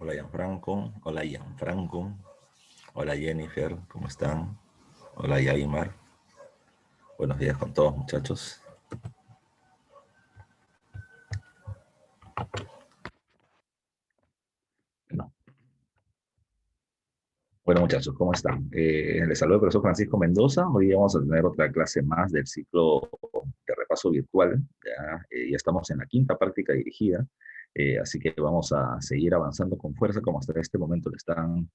Hola Gianfranco, hola Gianfranco, hola Jennifer, ¿cómo están? Hola Yaimar, buenos días con todos muchachos. No. Bueno muchachos, ¿cómo están? Les saludo el profesor Francisco Mendoza. Hoy vamos a tener otra clase más del ciclo de repaso virtual. Ya estamos en la quinta práctica dirigida, así que vamos a seguir avanzando con fuerza como hasta este momento lo están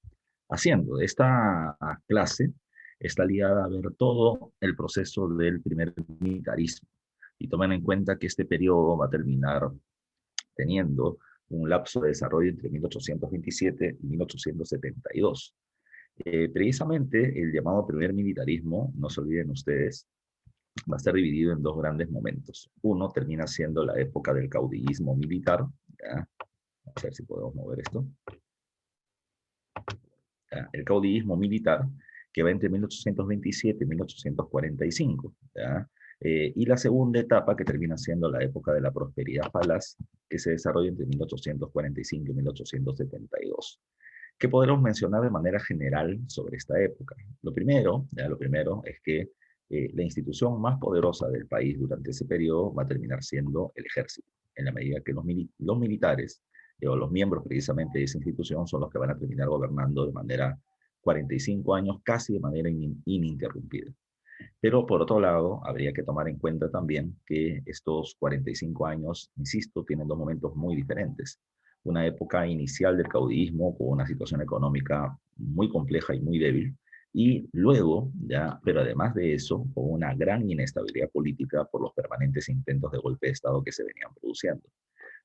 haciendo. Esta clase está ligada a ver todo el proceso del primer militarismo y tomen en cuenta que este periodo va a terminar teniendo un lapso de desarrollo entre 1827 y 1872. Precisamente el llamado primer militarismo, no se olviden ustedes, va a estar dividido en dos grandes momentos. Uno termina siendo la época del caudillismo militar. ¿Ya? A ver si podemos mover esto. ¿Ya? El caudillismo militar, que va entre 1827 y 1845. ¿Ya? Y la segunda etapa, que termina siendo la época de la prosperidad falaz, que se desarrolla entre 1845 y 1872. ¿Qué podemos mencionar de manera general sobre esta época? Lo primero es que la institución más poderosa del país durante ese periodo va a terminar siendo el ejército, en la medida que los militares o los miembros precisamente de esa institución son los que van a terminar gobernando de manera 45 años, casi de manera ininterrumpida. Pero por otro lado, habría que tomar en cuenta también que estos 45 años, insisto, tienen dos momentos muy diferentes. Una época inicial del caudillismo con una situación económica muy compleja y muy débil, y luego, ya, pero además de eso, con una gran inestabilidad política por los permanentes intentos de golpe de Estado que se venían produciendo.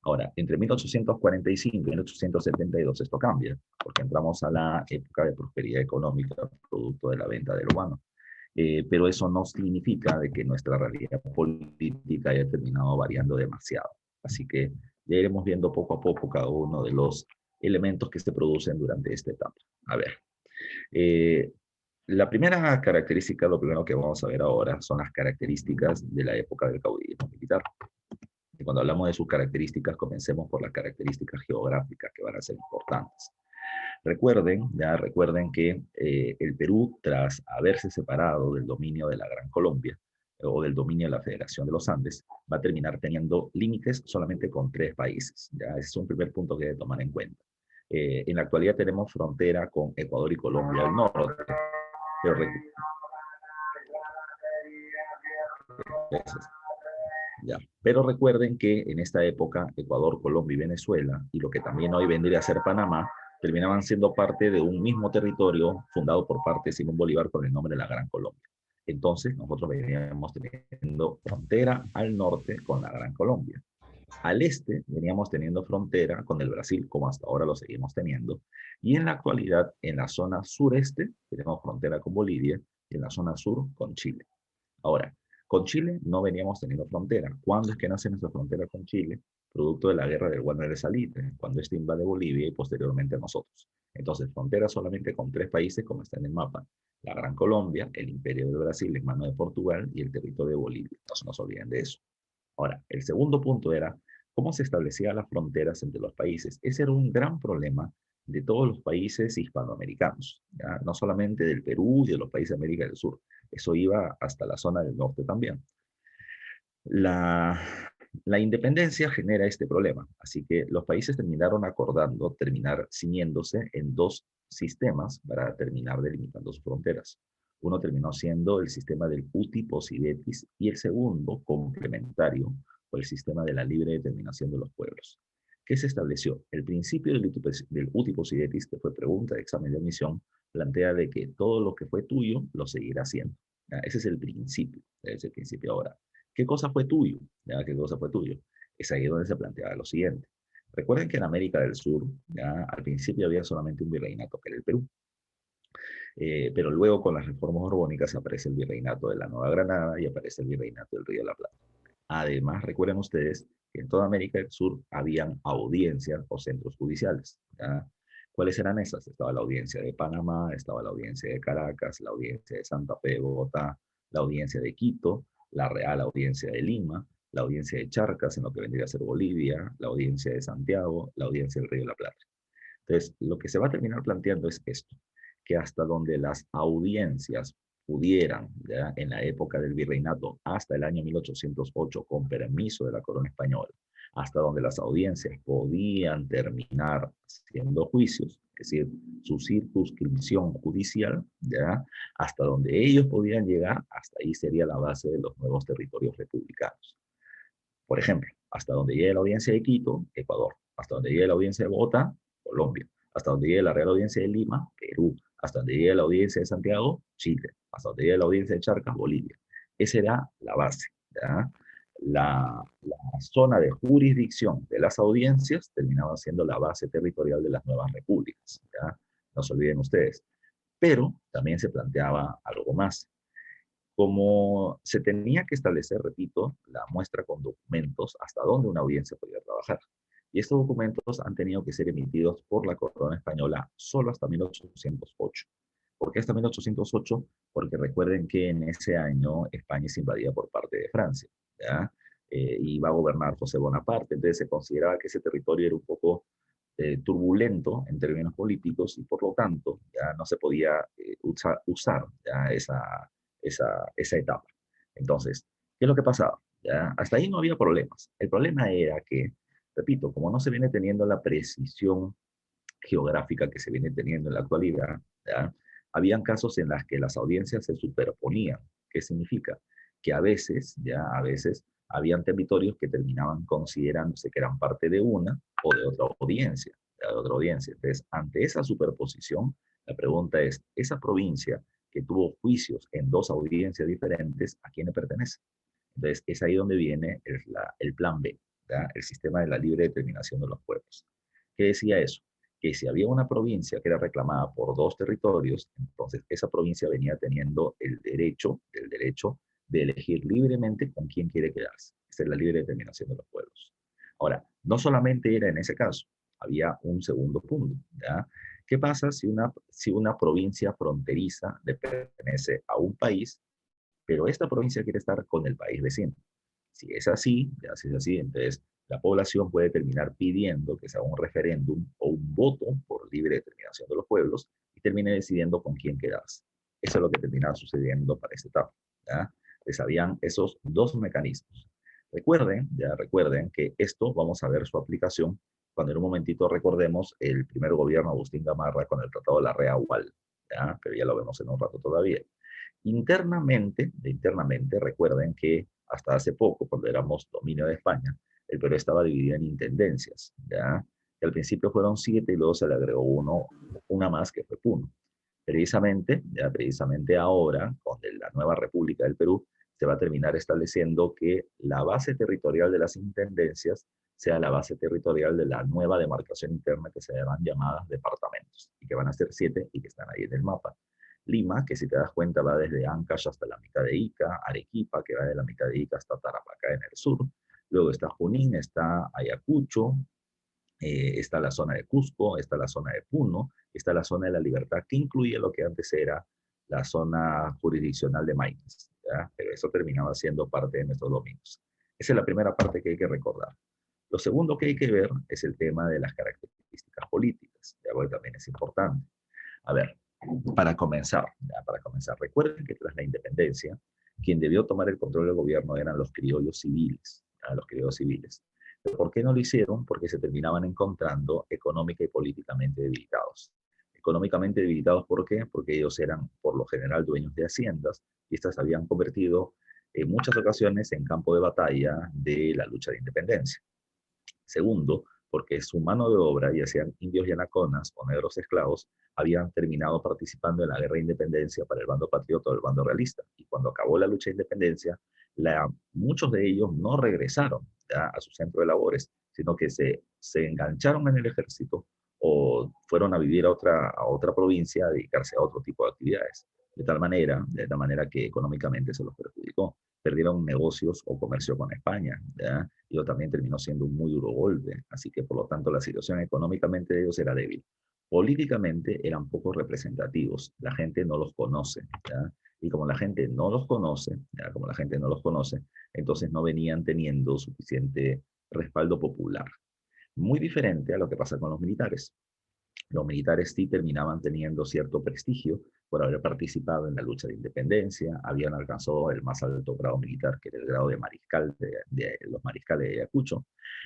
Ahora, entre 1845 y 1872 esto cambia, porque entramos a la época de prosperidad económica producto de la venta del guano. Pero eso no significa de que nuestra realidad política haya terminado variando demasiado. Así que ya iremos viendo poco a poco cada uno de los elementos que se producen durante esta etapa. A ver, eh, la primera característica, lo primero que vamos a ver ahora, son las características de la época del caudillismo militar. Y cuando hablamos de sus características, comencemos por las características geográficas que van a ser importantes. Recuerden que el Perú, tras haberse separado del dominio de la Gran Colombia o del dominio de la Federación de los Andes, va a terminar teniendo límites solamente con tres países. ¿Ya? Ese es un primer punto que hay que tomar en cuenta. En la actualidad tenemos frontera con Ecuador y Colombia al norte. Pero, ya. Pero recuerden que en esta época Ecuador, Colombia y Venezuela, y lo que también hoy vendría a ser Panamá, terminaban siendo parte de un mismo territorio fundado por parte de Simón Bolívar con el nombre de la Gran Colombia. Entonces nosotros veníamos teniendo frontera al norte con la Gran Colombia. Al este veníamos teniendo frontera con el Brasil, como hasta ahora lo seguimos teniendo, y en la actualidad en la zona sureste tenemos frontera con Bolivia y en la zona sur con Chile. Ahora, con Chile no veníamos teniendo frontera. ¿Cuándo es que nace nuestra frontera con Chile? Producto de la guerra del Guanar de Salitre, cuando este invade Bolivia y posteriormente a nosotros. Entonces, frontera solamente con tres países como está en el mapa. La Gran Colombia, el Imperio de Brasil en mano de Portugal y el territorio de Bolivia. No se nos olviden de eso. Ahora, el segundo punto era cómo se establecían las fronteras entre los países. Ese era un gran problema de todos los países hispanoamericanos, ¿ya? No solamente del Perú y de los países de América del Sur. Eso iba hasta la zona del norte también. La, la independencia genera este problema, así que los países terminaron acordando terminar ciñéndose en dos sistemas para terminar delimitando sus fronteras. Uno terminó siendo el sistema del uti possidetis y el segundo, complementario, fue el sistema de la libre determinación de los pueblos. ¿Qué se estableció? El principio del uti possidetis, que fue pregunta de examen de admisión, plantea de que todo lo que fue tuyo lo seguirá siendo. Ese es el principio, ahora. ¿Qué cosa fue tuyo? ¿Ya? ¿Qué cosa fue tuyo? Es ahí donde se planteaba lo siguiente. Recuerden que en América del Sur, ya al principio había solamente un virreinato, que era el Perú. Pero luego con las reformas borbónicas aparece el virreinato de la Nueva Granada y aparece el virreinato del Río de la Plata. Además, recuerden ustedes que en toda América del Sur habían audiencias o centros judiciales. ¿Ya? ¿Cuáles eran esas? Estaba la audiencia de Panamá, estaba la audiencia de Caracas, la audiencia de Santa Fe, Bogotá, la audiencia de Quito, la Real Audiencia de Lima, la audiencia de Charcas, en lo que vendría a ser Bolivia, la audiencia de Santiago, la audiencia del Río de la Plata. Entonces, lo que se va a terminar planteando es esto, que hasta donde las audiencias pudieran, ¿ya? En la época del virreinato, hasta el año 1808, con permiso de la corona española, hasta donde las audiencias podían terminar haciendo juicios, es decir, su circunscripción judicial, ¿ya? Hasta donde ellos podían llegar, hasta ahí sería la base de los nuevos territorios republicanos. Por ejemplo, hasta donde llegue la audiencia de Quito, Ecuador. Hasta donde llegue la audiencia de Bogotá, Colombia. Hasta donde llegue la Real Audiencia de Lima, Perú. Hasta donde llegue la audiencia de Santiago, Chile. Hasta donde llegue la audiencia de Charcas, Bolivia. Esa era la base. ¿Ya? La zona de jurisdicción de las audiencias terminaba siendo la base territorial de las nuevas repúblicas. ¿Ya? No se olviden ustedes. Pero también se planteaba algo más. Como se tenía que establecer, repito, la muestra con documentos hasta dónde una audiencia podía trabajar. Y estos documentos han tenido que ser emitidos por la corona española solo hasta 1808. ¿Por qué hasta 1808? Porque recuerden que en ese año España es invadida por parte de Francia, ¿ya? Y va a gobernar José Bonaparte, entonces se consideraba que ese territorio era un poco turbulento en términos políticos y por lo tanto ya no se podía usar ya esa etapa. Entonces, ¿qué es lo que pasaba? ¿Ya? Hasta ahí no había problemas. El problema era que, repito, como no se viene teniendo la precisión geográfica que se viene teniendo en la actualidad, ¿ya? Habían casos en los que las audiencias se superponían. ¿Qué significa? Que a veces, habían territorios que terminaban considerándose que eran parte de una o de otra audiencia, de otra audiencia. Entonces, ante esa superposición, la pregunta es, ¿esa provincia que tuvo juicios en dos audiencias diferentes, a quién le pertenece? Entonces, es ahí donde viene el plan B, ¿ya? El sistema de la libre determinación de los pueblos. ¿Qué decía eso? Que si había una provincia que era reclamada por dos territorios, entonces esa provincia venía teniendo el derecho de elegir libremente con quién quiere quedarse. Esa es la libre determinación de los pueblos. Ahora, no solamente era en ese caso, había un segundo punto, ¿ya? ¿Qué pasa si una provincia fronteriza le pertenece a un país, pero esta provincia quiere estar con el país vecino? Si es así, ya si es así, entonces la población puede terminar pidiendo que se haga un referéndum o un voto por libre determinación de los pueblos y termine decidiendo con quién quedarse. Eso es lo que terminaba sucediendo para esta etapa. ¿Ya? Les habían esos dos mecanismos. Recuerden que esto vamos a ver su aplicación cuando en un momentito recordemos el primer gobierno de Agustín Gamarra con el Tratado de la Rea-Gual, ¿ya? Pero ya lo vemos en un rato todavía. Internamente, recuerden que hasta hace poco, cuando éramos dominio de España, el Perú estaba dividido en intendencias, ¿ya? Que al principio fueron 7 y luego se le agregó una más que fue Puno. Precisamente ahora, con la nueva República del Perú, se va a terminar estableciendo que la base territorial de las intendencias sea la base territorial de la nueva demarcación interna que se llaman llamadas departamentos, y que van a ser 7 y que están ahí en el mapa. Lima, que si te das cuenta va desde Ancash hasta la mitad de Ica, Arequipa, que va de la mitad de Ica hasta Tarapacá en el sur, luego está Junín, está Ayacucho, está la zona de Cusco, está la zona de Puno, está la zona de La Libertad, que incluye lo que antes era la zona jurisdiccional de Maynes, ¿ya? Pero eso terminaba siendo parte de nuestros dominios. Esa es la primera parte que hay que recordar. Lo segundo que hay que ver es el tema de las características políticas, ya, porque también es importante. A ver, para comenzar, recuerden que tras la independencia, quien debió tomar el control del gobierno eran los criollos civiles, los criollos civiles. ¿Pero por qué no lo hicieron? Porque se terminaban encontrando económica y políticamente debilitados. Económicamente debilitados, ¿por qué? Porque ellos eran, por lo general, dueños de haciendas y estas se habían convertido en muchas ocasiones en campo de batalla de la lucha de independencia. Segundo, porque su mano de obra, ya sean indios yanaconas o negros esclavos, habían terminado participando en la guerra de independencia para el bando patriota o el bando realista. Y cuando acabó la lucha de independencia, muchos de ellos no regresaron ya a su centro de labores, sino que se engancharon en el ejército o fueron a vivir a otra provincia a dedicarse a otro tipo de actividades. De tal manera que económicamente se los perjudicó. Perdieron negocios o comercio con España, ¿ya? Y eso también terminó siendo un muy duro golpe. Así que, por lo tanto, la situación económicamente de ellos era débil. Políticamente eran poco representativos. La gente no los conoce, ¿ya? Y como la gente no los conoce, ¿ya? Como la gente no los conoce, entonces no venían teniendo suficiente respaldo popular. Muy diferente a lo que pasa con los militares. Los militares sí terminaban teniendo cierto prestigio por haber participado en la lucha de independencia, habían alcanzado el más alto grado militar, que era el grado de mariscal de los mariscales de Ayacucho.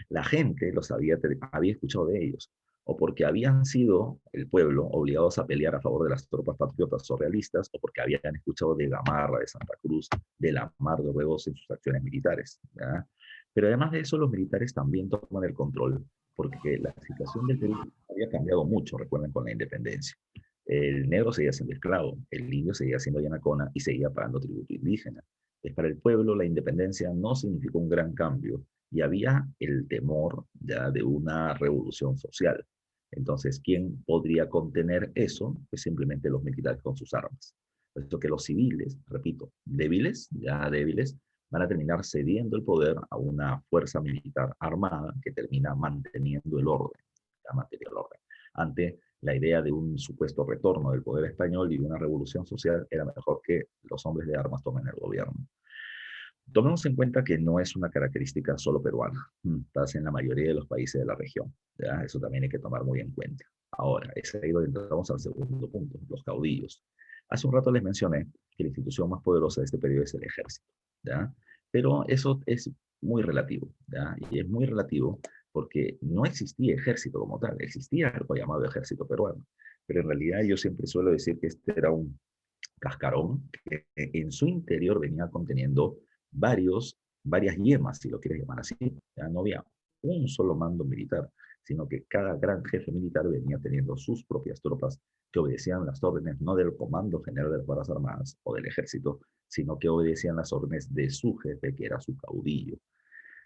La gente había escuchado de ellos, o porque habían sido el pueblo obligados a pelear a favor de las tropas patriotas o realistas, o porque habían escuchado de Gamarra, de Santa Cruz, de la Mar de Ruegos en sus acciones militares. ¿Ya? Pero además de eso, los militares también toman el control, porque la situación del Perú había cambiado mucho, recuerden, con la independencia. El negro seguía siendo esclavo, el indio seguía siendo yanacona y seguía pagando tributo indígena. Pues para el pueblo la independencia no significó un gran cambio y había el temor ya de una revolución social. Entonces, ¿quién podría contener eso? Pues simplemente los militares con sus armas. Puesto que los civiles, repito, débiles, ya débiles, van a terminar cediendo el poder a una fuerza militar armada que termina manteniendo el orden, ya manteniendo el orden. Ante la idea de un supuesto retorno del poder español y de una revolución social, era mejor que los hombres de armas tomen el gobierno. Tomemos en cuenta que no es una característica solo peruana, pasa en la mayoría de los países de la región, ¿ya? Eso también hay que tomar muy en cuenta. Ahora, es ahí donde entramos al segundo punto, los caudillos. Hace un rato les mencioné que la institución más poderosa de este periodo es el ejército, ¿ya? Pero eso es muy relativo, ¿ya? Y es muy relativo porque no existía ejército como tal, existía algo llamado ejército peruano, pero en realidad yo siempre suelo decir que este era un cascarón que en su interior venía conteniendo varias yemas, si lo quieres llamar así. Ya no había un solo mando militar, sino que cada gran jefe militar venía teniendo sus propias tropas que obedecían las órdenes no del Comando General de las Fuerzas Armadas o del Ejército, sino que obedecían las órdenes de su jefe, que era su caudillo.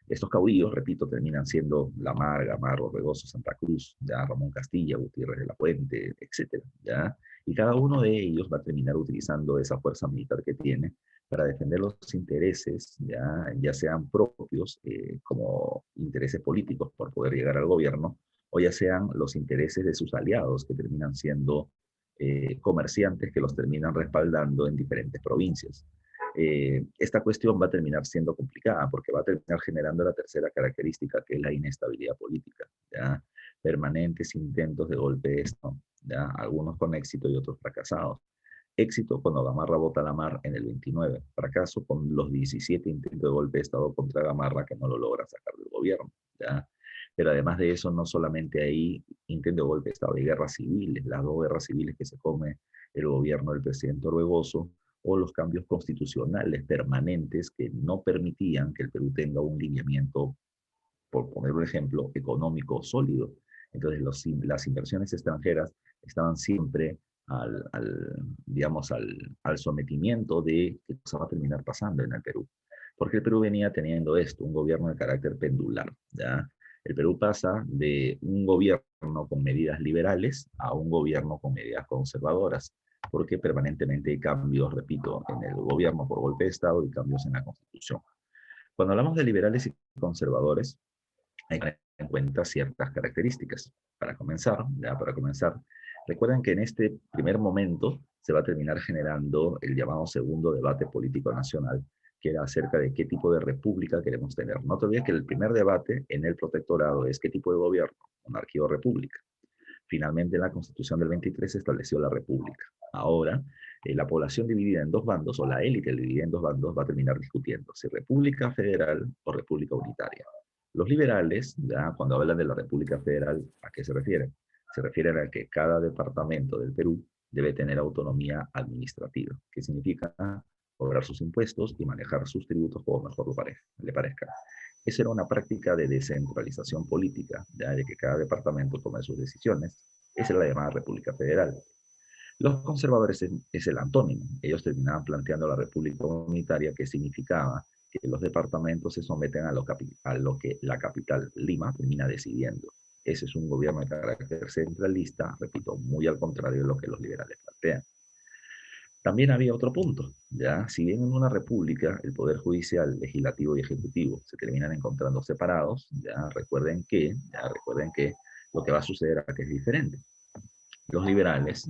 Estos caudillos, repito, terminan siendo Lamar, Gamarra, Regoso, Santa Cruz, ya Ramón Castilla, Gutiérrez de la Puente, etcétera, ¿ya? Y cada uno de ellos va a terminar utilizando esa fuerza militar que tiene para defender los intereses, ya sean propios como intereses políticos por poder llegar al gobierno, o ya sean los intereses de sus aliados que terminan siendo comerciantes que los terminan respaldando en diferentes provincias. Esta cuestión va a terminar siendo complicada porque va a terminar generando la tercera característica, que es la inestabilidad política, ¿ya? Permanentes intentos de golpe de Estado, ¿ya? Algunos con éxito y otros fracasados. Éxito cuando Gamarra vota a Lamar en el 29, fracaso con los 17 intentos de golpe de Estado contra Gamarra que no lo logra sacar del gobierno, ¿ya? Pero además de eso, no solamente hay intento de golpe de Estado, hay guerras civiles, las dos guerras civiles que se come el gobierno del presidente Orbegoso, o los cambios constitucionales permanentes que no permitían que el Perú tenga un lineamiento, por poner un ejemplo, económico sólido. Entonces, las inversiones extranjeras estaban siempre digamos, al sometimiento de qué cosa va a terminar pasando en el Perú. Porque el Perú venía teniendo esto, un gobierno de carácter pendular, ¿ya? El Perú pasa de un gobierno con medidas liberales a un gobierno con medidas conservadoras, porque permanentemente hay cambios, repito, en el gobierno por golpe de Estado y cambios en la Constitución. Cuando hablamos de liberales y conservadores, hay que tener en cuenta ciertas características. Para comenzar, recuerden que en este primer momento se va a terminar generando el llamado segundo debate político nacional, que era acerca de qué tipo de república queremos tener. No te olvides que el primer debate en el protectorado es qué tipo de gobierno, monarquía o república. Finalmente, la Constitución del 23 estableció la república. Ahora, la población dividida en dos bandos, o la élite dividida en dos bandos, va a terminar discutiendo si república federal o república unitaria. Los liberales, ya cuando hablan de la República Federal, ¿a qué se refieren? Se refieren a que cada departamento del Perú debe tener autonomía administrativa, que significa cobrar sus impuestos y manejar sus tributos como mejor le parezca. Esa era una práctica de descentralización política, ya de que cada departamento tome sus decisiones. Esa era la llamada República Federal. Los conservadores es el antónimo. Ellos terminaban planteando la República Unitaria, que significaba que los departamentos se someten a lo que la capital, Lima, termina decidiendo. Ese es un gobierno de carácter centralista, repito, muy al contrario de lo que los liberales plantean. También había otro punto, ¿ya? Si bien en una república el poder judicial, legislativo y ejecutivo se terminan encontrando separados, ya recuerden que lo que va a suceder acá es diferente. Los liberales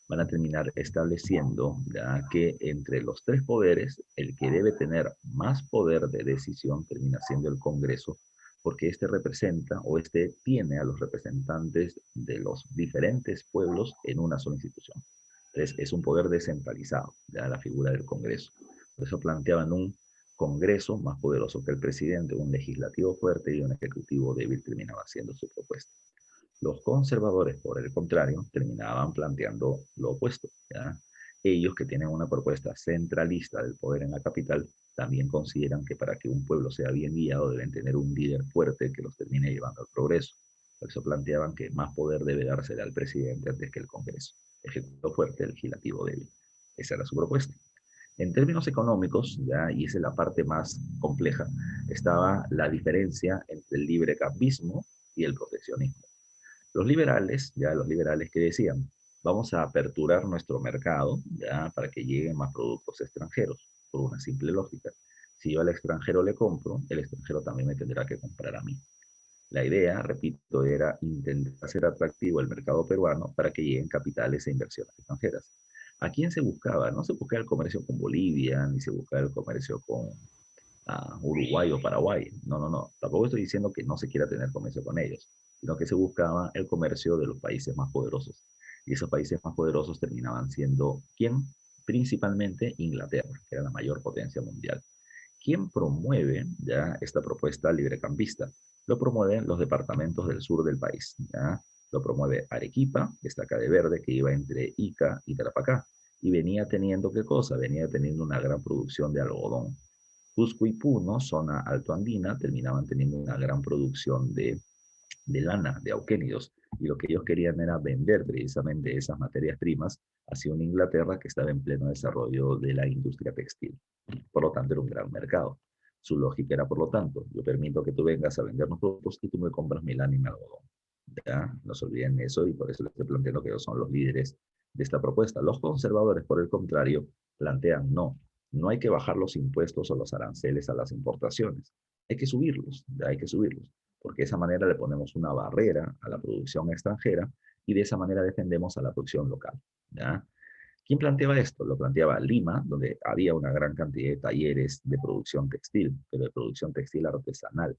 van a terminar estableciendo ya que entre los tres poderes, el que debe tener más poder de decisión termina siendo el Congreso, porque este representa o este tiene a los representantes de los diferentes pueblos en una sola institución. Entonces, es un poder descentralizado, ya la figura del Congreso. Por eso planteaban un Congreso más poderoso que el presidente, un legislativo fuerte y un ejecutivo débil terminaba haciendo su propuesta. Los conservadores, por el contrario, terminaban planteando lo opuesto, ¿ya? Ellos, que tienen una propuesta centralista del poder en la capital, también consideran que para que un pueblo sea bien guiado deben tener un líder fuerte que los termine llevando al progreso. Por eso planteaban que más poder debe dársele al presidente antes que el Congreso. Ejecutivo fuerte, legislativo débil. Esa era su propuesta. En términos económicos, ya, y esa es la parte más compleja, estaba la diferencia entre el librecambismo y el proteccionismo. Los liberales que decían, vamos a aperturar nuestro mercado, ya, para que lleguen más productos extranjeros, por una simple lógica. Si yo al extranjero le compro, el extranjero también me tendrá que comprar a mí. La idea, repito, era intentar hacer atractivo el mercado peruano para que lleguen capitales e inversiones extranjeras. ¿A quién se buscaba? No se buscaba el comercio con Bolivia, ni se buscaba el comercio con Uruguay o Paraguay. No, no, no. Tampoco estoy diciendo que no se quiera tener comercio con ellos, sino que se buscaba el comercio de los países más poderosos. Y esos países más poderosos terminaban siendo, ¿quién? Principalmente Inglaterra, que era la mayor potencia mundial. ¿Quién promueve ya esta propuesta librecampista? Lo promueven los departamentos del sur del país. ¿Ya? Lo promueve Arequipa, que está acá de verde, que iba entre Ica y Tarapacá. Y venía teniendo, ¿qué cosa? Venía teniendo una gran producción de algodón. Cusco y Puno, zona altoandina, terminaban teniendo una gran producción de lana, de auquénidos, y lo que ellos querían era vender precisamente esas materias primas hacia una Inglaterra que estaba en pleno desarrollo de la industria textil. Por lo tanto, era un gran mercado. Su lógica era, por lo tanto, yo permito que tú vengas a vendernos productos y tú me compras mi lana y mi algodón. ¿Ya? No se olviden eso y por eso les estoy planteando que ellos son los líderes de esta propuesta. Los conservadores, por el contrario, plantean no, no hay que bajar los impuestos o los aranceles a las importaciones. Hay que subirlos, ya hay que subirlos, porque de esa manera le ponemos una barrera a la producción extranjera y de esa manera defendemos a la producción local. ¿Ya? ¿Quién planteaba esto? Lo planteaba Lima, donde había una gran cantidad de talleres de producción textil, pero de producción textil artesanal,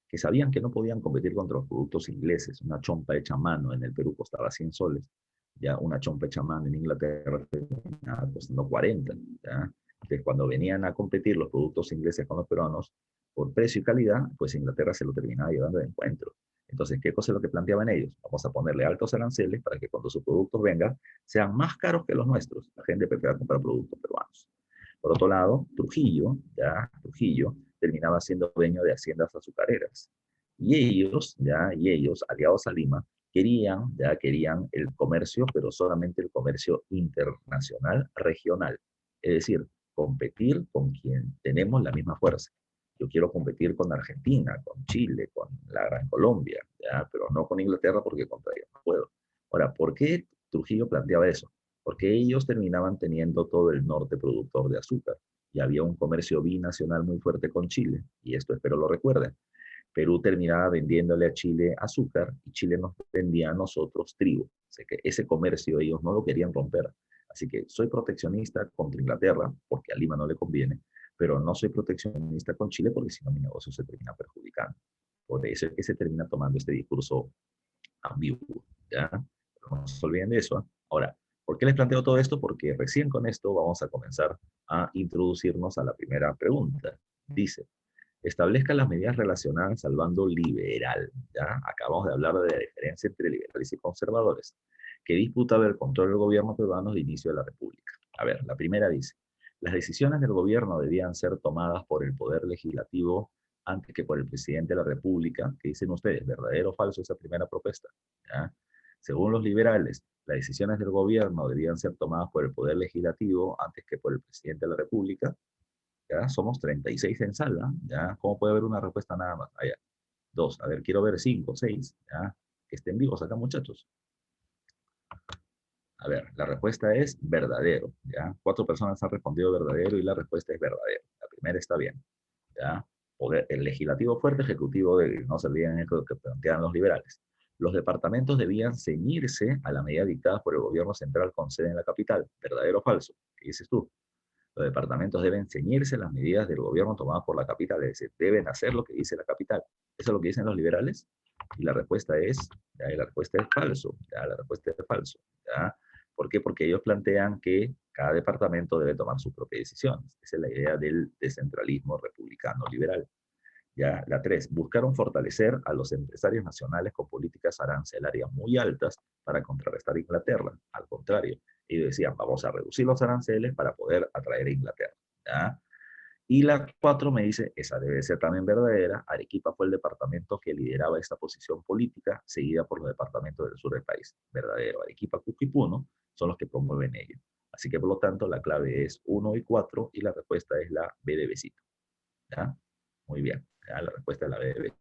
que sabían que no podían competir contra los productos ingleses. Una chompa hecha a mano en el Perú costaba 100 soles, ya una chompa hecha a mano en Inglaterra terminaba costando 40. ¿Ya? Entonces, cuando venían a competir los productos ingleses con los peruanos, por precio y calidad, pues Inglaterra se lo terminaba llevando de encuentro. Entonces, ¿qué cosa es lo que planteaban ellos? Vamos a ponerle altos aranceles para que cuando sus productos vengan sean más caros que los nuestros. La gente prefiere comprar productos peruanos. Por otro lado, Trujillo terminaba siendo dueño de haciendas azucareras. Y ellos, aliados a Lima, querían el comercio, pero solamente el comercio internacional, regional. Es decir, competir con quien tenemos la misma fuerza. Yo quiero competir con Argentina, con Chile, con la Gran Colombia, ¿ya? Pero no con Inglaterra porque contra ellos no puedo. Ahora, ¿por qué Trujillo planteaba eso? Porque ellos terminaban teniendo todo el norte productor de azúcar y había un comercio binacional muy fuerte con Chile, y esto espero lo recuerden. Perú terminaba vendiéndole a Chile azúcar y Chile nos vendía a nosotros trigo. O sea que ese comercio ellos no lo querían romper. Así que soy proteccionista contra Inglaterra porque a Lima no le conviene, pero no soy proteccionista con Chile porque si no mi negocio se termina perjudicando. Por eso es que se termina tomando este discurso ambiguo. ¿Ya? Pero no se olviden de eso. ¿Eh? Ahora, ¿por qué les planteo todo esto? Porque recién con esto vamos a comenzar a introducirnos a la primera pregunta. Dice, establezca las medidas relacionadas al bando liberal. ¿Ya? Acabamos de hablar de la diferencia entre liberales y conservadores, que disputaba el control del gobierno peruano de inicio de la República. A ver, la primera dice, las decisiones del gobierno debían ser tomadas por el Poder Legislativo antes que por el presidente de la República. ¿Qué dicen ustedes? ¿Verdadero o falso esa primera propuesta? ¿Ya? Según los liberales, las decisiones del gobierno debían ser tomadas por el Poder Legislativo antes que por el presidente de la República. ¿Ya? Somos 36 en sala, ¿ya? ¿Cómo puede haber una respuesta nada más? Allá. Dos, a ver, quiero ver 5, 6, ¿ya? Que estén vivos acá, muchachos. A ver, la respuesta es verdadero, ¿ya? 4 personas han respondido verdadero y la respuesta es verdadero. La primera está bien, ¿ya? Poder, el legislativo fuerte, ejecutivo débil, no se olviden eso que plantean los liberales. Los departamentos debían ceñirse a la medida dictada por el gobierno central con sede en la capital. ¿Verdadero o falso? ¿Qué dices tú? Los departamentos deben ceñirse las medidas del gobierno tomadas por la capital, es decir, deben hacer lo que dice la capital. ¿Eso es lo que dicen los liberales? Y la respuesta es, ya, la respuesta es falso, ya, la respuesta es falso, ¿ya? ¿Por qué? Porque ellos plantean que cada departamento debe tomar sus propias decisiones. Esa es la idea del descentralismo republicano liberal. Ya, la 3, buscaron fortalecer a los empresarios nacionales con políticas arancelarias muy altas para contrarrestar a Inglaterra. Al contrario, ellos decían, vamos a reducir los aranceles para poder atraer a Inglaterra. ¿Ya? Y la 4 me dice, esa debe ser también verdadera, Arequipa fue el departamento que lideraba esta posición política, seguida por los departamentos del sur del país. Verdadero, Arequipa, Cusco y Puno son los que promueven ello. Así que por lo tanto la clave es 1 y 4 y la respuesta es la B de besito. ¿Ya? Muy bien, ya, la respuesta es la B de besito.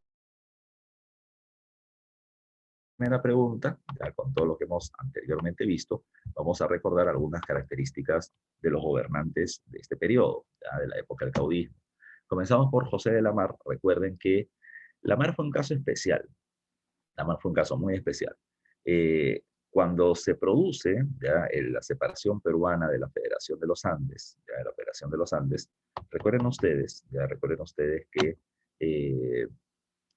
Primera pregunta, ya con todo lo que hemos anteriormente visto, vamos a recordar algunas características de los gobernantes de este periodo, ya de la época del caudillismo. Comenzamos por José de la Mar. Recuerden que la Mar fue un caso especial. La Mar fue un caso muy especial. Cuando se produce ya, la separación peruana de la Federación de los Andes, ya, de la Federación de los Andes, recuerden ustedes que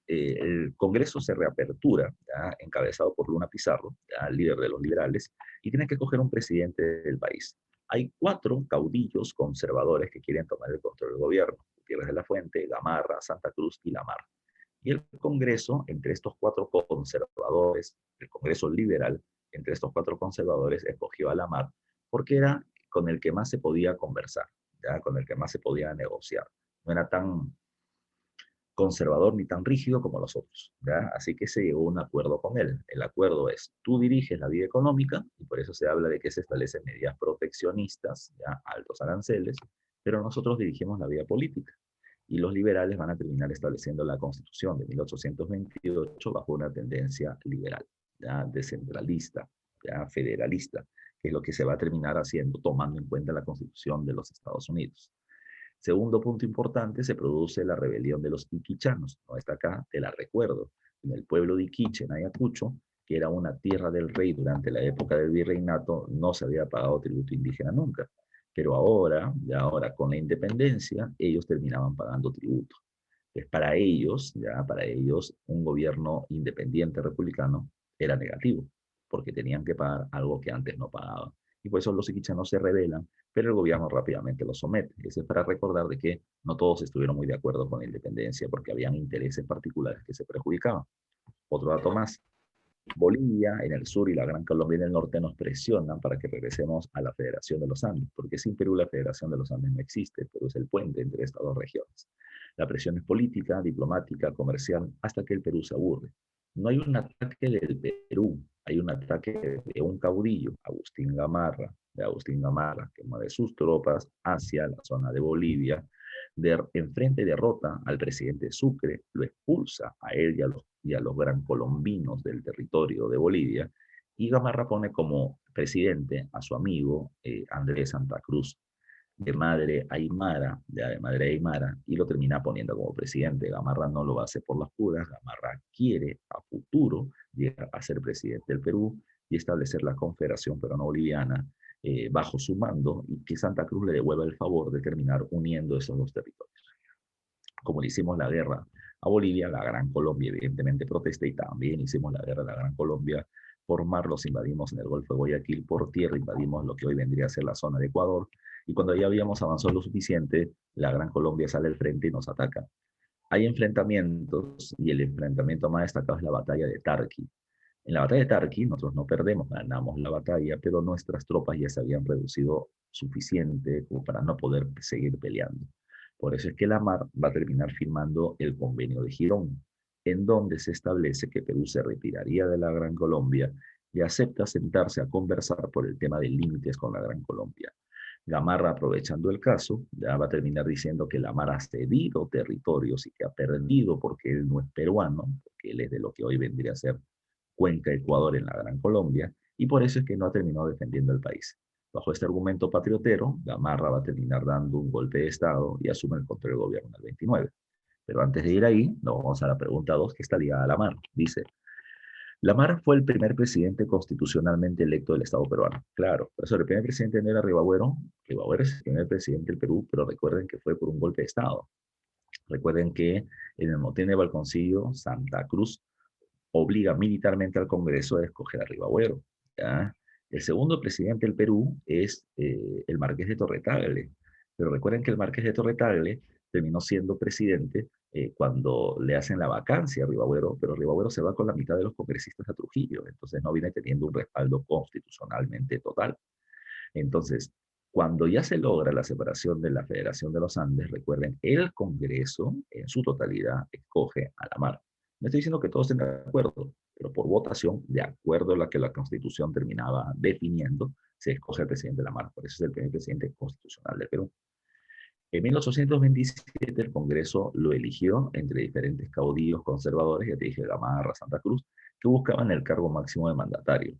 el Congreso se reapertura, ¿ya? Encabezado por Luna Pizarro, ¿ya? Líder de los liberales, y tiene que escoger un presidente del país. Hay 4 caudillos conservadores que quieren tomar el control del gobierno: Gutiérrez de la Fuente, Gamarra, Santa Cruz y Lamar. Y el Congreso, entre estos 4 conservadores, el Congreso liberal, entre estos 4 conservadores, escogió a Lamar porque era con el que más se podía conversar, ¿ya? Con el que más se podía negociar. No era tan conservador ni tan rígido como los otros, ¿ya? Así que se llegó a un acuerdo con él. El acuerdo es, tú diriges la vida económica, y por eso se habla de que se establecen medidas proteccionistas, ¿ya? Altos aranceles, pero nosotros dirigimos la vida política. Y los liberales van a terminar estableciendo la Constitución de 1828 bajo una tendencia liberal, ¿ya? Descentralista, ¿ya? Federalista, que es lo que se va a terminar haciendo tomando en cuenta la Constitución de los Estados Unidos. Segundo punto importante, se produce la rebelión de los iquichanos. No está acá, te la recuerdo. En el pueblo de Iquiche, en Ayacucho, que era una tierra del rey durante la época del virreinato, no se había pagado tributo indígena nunca. Pero ahora, ya ahora con la independencia, ellos terminaban pagando tributo. Para ellos, un gobierno independiente republicano era negativo, porque tenían que pagar algo que antes no pagaban. Y por eso los iquichanos se rebelan, pero el gobierno rápidamente los somete. Eso es para recordar de que no todos estuvieron muy de acuerdo con la independencia, porque habían intereses particulares que se perjudicaban. Otro dato más, Bolivia en el sur y la Gran Colombia en el norte nos presionan para que regresemos a la Federación de los Andes, porque sin Perú la Federación de los Andes no existe. Perú es el puente entre estas 2 regiones. La presión es política, diplomática, comercial, hasta que el Perú se aburre. No hay un ataque del Perú, hay un ataque de un caudillo, Agustín Gamarra, que mueve sus tropas hacia la zona de Bolivia, enfrente derrota al presidente Sucre, lo expulsa a él y a los gran colombinos del territorio de Bolivia, y Gamarra pone como presidente a su amigo Andrés Santa Cruz, de madre Aymara, y lo termina poniendo como presidente. Gamarra no lo hace por las puras, Gamarra quiere a futuro llegar a ser presidente del Perú y establecer la Confederación Peruano-Boliviana bajo su mando, y que Santa Cruz le devuelva el favor de terminar uniendo esos 2 territorios. Como le hicimos la guerra a Bolivia, la Gran Colombia evidentemente protesta, y también hicimos la guerra a la Gran Colombia. Por mar los invadimos en el Golfo de Guayaquil, por tierra invadimos lo que hoy vendría a ser la zona de Ecuador, y cuando ya habíamos avanzado lo suficiente, la Gran Colombia sale al frente y nos ataca. Hay enfrentamientos, y el enfrentamiento más destacado es la batalla de Tarqui. En la batalla de Tarqui nosotros no perdemos, ganamos la batalla, pero nuestras tropas ya se habían reducido suficiente como para no poder seguir peleando. Por eso es que la Mar va a terminar firmando el Convenio de Girón, en donde se establece que Perú se retiraría de la Gran Colombia y acepta sentarse a conversar por el tema de límites con la Gran Colombia. Gamarra, aprovechando el caso, ya va a terminar diciendo que la Mar ha cedido territorios y que ha perdido porque él no es peruano, porque él es de lo que hoy vendría a ser Cuenca, Ecuador, en la Gran Colombia, y por eso es que no ha terminado defendiendo el país. Bajo este argumento patriotero, Gamarra va a terminar dando un golpe de Estado y asume el control del gobierno en el 29. Pero antes de ir ahí, nos vamos a la pregunta 2, que está ligada a la Mar. Dice, Lamar fue el primer presidente constitucionalmente electo del Estado peruano. Claro, por eso el primer presidente no era Rivagüero. Rivagüero es el primer presidente del Perú, pero recuerden que fue por un golpe de Estado. Recuerden que en el motín de Balconcillo, Santa Cruz obliga militarmente al Congreso a escoger a Rivagüero. ¿Ya? El segundo presidente del Perú es el Marqués de Torre-Tagle. Pero recuerden que el Marqués de Torre-Tagle terminó siendo presidente cuando le hacen la vacancia a Rivagüero, pero Rivagüero se va con la mitad de los congresistas a Trujillo, entonces no viene teniendo un respaldo constitucionalmente total. Entonces, cuando ya se logra la separación de la Federación de los Andes, recuerden, el Congreso en su totalidad escoge a Lamar. No estoy diciendo que todos estén de acuerdo, pero por votación, de acuerdo a la que la Constitución terminaba definiendo, se escoge al presidente Lamar. Por eso es el primer presidente constitucional del Perú. En 1827 el Congreso lo eligió entre diferentes caudillos conservadores, ya te dije, Gamarra, Santa Cruz, que buscaban el cargo máximo de mandatario.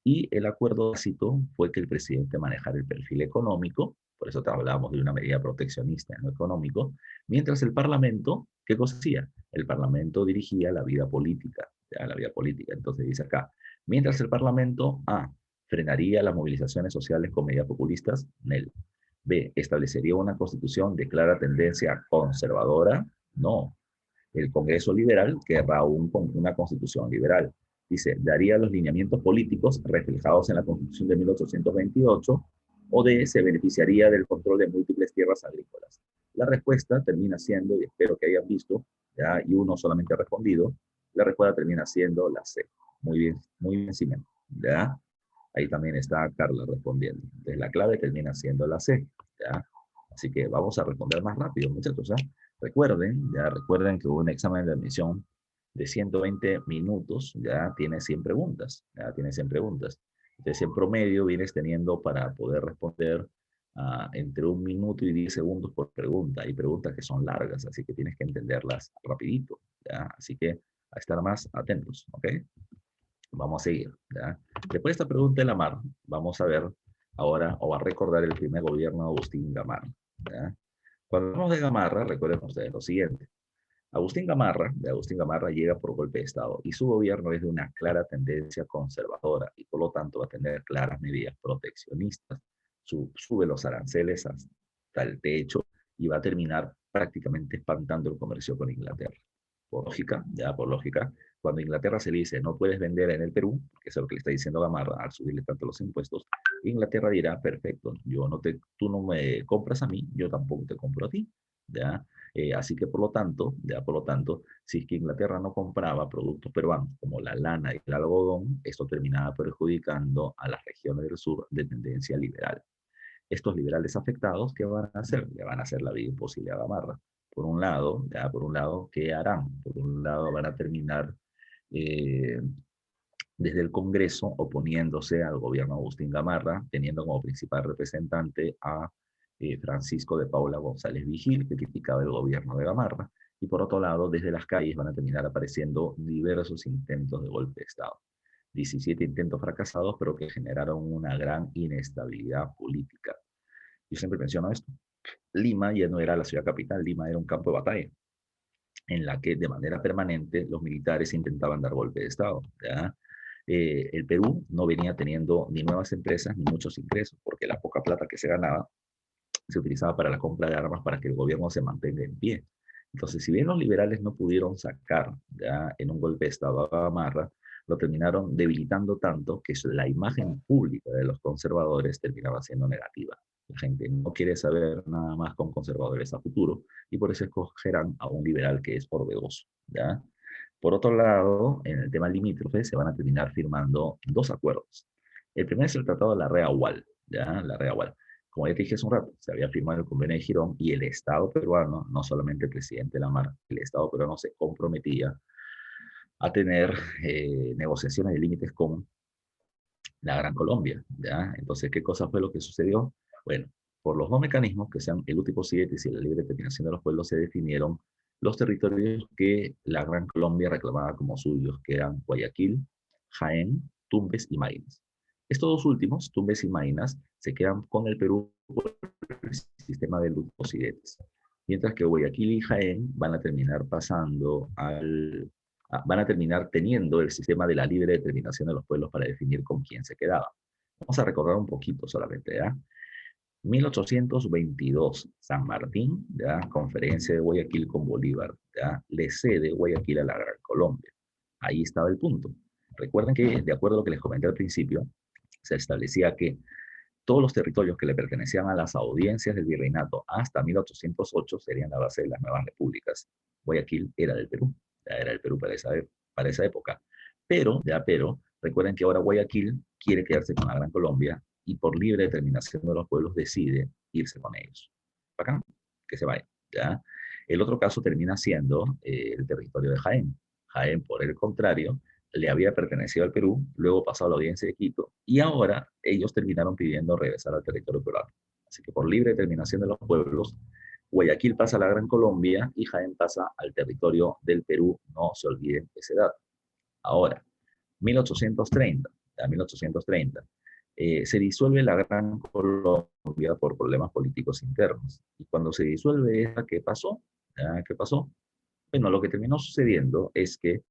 Y el acuerdo tácito fue que el presidente manejara el perfil económico, por eso te hablábamos de una medida proteccionista en lo económico, mientras el Parlamento, ¿qué cosa hacía? El Parlamento dirigía la vida política, ya, la vida política. Entonces dice acá, mientras el Parlamento, A, frenaría las movilizaciones sociales con medidas populistas, NEL. B, establecería una constitución de clara tendencia conservadora, no. El Congreso Liberal querrá una constitución liberal. Dice, daría los lineamientos políticos reflejados en la Constitución de 1828, o D, se beneficiaría del control de múltiples tierras agrícolas. La respuesta termina siendo, y espero que hayan visto, ya, y uno solamente ha respondido, la respuesta termina siendo la C. Muy bien, Simón. ¿Ya? Ahí también está Carla respondiendo. Entonces la clave termina siendo la C. ¿Ya? Así que vamos a responder más rápido, muchachos. ¿Eh? Recuerden que hubo un examen de admisión de 120 minutos, ya tiene 100 preguntas, ya tiene 100 preguntas. Entonces, en promedio vienes teniendo para poder responder entre 1 minuto y 10 segundos por pregunta. Hay preguntas que son largas, así que tienes que entenderlas rapidito, ¿ya? Así que a estar más atentos, ¿ok? Vamos a seguir, ¿ya? Después de esta pregunta de Lamar, vamos a ver ahora, o a recordar el primer gobierno de Agustín Gamarra, ¿ya? Cuando hablamos de Gamarra, recuerden ustedes lo siguiente. Agustín Gamarra llega por golpe de Estado y su gobierno es de una clara tendencia conservadora y por lo tanto va a tener claras medidas proteccionistas. Sube los aranceles hasta el techo y va a terminar prácticamente espantando el comercio con Inglaterra. Por lógica, ya por lógica, cuando Inglaterra se le dice no puedes vender en el Perú, que es lo que le está diciendo Gamarra al subirle tanto los impuestos, Inglaterra dirá, perfecto, tú no me compras a mí, yo tampoco te compro a ti, ¿ya? Así que por lo tanto, si es que Inglaterra no compraba productos peruanos como la lana y el algodón, esto terminaba perjudicando a las regiones del sur de tendencia liberal. Estos liberales afectados, ¿qué van a hacer? Le van a hacer la vida imposible a Gamarra. Por un lado, ¿qué harán? Por un lado, van a terminar eh, desde el Congreso oponiéndose al gobierno de Agustín Gamarra, teniendo como principal representante a Francisco de Paula González Vigil, que criticaba el gobierno de Gamarra, y por otro lado, desde las calles van a terminar apareciendo diversos intentos de golpe de Estado. 17 intentos fracasados, pero que generaron una gran inestabilidad política. Yo siempre menciono esto. Lima ya no era la ciudad capital, Lima era un campo de batalla, en la que de manera permanente los militares intentaban dar golpe de Estado. ¿Ya? El Perú no venía teniendo ni nuevas empresas ni muchos ingresos, porque la poca plata que se ganaba se utilizaba para la compra de armas para que el gobierno se mantenga en pie. Entonces, si bien los liberales no pudieron sacar ya en un golpe de Estado a Gamarra, lo terminaron debilitando tanto que la imagen pública de los conservadores terminaba siendo negativa. La gente no quiere saber nada más con conservadores a futuro y por eso escogerán a un liberal que es orgulloso, ¿ya? Por otro lado, en el tema limítrofe se van a terminar firmando dos acuerdos. El primero es el Tratado de la Rea-Wal, ¿ya? La Rea-Wal. Como ya te dije hace un rato, se había firmado el convenio de Girón y el Estado peruano, no solamente el presidente Lamar, el Estado peruano se comprometía a tener negociaciones de límites con la Gran Colombia, ¿ya? Entonces, ¿qué cosa fue lo que sucedió? Bueno, por los dos mecanismos, que sean el último 7 y la libre determinación de los pueblos, se definieron los territorios que la Gran Colombia reclamaba como suyos, que eran Guayaquil, Jaén, Tumbes y Maynas. Estos dos últimos, Tumbes y Maynas, se quedan con el Perú por el sistema de Lutos y Mientras que Guayaquil y Jaén van a terminar pasando van a terminar teniendo el sistema de la libre determinación de los pueblos para definir con quién se quedaba. Vamos a recordar un poquito solamente, ¿ya? 1822, San Martín, ¿ya? Conferencia de Guayaquil con Bolívar, ¿ya? Le cede Guayaquil a la Gran Colombia. Ahí estaba el punto. Recuerden que, de acuerdo a lo que les comenté al principio, se establecía que todos los territorios que le pertenecían a las audiencias del virreinato hasta 1808 serían la base de las nuevas repúblicas. Guayaquil era del Perú, ya era del Perú para esa época. Pero, recuerden que ahora Guayaquil quiere quedarse con la Gran Colombia y por libre determinación de los pueblos decide irse con ellos. Bacán, que se vaya, ¿ya? El otro caso termina siendo el territorio de Jaén. Jaén, por el contrario, le había pertenecido al Perú, luego pasó a la audiencia de Quito, y ahora ellos terminaron pidiendo regresar al territorio peruano. Así que por libre determinación de los pueblos, Guayaquil pasa a la Gran Colombia y Jaén pasa al territorio del Perú, no se olviden ese dato. Ahora, 1830, a 1830, se disuelve la Gran Colombia por problemas políticos internos. Y cuando se disuelve, ¿qué pasó? ¿Qué pasó? Bueno, lo que terminó sucediendo es que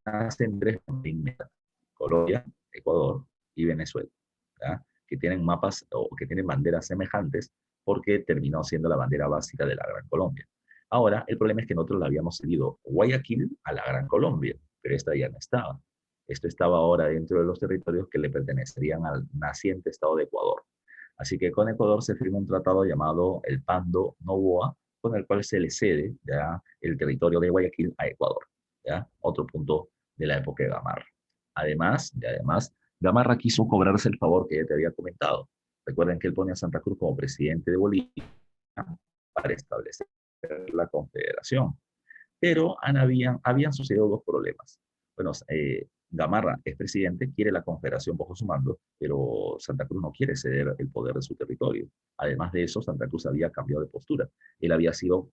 nacen tres Colombia, Ecuador y Venezuela, ¿ya? Que tienen mapas o que tienen banderas semejantes porque terminó siendo la bandera básica de la Gran Colombia. Ahora, el problema es que nosotros le habíamos cedido Guayaquil a la Gran Colombia, pero esta ya no estaba. Esto estaba ahora dentro de los territorios que le pertenecerían al naciente estado de Ecuador. Así que con Ecuador se firma un tratado llamado el Pando Novoa, con el cual se le cede ya el territorio de Guayaquil a Ecuador. ¿Ya? Otro punto de la época de Gamarra. Además, Gamarra quiso cobrarse el favor que ya te había comentado. Recuerden que él pone a Santa Cruz como presidente de Bolivia para establecer la confederación. Pero habían sucedido dos problemas. Bueno, Gamarra es presidente, quiere la confederación bajo su mando, pero Santa Cruz no quiere ceder el poder de su territorio. Además de eso, Santa Cruz había cambiado de postura. Él había sido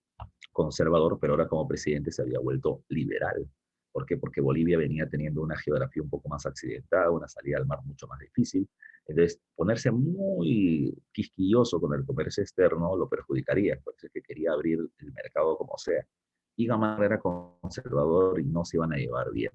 conservador, pero ahora como presidente se había vuelto liberal. ¿Por qué? Porque Bolivia venía teniendo una geografía un poco más accidentada, una salida al mar mucho más difícil. Entonces, ponerse muy quisquilloso con el comercio externo lo perjudicaría, por eso es que quería abrir el mercado como sea. Y Gamarra era conservador y no se iban a llevar bien.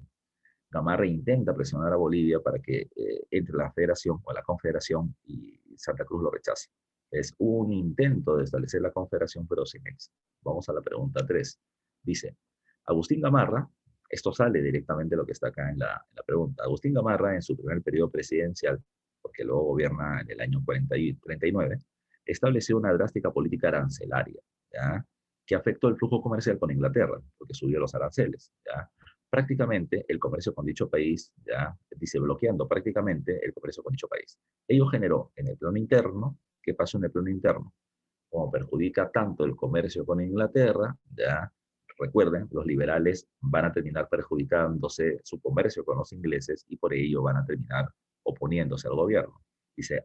Gamarra intenta presionar a Bolivia para que entre la federación o la confederación y Santa Cruz lo rechace. Es un intento de establecer la confederación, pero sin éxito. Vamos a la pregunta 3. Dice, Agustín Gamarra, esto sale directamente de lo que está acá en la pregunta. Agustín Gamarra, en su primer periodo presidencial, porque luego gobierna en el año 39, estableció una drástica política arancelaria, ¿ya? Que afectó el flujo comercial con Inglaterra, porque subió los aranceles, ¿ya? Prácticamente el comercio con dicho país, ya dice bloqueando prácticamente el comercio con dicho país. Ello generó en el plano interno, ¿qué pasó en el plano interno? Como perjudica tanto el comercio con Inglaterra, ya recuerden, los liberales van a terminar perjudicándose su comercio con los ingleses y por ello van a terminar oponiéndose al gobierno. Dice,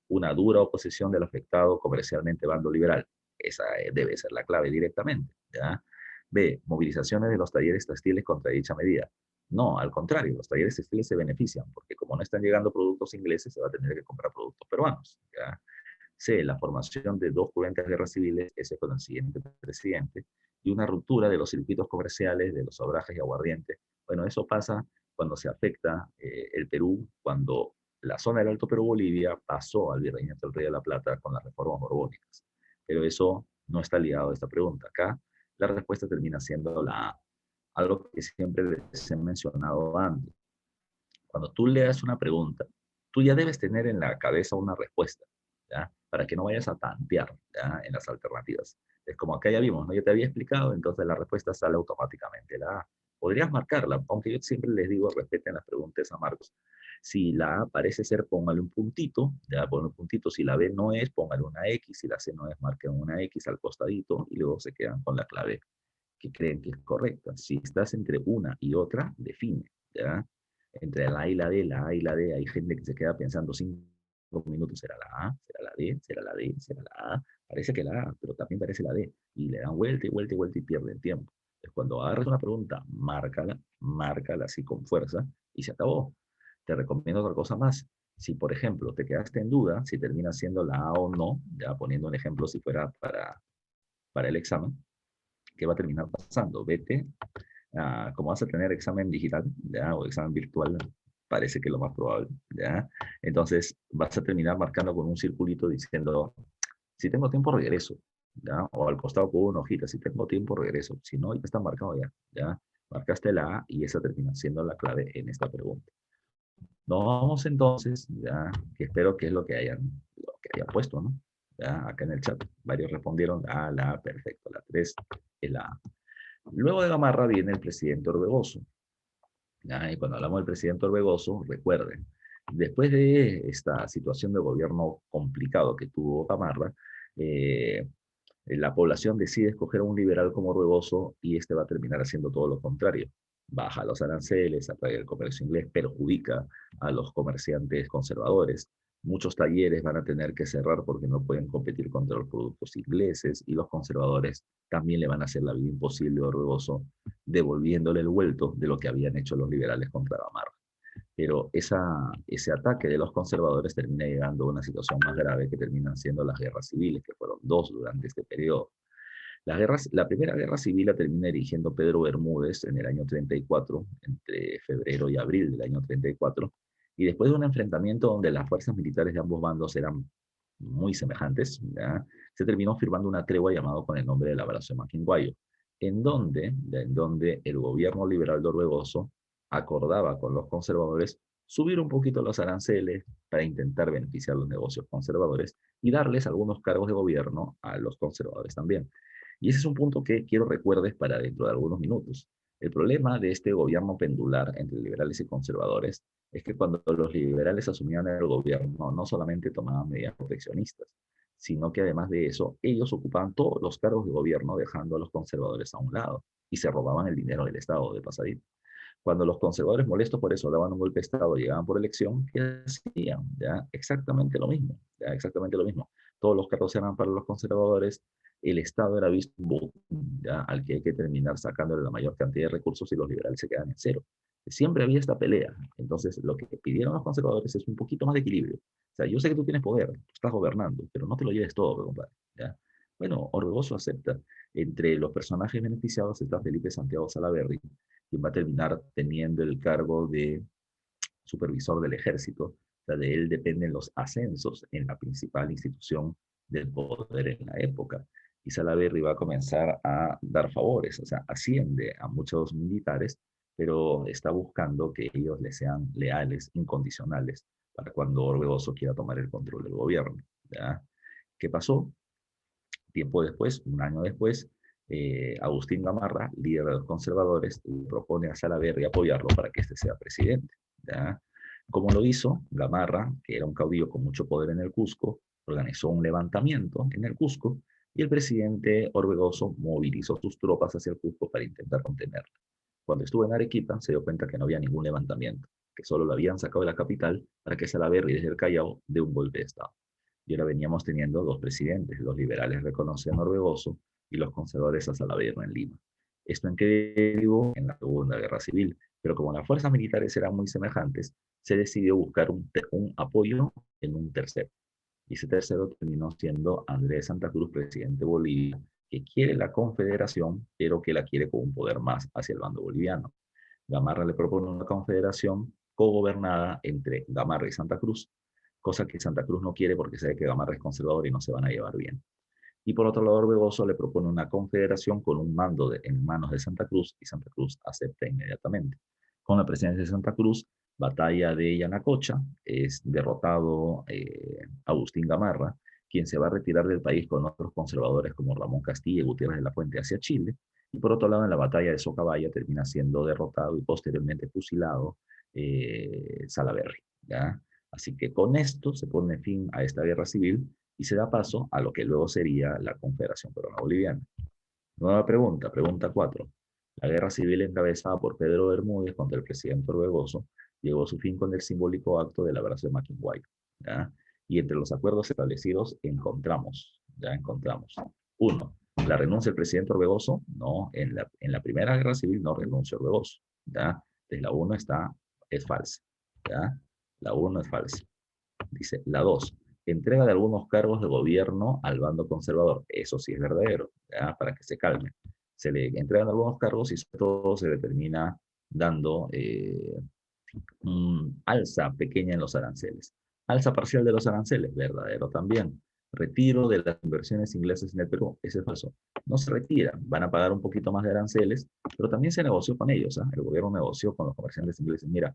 una dura oposición del afectado comercialmente bando liberal. Esa debe ser la clave directamente, ¿ya? B, movilizaciones de los talleres textiles contra dicha medida. No, al contrario, los talleres textiles se benefician, porque como no están llegando productos ingleses, se va a tener que comprar productos peruanos, ¿ya? C, la formación de dos cruentas guerras civiles, ese con el siguiente presidente, y una ruptura de los circuitos comerciales de los obrajes y aguardientes. Bueno, eso pasa cuando se afecta el Perú, cuando la zona del Alto Perú Bolivia pasó al Virreinato del Rey de la Plata con las reformas borbónicas. Pero eso no está ligado a esta pregunta. Acá la respuesta termina siendo la A, algo que siempre les he mencionado antes. Cuando tú leas una pregunta, tú ya debes tener en la cabeza una respuesta, ¿ya? Para que no vayas a tantear, ¿ya? En las alternativas. Es como acá ya vimos, ¿no? Yo te había explicado, entonces la respuesta sale automáticamente, la A. Podrías marcarla, aunque yo siempre les digo, respeten las preguntas a Marcos. Si la A parece ser, póngale un puntito, ya ponle un puntito. Si la B no es, póngale una X. Si la C no es, marquen una X al costadito y luego se quedan con la clave que creen que es correcta. Si estás entre una y otra, define, ¿ya? Entre la A y la A y la D, hay gente que se queda pensando 5 minutos, ¿será la A? ¿Será la D? ¿Será la D? ¿Será la A? Parece que la A, pero también parece la D. Y le dan vuelta y vuelta y vuelta y pierden tiempo. Entonces, cuando agarras una pregunta, márcala así con fuerza y se acabó. Te recomiendo otra cosa más. Si, por ejemplo, te quedaste en duda si termina siendo la A o no, ya poniendo un ejemplo si fuera para el examen, ¿Qué va a terminar pasando? Vete, como vas a tener examen digital, ¿ya? O examen virtual, parece que es lo más probable, ¿ya? Entonces vas a terminar marcando con un circulito diciendo, si tengo tiempo, regreso, ¿ya? O al costado con una hojita, si tengo tiempo, regreso. Si no, ya está marcado ya, ¿ya? Marcaste la A y esa termina siendo la clave en esta pregunta. Nos vamos entonces, ya, que espero que es lo que hayan puesto, ¿no? Ya, acá en el chat, varios respondieron la A, perfecto, la 3 es la A. Luego de Gamarra viene el presidente Orbegoso. ¿Ya? Y cuando hablamos del presidente Orbegoso, recuerden, después de esta situación de gobierno complicado que tuvo Gamarra, eh, la población decide escoger a un liberal como Orbegoso y este va a terminar haciendo todo lo contrario. Baja los aranceles, atrae el comercio inglés, perjudica a los comerciantes conservadores. Muchos talleres van a tener que cerrar porque no pueden competir contra los productos ingleses y los conservadores también le van a hacer la vida imposible a Orbegoso, devolviéndole el vuelto de lo que habían hecho los liberales contra Gamarra. Pero ese ataque de los conservadores termina llegando a una situación más grave que terminan siendo las guerras civiles, que fueron dos durante este periodo. La primera guerra civil la termina dirigiendo Pedro Bermúdez en el año 34, entre febrero y abril del año 34, y después de un enfrentamiento donde las fuerzas militares de ambos bandos eran muy semejantes, ¿ya? Se terminó firmando una tregua llamada con el nombre del abrazo de Maquinguayo, en donde el gobierno liberal de Orbegoso acordaba con los conservadores subir un poquito los aranceles para intentar beneficiar los negocios conservadores y darles algunos cargos de gobierno a los conservadores también. Y ese es un punto que quiero recuerdes para dentro de algunos minutos. El problema de este gobierno pendular entre liberales y conservadores es que cuando los liberales asumían el gobierno, no solamente tomaban medidas proteccionistas, sino que además de eso, ellos ocupaban todos los cargos de gobierno dejando a los conservadores a un lado y se robaban el dinero del Estado de pasadito. Cuando los conservadores molestos por eso daban un golpe de Estado, llegaban por elección, ¿qué hacían? ¿Ya? Exactamente lo mismo, ¿ya? Exactamente lo mismo. Todos los cargos eran para los conservadores, el Estado era visto ¿ya? Al que hay que terminar sacándole la mayor cantidad de recursos y los liberales se quedan en cero. Siempre había esta pelea. Entonces, lo que pidieron los conservadores es un poquito más de equilibrio. O sea, yo sé que tú tienes poder, tú estás gobernando, pero no te lo lleves todo, compadre. ¿Ya? Bueno, Orbegoso acepta. Entre los personajes beneficiados está Felipe Santiago Salaverry, quien va a terminar teniendo el cargo de supervisor del ejército. O sea, de él dependen los ascensos en la principal institución del poder en la época. Y Salaverry va a comenzar a dar favores, o sea, asciende a muchos militares, pero está buscando que ellos le sean leales, incondicionales, para cuando Orbegoso quiera tomar el control del gobierno. ¿Ya? ¿Qué pasó? Tiempo después, un año después, Agustín Gamarra, líder de los conservadores, le propone a Salaverry apoyarlo para que éste sea presidente. ¿Ya? ¿Cómo lo hizo? Gamarra, que era un caudillo con mucho poder en el Cusco, organizó un levantamiento en el Cusco y el presidente Orbegoso movilizó sus tropas hacia el Cusco para intentar contenerlo. Cuando estuvo en Arequipa, se dio cuenta que no había ningún levantamiento, que solo lo habían sacado de la capital para que Salaverry desde el Callao dé un golpe de Estado. Y ahora veníamos teniendo dos presidentes, los liberales reconocían a Orbegoso y los conservadores a Salaverry en Lima. Esto en que derivó en la Segunda Guerra Civil, pero como las fuerzas militares eran muy semejantes, se decidió buscar un apoyo en un tercero. Y ese tercero terminó siendo Andrés Santa Cruz, presidente de Bolivia, que quiere la confederación, pero que la quiere con un poder más hacia el bando boliviano. Gamarra le propone una confederación cogobernada entre Gamarra y Santa Cruz, cosa que Santa Cruz no quiere porque sabe que Gamarra es conservador y no se van a llevar bien. Y por otro lado, Orbegoso le propone una confederación con un mando en manos de Santa Cruz y Santa Cruz acepta inmediatamente. Con la presidencia de Santa Cruz, batalla de Yanacocha, es derrotado Agustín Gamarra, quien se va a retirar del país con otros conservadores como Ramón Castilla y Gutiérrez de la Fuente hacia Chile. Y por otro lado, en la batalla de Socabaya termina siendo derrotado y posteriormente fusilado Salaverry. ¿Ya? Así que con esto se pone fin a esta guerra civil y se da paso a lo que luego sería la Confederación Peruana Boliviana. Nueva pregunta, pregunta 4. La guerra civil encabezada por Pedro Bermúdez contra el presidente Orbegoso llegó a su fin con el simbólico acto del abrazo de Maquinguayo. ¿Ya? Y entre los acuerdos establecidos encontramos. 1. La renuncia del presidente Orbegoso, no, en la primera guerra civil no renunció Orbegoso. ¿Ya? Entonces la 1 es falsa. ¿Ya? La 1 es falsa. Dice, la 2, entrega de algunos cargos de gobierno al bando conservador. Eso sí es verdadero, ¿ya? Para que se calme. se le entregan algunos cargos y sobre todo se le termina dando un alza pequeña en los aranceles. Alza parcial de los aranceles, verdadero también. Retiro de las inversiones inglesas en el Perú, ese es falso. No se retiran, van a pagar un poquito más de aranceles, pero también se negoció con ellos. ¿Eh? El gobierno negoció con los comerciantes ingleses. Mira,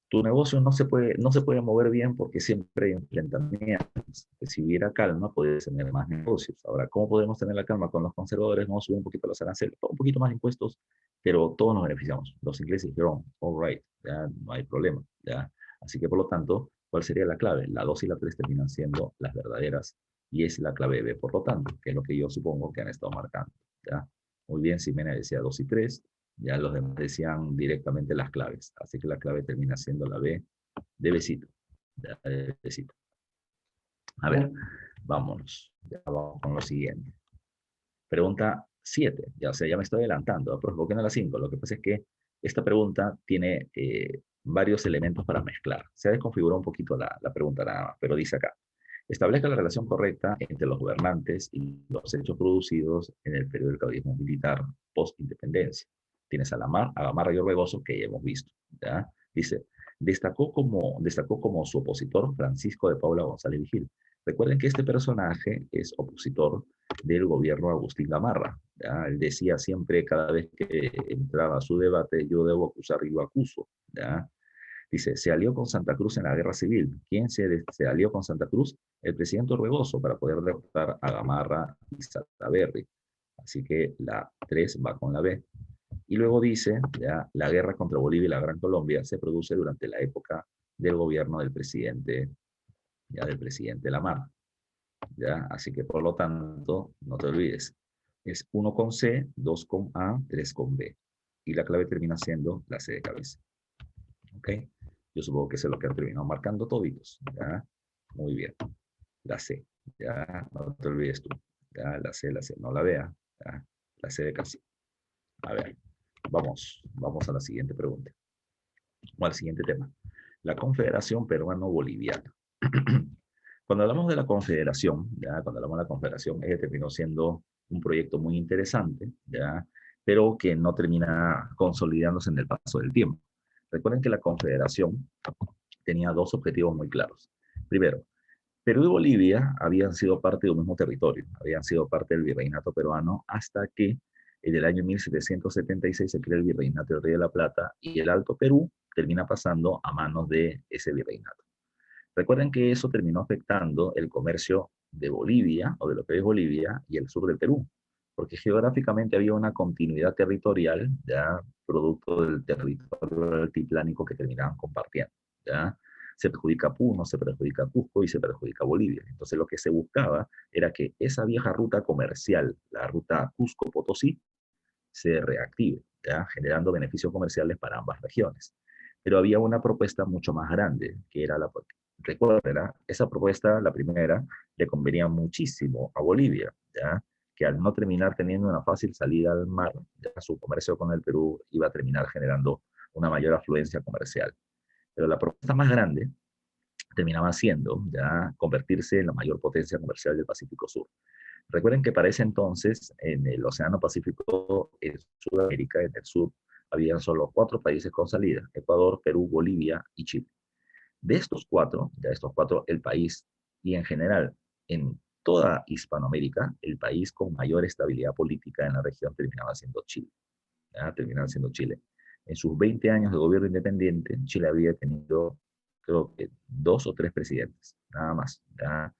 tu negocio no se puede mover bien porque siempre hay enfrentamientos. Si hubiera calma, puedes tener más negocios. Ahora, ¿cómo podemos tener la calma con los conservadores? Vamos a subir un poquito los aranceles, un poquito más de impuestos, pero todos nos beneficiamos. Los ingleses dijeron, all right, ya no hay problema. ¿Ya? Así que, por lo tanto, ¿cuál sería la clave? La 2 y la 3 terminan siendo las verdaderas y es la clave B, por lo tanto, que es lo que yo supongo que han estado marcando. ¿Ya? Muy bien, Ximena decía 2 y 3. Ya los demás decían directamente las claves. Así que la clave termina siendo la B de besito. De besito. A ver, vámonos. Ya vamos con lo siguiente. Pregunta 7. Ya, o sea, ya me estoy adelantando. ¿Por qué no la 5? Lo que pasa es que esta pregunta tiene varios elementos para mezclar. Se ha desconfigurado un poquito la pregunta nada más, pero dice acá. Establezca la relación correcta entre los gobernantes y los hechos producidos en el periodo del caudillismo militar post-independencia. Tienes a Gamarra y Orbegoso, que ya hemos visto. ¿Ya? Dice, destacó como su opositor Francisco de Paula González Vigil. Recuerden que este personaje es opositor del gobierno de Agustín Gamarra. ¿Ya? Él decía siempre, cada vez que entraba a su debate, yo debo acusar y yo acuso. ¿Ya? Dice, se alió con Santa Cruz en la guerra civil. ¿Quién se alió con Santa Cruz? El presidente Orbegoso para poder derrotar a Gamarra y Salaverry. Así que la 3 va con la B. Y luego dice, ya, la guerra contra Bolivia y la Gran Colombia se produce durante la época del gobierno del presidente Lamarra. ¿Ya? Así que por lo tanto, no te olvides, es 1 con C, 2 con A, 3 con B. Y la clave termina siendo la C de cabeza. ¿Ok? Yo supongo que eso es lo que han terminado marcando toditos. ¿Ya? Muy bien. La C. Ya, no te olvides tú. Ya, la C, no la vea. ¿Ya? La C de casi. A ver, vamos a la siguiente pregunta. O al siguiente tema. La Confederación Peruano-Boliviana. Cuando hablamos de la Confederación, ya, cuando hablamos de la Confederación, ella terminó siendo un proyecto muy interesante, ya, pero que no termina consolidándose en el paso del tiempo. Recuerden que la Confederación tenía dos objetivos muy claros. Primero, Perú y Bolivia habían sido parte de un mismo territorio, habían sido parte del virreinato peruano hasta que en el año 1776 se crea el virreinato del Rey de la Plata y el Alto Perú termina pasando a manos de ese virreinato. Recuerden que eso terminó afectando el comercio de Bolivia, o de lo que es Bolivia, y el sur del Perú, porque geográficamente había una continuidad territorial, ya producto del territorio altiplánico que terminaban compartiendo. ¿Ya? Se perjudica Puno, se perjudica Cusco y se perjudica Bolivia. Entonces lo que se buscaba era que esa vieja ruta comercial, la ruta Cusco-Potosí, se reactive, ¿ya? Generando beneficios comerciales para ambas regiones. Pero había una propuesta mucho más grande, que era recuerda, esa propuesta, la primera, le convenía muchísimo a Bolivia, ¿ya? Que al no terminar teniendo una fácil salida al mar, ya su comercio con el Perú iba a terminar generando una mayor afluencia comercial. Pero la propuesta más grande terminaba siendo ya convertirse en la mayor potencia comercial del Pacífico Sur. Recuerden que para ese entonces, en el Océano Pacífico, en Sudamérica, en el sur, habían solo 4 países con salida: Ecuador, Perú, Bolivia y Chile. De estos cuatro, el país, y en general, en toda Hispanoamérica, el país con mayor estabilidad política en la región terminaba siendo Chile. ¿Ya? Terminaba siendo Chile. En sus 20 años de gobierno independiente, Chile había tenido, creo que, 2 o 3 presidentes, nada más. ¿Ya?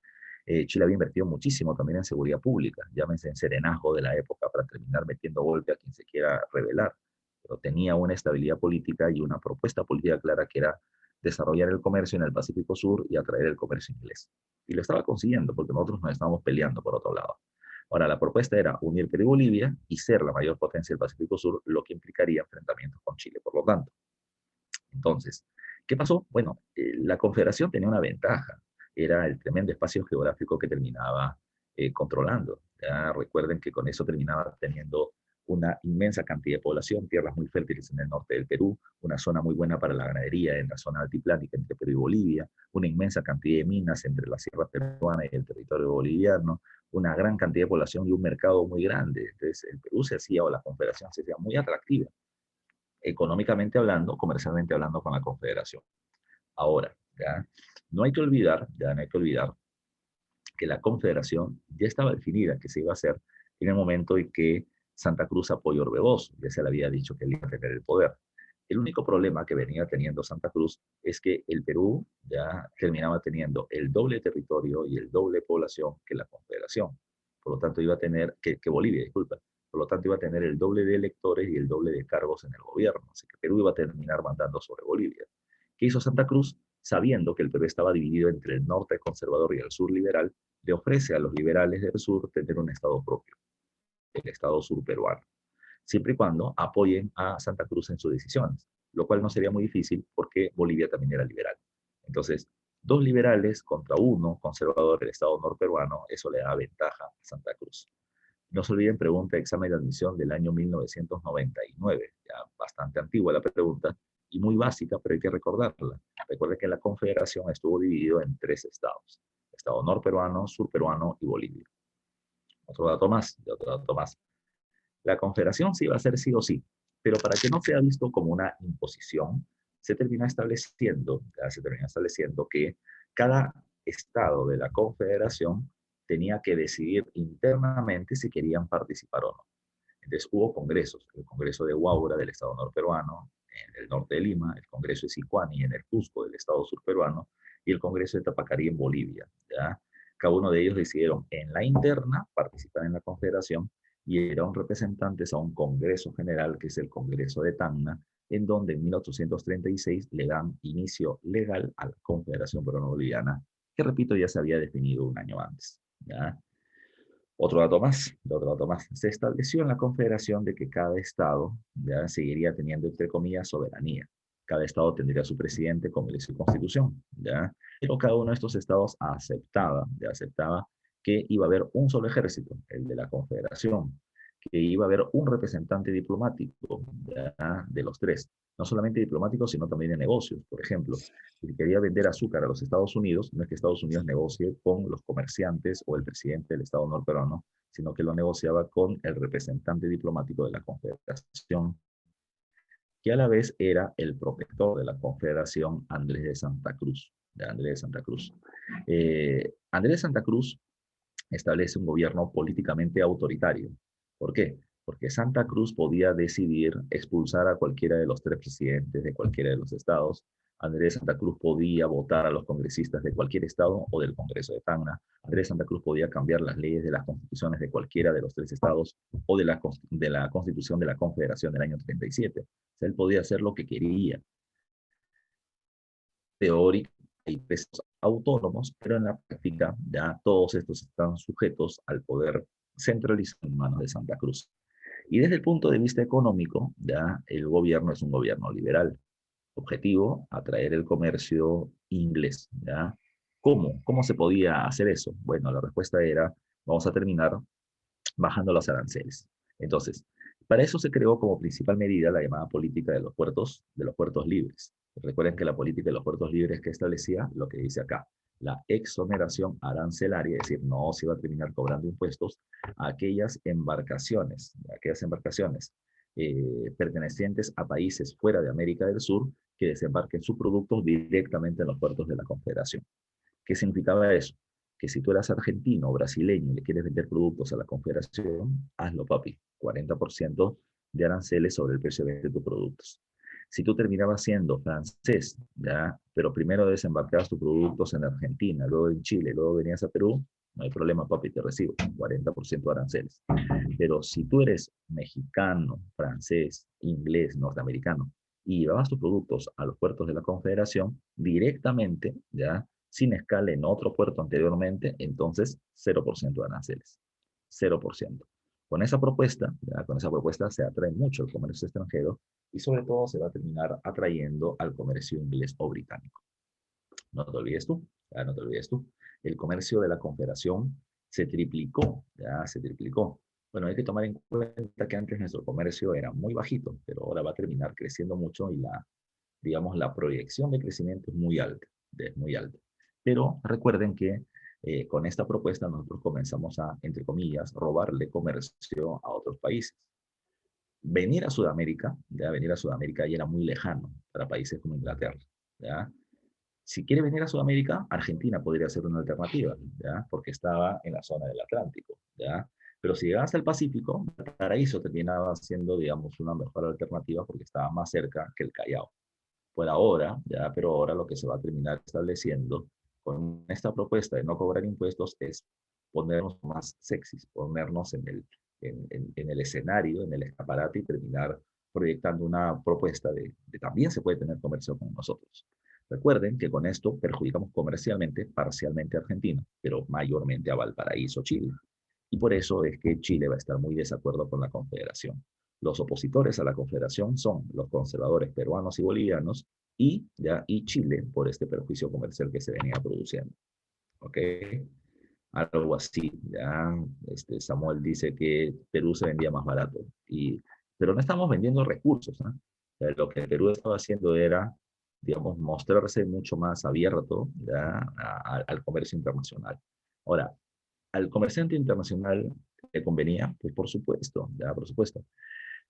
Chile había invertido muchísimo también en seguridad pública, llámense en serenazgo de la época, para terminar metiendo golpe a quien se quiera rebelar. Pero tenía una estabilidad política y una propuesta política clara, que era desarrollar el comercio en el Pacífico Sur y atraer el comercio inglés. Y lo estaba consiguiendo, porque nosotros nos estábamos peleando por otro lado. Ahora, la propuesta era unir Perú y Bolivia y ser la mayor potencia del Pacífico Sur, lo que implicaría enfrentamientos con Chile, por lo tanto. Entonces, ¿qué pasó? Bueno, la Confederación tenía una ventaja, era el tremendo espacio geográfico que terminaba controlando. Ya recuerden que con eso terminaba teniendo una inmensa cantidad de población, tierras muy fértiles en el norte del Perú, una zona muy buena para la ganadería en la zona altiplánica entre Perú y Bolivia, una inmensa cantidad de minas entre la sierra peruana y el territorio boliviano, una gran cantidad de población y un mercado muy grande. Entonces, el Perú se hacía, o la Confederación se hacía muy atractiva, económicamente hablando, comercialmente hablando con la Confederación. Ahora, ¿ya? No hay que olvidar, ya no hay que olvidar que la Confederación ya estaba definida que se iba a hacer en el momento en que Santa Cruz apoyó a Orbegoso, ya se le había dicho que él iba a tener el poder. El único problema que venía teniendo Santa Cruz es que el Perú ya terminaba teniendo el doble territorio y el doble población que la Confederación. Por lo tanto, iba a tener, que Bolivia, disculpa. Por lo tanto, iba a tener el doble de electores y el doble de cargos en el gobierno. Así que Perú iba a terminar mandando sobre Bolivia. ¿Qué hizo Santa Cruz? Sabiendo que el Perú estaba dividido entre el norte conservador y el sur liberal, le ofrece a los liberales del sur tener un estado propio, el estado sur peruano, siempre y cuando apoyen a Santa Cruz en sus decisiones, lo cual no sería muy difícil porque Bolivia también era liberal. Entonces, dos liberales contra uno conservador del estado norperuano, eso le da ventaja a Santa Cruz. No se olviden, pregunta de examen de admisión del año 1999, ya bastante antigua la pregunta y muy básica, pero hay que recordarla. Recuerden que la Confederación estuvo dividido en tres estados: estado norperuano, surperuano y Bolivia. Otro dato más. La Confederación se iba a hacer sí o sí, pero para que no sea visto como una imposición, se terminó estableciendo que cada estado de la Confederación tenía que decidir internamente si querían participar o no. Entonces hubo congresos: el Congreso de Huaura del estado norperuano, en el norte de Lima, el Congreso de Sicuani en el Cusco del estado surperuano y el Congreso de Tapacarí en Bolivia. ¿Ya? Cada uno de ellos decidieron en la interna participar en la Confederación y eran representantes a un Congreso General, que es el Congreso de Tacna, en donde en 1836 le dan inicio legal a la Confederación Peruano-Boliviana, que repito, ya se había definido un año antes. ¿Ya? Otro dato más. Se estableció en la Confederación de que cada estado ya seguiría teniendo, entre comillas, soberanía. Cada estado tendría su presidente, congreso y constitución, ¿ya? Pero cada uno de estos estados aceptaba que iba a haber un solo ejército, el de la Confederación, que iba a haber un representante diplomático, ¿ya?, de los tres. No solamente diplomático, sino también de negocios. Por ejemplo, si quería vender azúcar a los Estados Unidos, no es que Estados Unidos negocie con los comerciantes o el presidente del Estado norperuano, sino que lo negociaba con el representante diplomático de la Confederación, que a la vez era el protector de la Confederación, Andrés de Santa Cruz. Andrés de Santa Cruz establece un gobierno políticamente autoritario. ¿Por qué? Porque Santa Cruz podía decidir expulsar a cualquiera de los tres presidentes de cualquiera de los estados. Andrés Santa Cruz podía votar a los congresistas de cualquier estado o del Congreso de Tacna. Andrés Santa Cruz podía cambiar las leyes de las constituciones de cualquiera de los tres estados o de la constitución de la Confederación del año 37. O sea, él podía hacer lo que quería. Teórica y pesos autónomos, pero en la práctica ya todos estos están sujetos al poder centralizado en manos de Santa Cruz. Y desde el punto de vista económico, ya el gobierno es un gobierno liberal. Objetivo: atraer el comercio inglés. ¿Ya? ¿Cómo? ¿Cómo se podía hacer eso? Bueno, la respuesta era: vamos a terminar bajando los aranceles. Entonces, para eso se creó como principal medida la llamada política de los puertos libres. Recuerden que la política de los puertos libres que establecía lo que dice acá: la exoneración arancelaria, es decir, no se iba a terminar cobrando impuestos a aquellas embarcaciones pertenecientes a países fuera de América del Sur que desembarquen sus productos directamente en los puertos de la Confederación. ¿Qué significaba eso? Que si tú eras argentino o brasileño y le quieres vender productos a la Confederación, hazlo, papi. 40% de aranceles sobre el precio de tus productos. Si tú terminabas siendo francés, ¿ya?, pero primero desembarcabas tus productos en Argentina, luego en Chile, luego venías a Perú, no hay problema, papi, te recibo 40% de aranceles. Pero si tú eres mexicano, francés, inglés, norteamericano, y llevabas tus productos a los puertos de la Confederación directamente, ¿ya?, sin escala en otro puerto anteriormente, entonces 0% de aranceles. 0%. Con esa propuesta se atrae mucho el comercio extranjero y sobre todo se va a terminar atrayendo al comercio inglés o británico. No te olvides tú, ya no te olvides tú. El comercio de la Confederación se triplicó, ya se triplicó. Bueno, hay que tomar en cuenta que antes nuestro comercio era muy bajito, pero ahora va a terminar creciendo mucho y digamos, la proyección de crecimiento es muy alta, es muy alta. Pero recuerden que Con esta propuesta nosotros comenzamos a, entre comillas, robarle comercio a otros países. Venir a Sudamérica, ya venir a Sudamérica ya era muy lejano para países como Inglaterra, ¿ya? Si quiere venir a Sudamérica, Argentina podría ser una alternativa, ¿ya? Porque estaba en la zona del Atlántico, ¿ya? Pero si llegabas al Pacífico, Paraíso terminaba siendo, digamos, una mejor alternativa porque estaba más cerca que el Callao. Por ahora, ya, pero ahora lo que se va a terminar estableciendo con esta propuesta de no cobrar impuestos es ponernos más sexys, ponernos en el escenario, en el escaparate y terminar proyectando una propuesta de también se puede tener comercio con nosotros. Recuerden que con esto perjudicamos comercialmente, parcialmente a Argentina, pero mayormente a Valparaíso, Chile. Y por eso es que Chile va a estar muy desacuerdo con la Confederación. Los opositores a la Confederación son los conservadores peruanos y bolivianos y Chile por este perjuicio comercial que se venía produciendo. ¿Ok? Algo así. Ya, Samuel dice que Perú se vendía más barato. Pero no estamos vendiendo recursos. ¿No? Lo que Perú estaba haciendo era, digamos, mostrarse mucho más abierto ya, al comercio internacional. Ahora, al comerciante internacional le convenía, pues por supuesto, ya, por supuesto.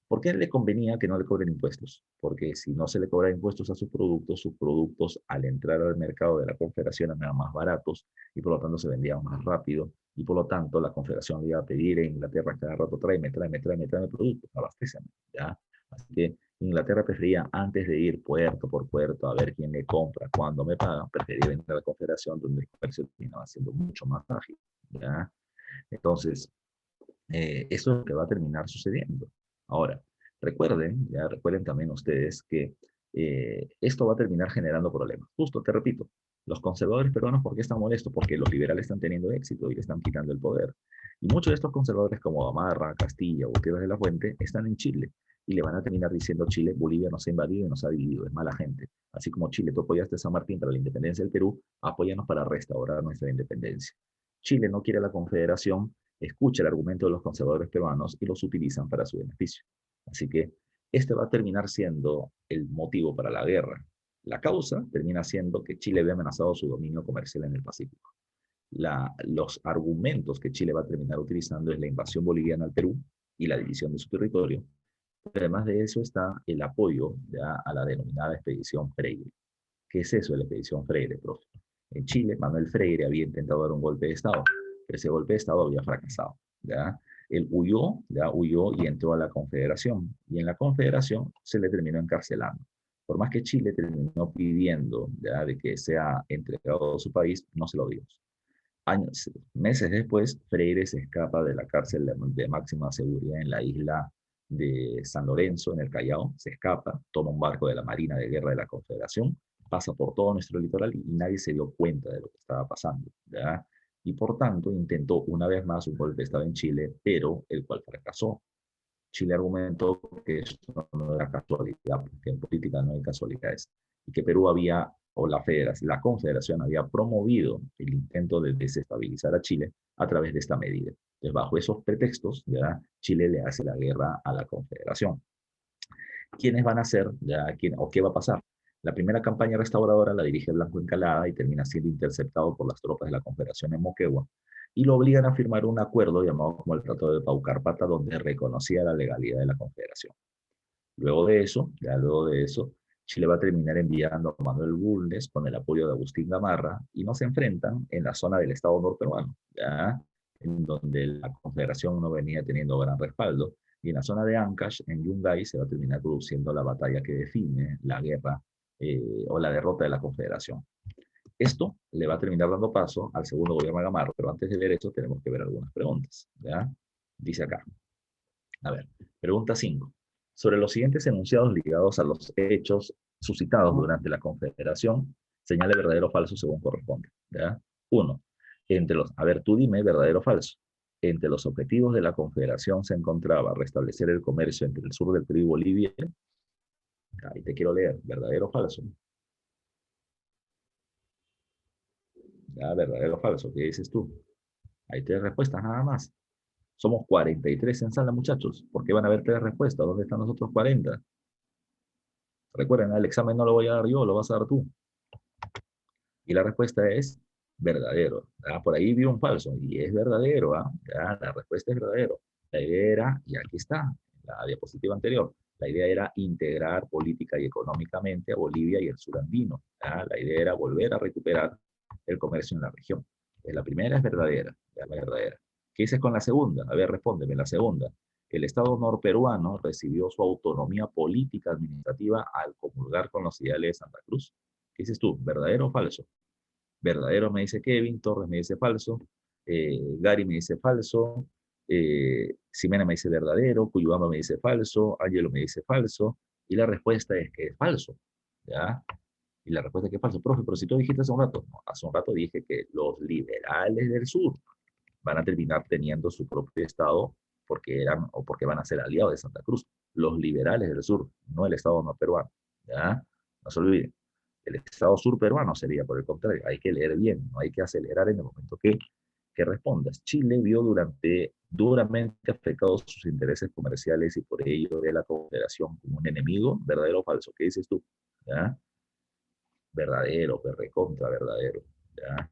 ¿Por qué le convenía que no le cobren impuestos? Porque si no se le cobran impuestos a sus productos al entrar al mercado de la Confederación eran más baratos y por lo tanto se vendían más rápido y por lo tanto la Confederación le iba a pedir en Inglaterra cada rato, tráeme productos, abastéceme, ¿ya? Así que Inglaterra prefería, antes de ir puerto por puerto a ver quién le compra, cuándo me pagan, prefería venir a la Confederación donde el comercio terminaba siendo mucho más ágil, ¿ya? Entonces, eso es lo que va a terminar sucediendo. Ahora, recuerden también ustedes que esto va a terminar generando problemas. Justo, te repito, los conservadores peruanos, ¿por qué están molestos? Porque los liberales están teniendo éxito y le están quitando el poder. Y muchos de estos conservadores como Gamarra, Castilla, Gutiérrez de la Fuente, están en Chile y le van a terminar diciendo Chile, Bolivia nos ha invadido y nos ha dividido, es mala gente. Así como Chile, tú apoyaste a San Martín para la independencia del Perú, apóyanos para restaurar nuestra independencia. Chile no quiere la confederación, escucha el argumento de los conservadores peruanos y los utilizan para su beneficio. Así que este va a terminar siendo el motivo para la guerra. La causa termina siendo que Chile ve amenazado su dominio comercial en el Pacífico. Los argumentos que Chile va a terminar utilizando es la invasión boliviana al Perú y la división de su territorio. Pero además de eso está el apoyo ya a la denominada expedición Freire. ¿Qué es eso de la expedición Freire, profe? En Chile, Manuel Freire había intentado dar un golpe de Estado, pero ese golpe de Estado había fracasado. ¿ya? Él huyó y entró a la Confederación. Y en la Confederación se le terminó encarcelando. Por más que Chile terminó pidiendo ¿ya? de que sea entregado a su país, no se lo dio. Meses después, Freire se escapa de la cárcel de máxima seguridad en la isla de San Lorenzo, en el Callao, se escapa, toma un barco de la Marina de Guerra de la Confederación, pasa por todo nuestro litoral y nadie se dio cuenta de lo que estaba pasando, ¿ya? Y por tanto intentó una vez más un golpe de Estado en Chile, pero el cual fracasó. Chile argumentó que esto no era casualidad, porque en política no hay casualidades, y que Perú había, o la Confederación había promovido el intento de desestabilizar a Chile a través de esta medida. Entonces, bajo esos pretextos, ¿ya? Chile le hace la guerra a la Confederación. ¿Quiénes van a ser, o qué va a pasar? La primera campaña restauradora la dirige Blanco Encalada y termina siendo interceptado por las tropas de la Confederación en Moquegua y lo obligan a firmar un acuerdo llamado como el Tratado de Paucarpata, donde reconocía la legalidad de la Confederación. Luego de eso, Chile va a terminar enviando a Manuel Bulnes con el apoyo de Agustín Gamarra y no se enfrentan en la zona del Estado norperuano, ¿ya? En donde la Confederación no venía teniendo gran respaldo. Y en la zona de Ancash, en Yungay, se va a terminar produciendo la batalla que define la guerra o la derrota de la Confederación. Esto le va a terminar dando paso al segundo gobierno de Gamarra, pero antes de ver eso tenemos que ver algunas preguntas. ¿Ya? Dice acá, a ver, pregunta 5. Sobre los siguientes enunciados ligados a los hechos suscitados durante la Confederación, señale verdadero o falso según corresponde. ¿Ya? 1. A ver, tú dime verdadero o falso. Entre los objetivos de la Confederación se encontraba restablecer el comercio entre el sur del Perú y Bolivia. Ahí te quiero leer, verdadero o falso. Ya, verdadero o falso, ¿qué dices tú? Hay 3 respuestas nada más. Somos 43 en sala, muchachos. ¿Por qué van a haber 3 respuestas? ¿Dónde están los otros 40? Recuerden, el examen no lo voy a dar yo, lo vas a dar tú. Y la respuesta es Verdadero. ¿Ah? Por ahí vi un falso y es verdadero. ¿Ah? ¿Ah? La respuesta es verdadero. La idea era, y aquí está, la diapositiva anterior, la idea era integrar política y económicamente a Bolivia y el sur andino. ¿Ah? La idea era volver a recuperar el comercio en la región. La primera es verdadera, ya la verdadera. ¿Qué dices con la segunda? A ver, respóndeme, la segunda. El Estado norperuano recibió su autonomía política administrativa al comulgar con los ideales de Santa Cruz. ¿Qué dices tú? ¿Verdadero o falso? Verdadero me dice Kevin, Torres me dice falso, Gary me dice falso, Ximena me dice verdadero, Cuyubamba me dice falso, Ángelo me dice falso, y la respuesta es que es falso, ¿ya? Y la respuesta es que es falso. Profe, pero si tú dijiste hace un rato, no, hace un rato dije que los liberales del sur van a terminar teniendo su propio estado porque eran o porque van a ser aliados de Santa Cruz. Los liberales del sur, no el Estado no peruano, ¿ya? No se olviden. El Estado sur peruano sería, por el contrario, hay que leer bien, no hay que acelerar en el momento que respondas. Chile vio duramente afectados sus intereses comerciales y por ello ve a la Confederación como un enemigo, verdadero o falso. ¿Qué dices tú? ¿Ya? Verdadero, recontra verdadero. ¿Ya?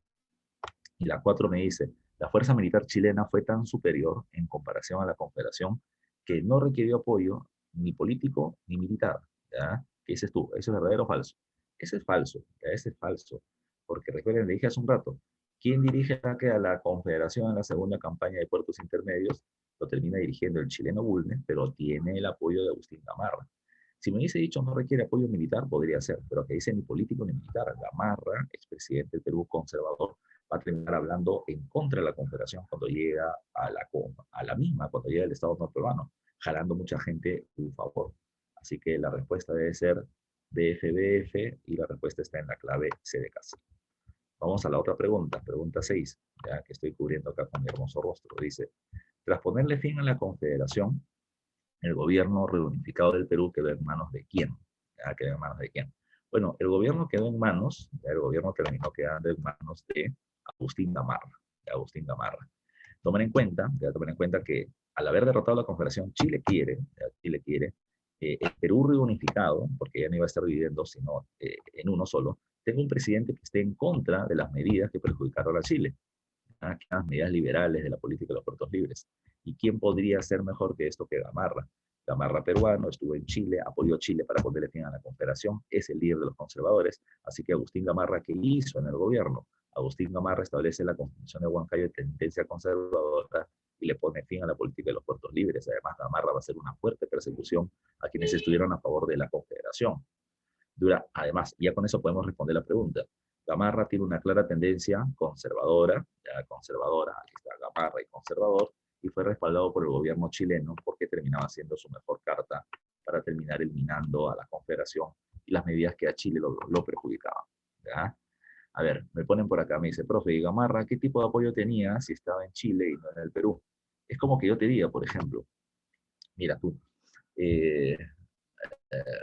Y la 4 me dice, la fuerza militar chilena fue tan superior en comparación a la Confederación que no requirió apoyo ni político ni militar. ¿Ya? ¿Qué dices tú? ¿Eso es verdadero o falso? Ese es falso, ¿ya? Ese es falso. Porque recuerden, le dije hace un rato, ¿quién dirige a la Confederación en la segunda campaña de puertos intermedios? Lo termina dirigiendo el chileno Bulnes, pero tiene el apoyo de Agustín Gamarra. Si me hubiese dicho no requiere apoyo militar, podría ser, pero que dice ni político ni militar. Gamarra, expresidente del Perú conservador, va a terminar hablando en contra de la Confederación cuando llega a la misma, cuando llega el Estado norperuano, jalando mucha gente a su favor. Así que la respuesta debe ser BFBF y la respuesta está en la clave C de casa. Vamos a la otra pregunta, pregunta 6, ya que estoy cubriendo acá con mi hermoso rostro. Dice, tras ponerle fin a la Confederación, el gobierno reunificado del Perú quedó en manos de quién. ¿Ya? Quedó en manos de quién. Bueno, el gobierno quedó en manos, ya el gobierno terminó quedando en manos de Agustín Gamarra. De Agustín Gamarra. Tomen en cuenta que al haber derrotado la Confederación, Chile quiere el Perú reunificado, porque ya no iba a estar dividiendo, sino en uno solo, tenga un presidente que esté en contra de las medidas que perjudicaron a Chile, las medidas liberales de la política de los puertos libres. ¿Y quién podría ser mejor que esto que Gamarra? Gamarra peruano, estuvo en Chile, apoyó a Chile para ponerle fin a la Confederación, es el líder de los conservadores, así que Agustín Gamarra, ¿qué hizo en el gobierno? Agustín Gamarra establece la Constitución de Huancayo de tendencia conservadora y le pone fin a la política de los puertos libres. Además, Gamarra va a hacer una fuerte persecución a quienes estuvieron a favor de la Confederación. Además, ya con eso podemos responder la pregunta. Gamarra tiene una clara tendencia conservadora, ya conservadora, aquí está Gamarra y conservador, y fue respaldado por el gobierno chileno porque terminaba siendo su mejor carta para terminar eliminando a la Confederación y las medidas que a Chile lo perjudicaban. ¿Ya? A ver, me ponen por acá, me dice, profe, y Gamarra, ¿qué tipo de apoyo tenía si estaba en Chile y no en el Perú? Es como que yo te diga, por ejemplo, mira tú, eh,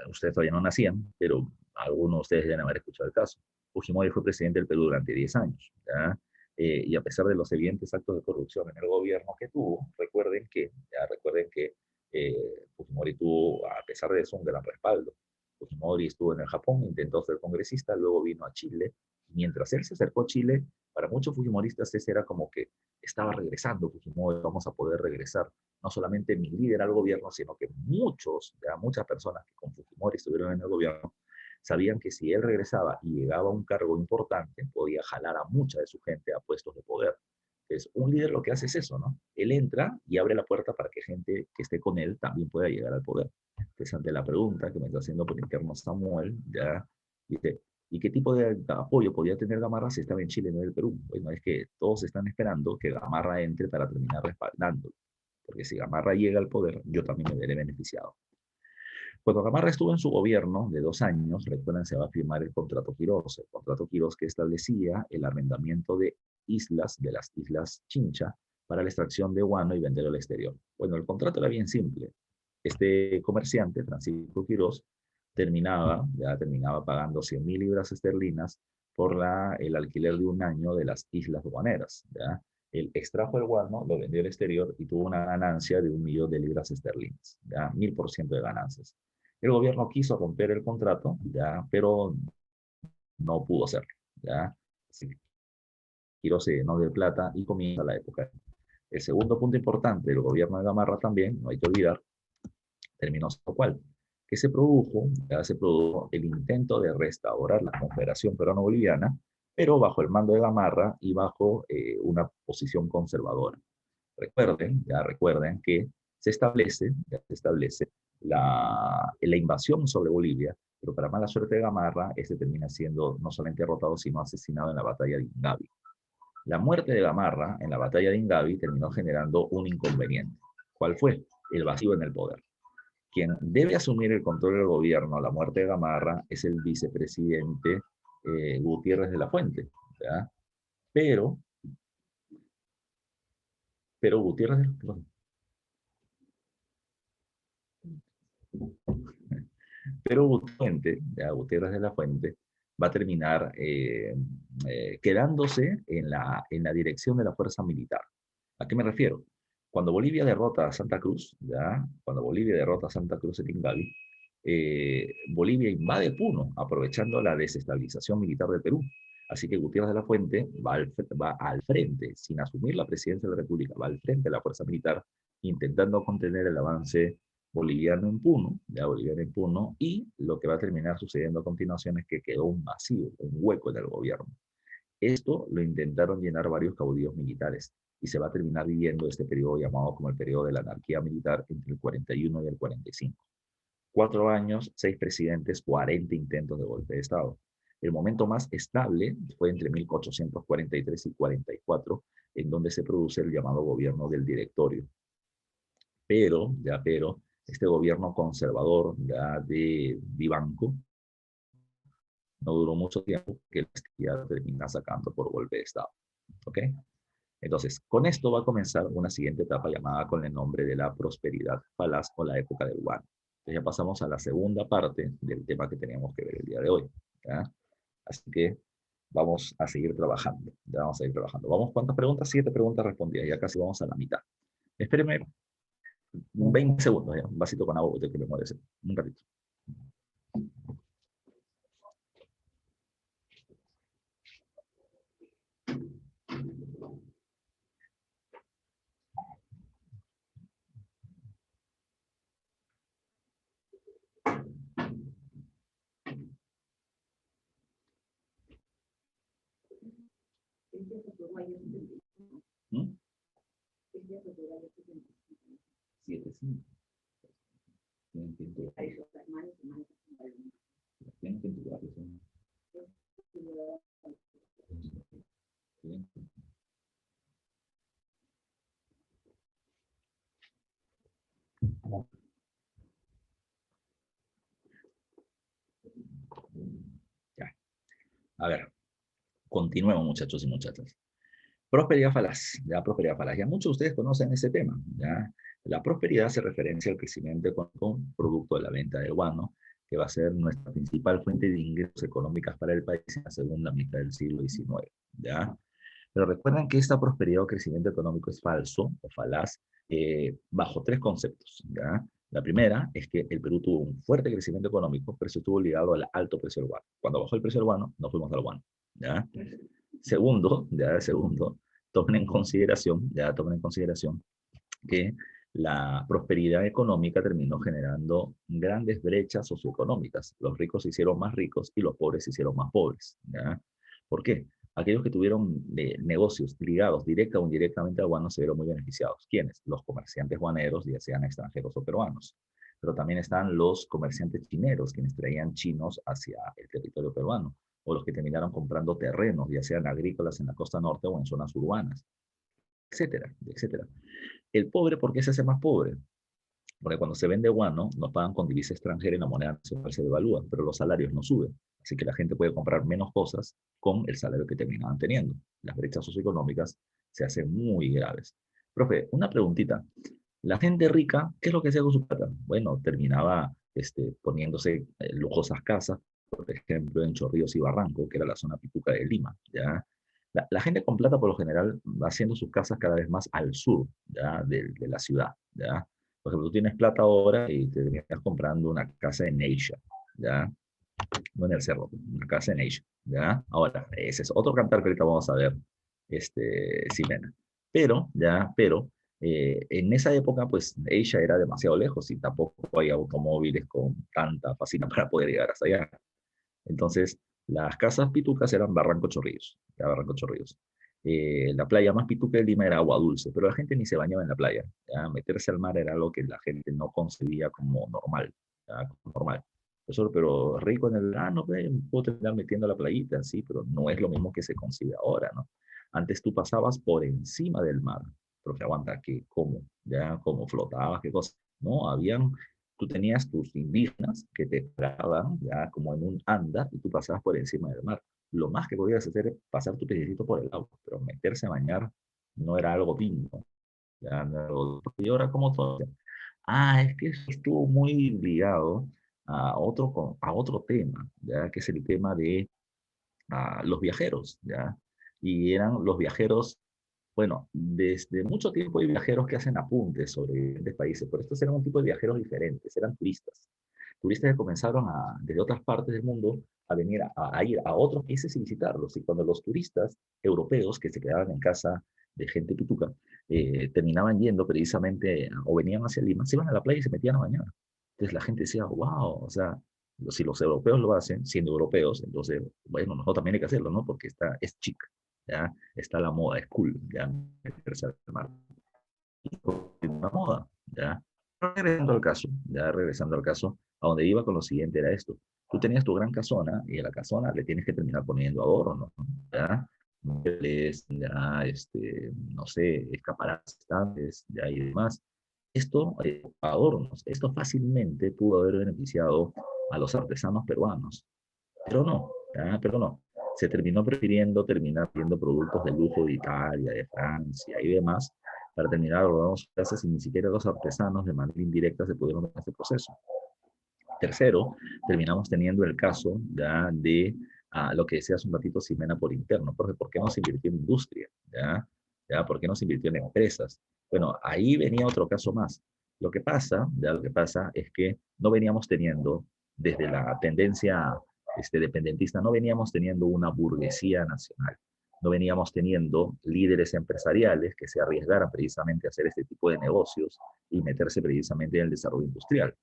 ustedes todavía no nacían, pero algunos de ustedes deben haber escuchado el caso. Fujimori fue presidente del Perú durante 10 años, ¿ya? Y a pesar de los evidentes actos de corrupción en el gobierno que tuvo, recuerden que Fujimori tuvo, a pesar de eso, un gran respaldo. Fujimori estuvo en el Japón, intentó ser congresista, luego vino a Chile. Mientras él se acercó a Chile, para muchos fujimoristas ese era como que estaba regresando Fujimori, vamos a poder regresar no solamente mi líder al gobierno, sino que muchas personas que con Fujimori estuvieron en el gobierno, sabían que si él regresaba y llegaba a un cargo importante, podía jalar a mucha de su gente a puestos de poder. Entonces, un líder lo que hace es eso, ¿no? Él entra y abre la puerta para que gente que esté con él también pueda llegar al poder. Entonces, ante la pregunta que me está haciendo por interno Samuel, ya dice, ¿y qué tipo de apoyo podía tener Gamarra si estaba en Chile, no en el Perú? Bueno, es que todos están esperando que Gamarra entre para terminar respaldándolo, porque si Gamarra llega al poder, yo también me veré beneficiado. Cuando Gamarra estuvo en su gobierno de 2 años, recuerden, se va a firmar el contrato Quirós que establecía el arrendamiento de islas, de las islas Chincha, para la extracción de guano y venderlo al exterior. Bueno, el contrato era bien simple. Este comerciante, Francisco Quirós, terminaba pagando 100.000 libras esterlinas por el alquiler de un año de las islas guaneras. ¿Ya? Él extrajo el guano, lo vendió al exterior y tuvo una ganancia de 1.000.000 de libras esterlinas, ¿ya? 1000% de ganancias. El gobierno quiso romper el contrato, ¿ya? Pero no pudo hacerlo, ¿ya? Así Quirós se llenó de plata y comienza la época. El segundo punto importante del gobierno de Gamarra también, no hay que olvidar, terminó siendo cuál, que ya se produjo el intento de restaurar la Confederación Peruano-Boliviana, pero bajo el mando de Gamarra y bajo una posición conservadora. Ya recuerden que ya se establece la invasión sobre Bolivia, pero para mala suerte de Gamarra, este termina siendo no solamente derrotado, sino asesinado en la batalla de Ingavi. La muerte de Gamarra en la batalla de Ingavi terminó generando un inconveniente. ¿Cuál fue? El vacío en el poder. Quien debe asumir el control del gobierno a la muerte de Gamarra es el vicepresidente Gutiérrez de la Fuente, ¿ya? Pero, pero Gutiérrez de la Fuente, pero Gutiérrez de la Fuente va a terminar quedándose en la dirección de la fuerza militar. ¿A qué me refiero? Cuando Bolivia derrota a Santa Cruz, cuando Bolivia derrota a Santa Cruz en Ingavi, Bolivia invade Puno, aprovechando la desestabilización militar de Perú. Así que Gutiérrez de la Fuente va al frente, sin asumir la presidencia de la República, va al frente de la fuerza militar, intentando contener el avance boliviano en Puno, y lo que va a terminar sucediendo a continuación es que quedó un vacío, un hueco en el gobierno. Esto lo intentaron llenar varios caudillos militares y se va a terminar viviendo este periodo llamado como el periodo de la anarquía militar entre el 41 y el 45. 4 años, 6 presidentes, 40 intentos de golpe de Estado. El momento más estable fue entre 1843 y 44, en donde se produce el llamado gobierno del directorio. Pero, este gobierno conservador de Vivanco no duró mucho tiempo, que ya termina sacando por golpe de Estado. ¿Ok? Entonces, con esto va a comenzar una siguiente etapa llamada con el nombre de la prosperidad falaz o la época del guano. Entonces ya pasamos a la segunda parte del tema que teníamos que ver el día de hoy. ¿Ya? Así que vamos a seguir trabajando. Ya vamos a seguir trabajando. Vamos, ¿cuántas preguntas? 7 preguntas respondidas. Ya casi vamos a la mitad. Espéreme 20 segundos, ¿ya? Un vasito con agua que me muere un ratito. ¿Mm? 7, sí. Tienen que integrarse. Tienen que integrarse. Bien. Ya. A ver, continuemos muchachos y muchachas. Prosperidad falaz, ya prosperidad falaz. Ya muchos de ustedes conocen ese tema, ya. La prosperidad se referencia al crecimiento económico producto de la venta del guano, que va a ser nuestra principal fuente de ingresos económicas para el país en la segunda mitad del siglo XIX, ¿ya? Pero recuerden que esta prosperidad o crecimiento económico es falso o falaz bajo 3 conceptos, ¿ya? La primera es que el Perú tuvo un fuerte crecimiento económico, pero eso estuvo ligado al alto precio del guano. Cuando bajó el precio del guano, nos fuimos al guano, ¿ya? Segundo, tomen en consideración que la prosperidad económica terminó generando grandes brechas socioeconómicas. Los ricos se hicieron más ricos y los pobres se hicieron más pobres, ¿ya? ¿Por qué? Aquellos que tuvieron negocios ligados directa o indirectamente al guano se vieron muy beneficiados. ¿Quiénes? Los comerciantes guaneros, ya sean extranjeros o peruanos. Pero también están los comerciantes chineros, quienes traían chinos hacia el territorio peruano, o los que terminaron comprando terrenos, ya sean agrícolas en la costa norte o en zonas urbanas, etcétera, etcétera. El pobre, ¿por qué se hace más pobre? Porque cuando se vende guano, nos pagan con divisa extranjera y la moneda nacional se devalúa, pero los salarios no suben. Así que la gente puede comprar menos cosas con el salario que terminaban teniendo. Las brechas socioeconómicas se hacen muy graves. Profe, una preguntita. La gente rica, ¿qué es lo que hacía con su plata? Bueno, terminaba poniéndose lujosas casas, por ejemplo, en Chorrillos y Barranco, que era la zona pituca de Lima, ¿ya? La gente con plata, por lo general, va haciendo sus casas cada vez más al sur, ¿ya? De la ciudad, ¿ya? Por ejemplo, tú tienes plata ahora y te terminas comprando una casa en Asia, ¿ya? No en el cerro, una casa en Asia, ¿ya? Ahora, ese es otro cantar que ahorita vamos a ver, Ximena. Pero en esa época, pues ella era demasiado lejos y tampoco hay automóviles con tanta facilidad para poder llegar hasta allá. Entonces, las casas pitucas eran Barranco Chorrillos, ya Barranco Chorrillos. La playa más pituca de Lima era Agua Dulce, pero la gente ni se bañaba en la playa. ¿Ya? Meterse al mar era algo que la gente no concebía como normal. ¿Ya? Como normal. Pero rico en el verano, pues, puedo terminar metiendo a la playita, sí, pero no es lo mismo que se concibe ahora, ¿no? Antes tú pasabas por encima del mar, pero que aguanta, que cómo, ya, cómo flotabas, qué cosa. No, tú tenías tus indígenas que te paraban ya como en un anda y tú pasabas por encima del mar. Lo más que podías hacer es pasar tu pececito por el agua, pero meterse a bañar no era algo digno. Ya, no era algo, y ahora como todo. Es que eso estuvo muy ligado a otro tema, ya que es el tema de los viajeros, ya. Y eran los viajeros, bueno, desde mucho tiempo hay viajeros que hacen apuntes sobre diferentes países, pero estos eran un tipo de viajeros diferentes, eran turistas. Turistas que comenzaron desde otras partes del mundo a venir a ir a otros países y visitarlos. Y cuando los turistas europeos que se quedaban en casa de gente pituca terminaban yendo precisamente o venían hacia Lima, se iban a la playa y se metían a bañar. Entonces la gente decía, wow, o sea, si los europeos lo hacen, siendo europeos, entonces, bueno, nosotros también hay que hacerlo, ¿no? Porque es chic, ¿ya? Está la moda, es cool, ¿ya? Meterse al mar. Y una moda, ¿ya? Regresando al caso, a donde iba con lo siguiente era esto. Tú tenías tu gran casona y a la casona le tienes que terminar poniendo adornos, ¿no? ¿Ya? Muebles, ya, no sé, escaparates, ya, y demás. Esto, adornos, esto fácilmente pudo haber beneficiado a los artesanos peruanos, pero no, pero no. Se terminó prefiriendo terminar viendo productos de lujo de Italia, de Francia y demás, para terminar robando casas y ni siquiera los artesanos de manera indirecta se pudieron ver en este proceso. Tercero, terminamos teniendo el caso ya de lo que decías un ratito, Ximena, por interno. ¿Por qué no se invirtió en industria? ¿Ya? ¿Por qué no se invirtió en empresas? Bueno, ahí venía otro caso más. Lo que pasa es que no veníamos teniendo, desde la tendencia dependentista, no veníamos teniendo una burguesía nacional. No veníamos teniendo líderes empresariales que se arriesgaran precisamente a hacer este tipo de negocios y meterse precisamente en el desarrollo industrial.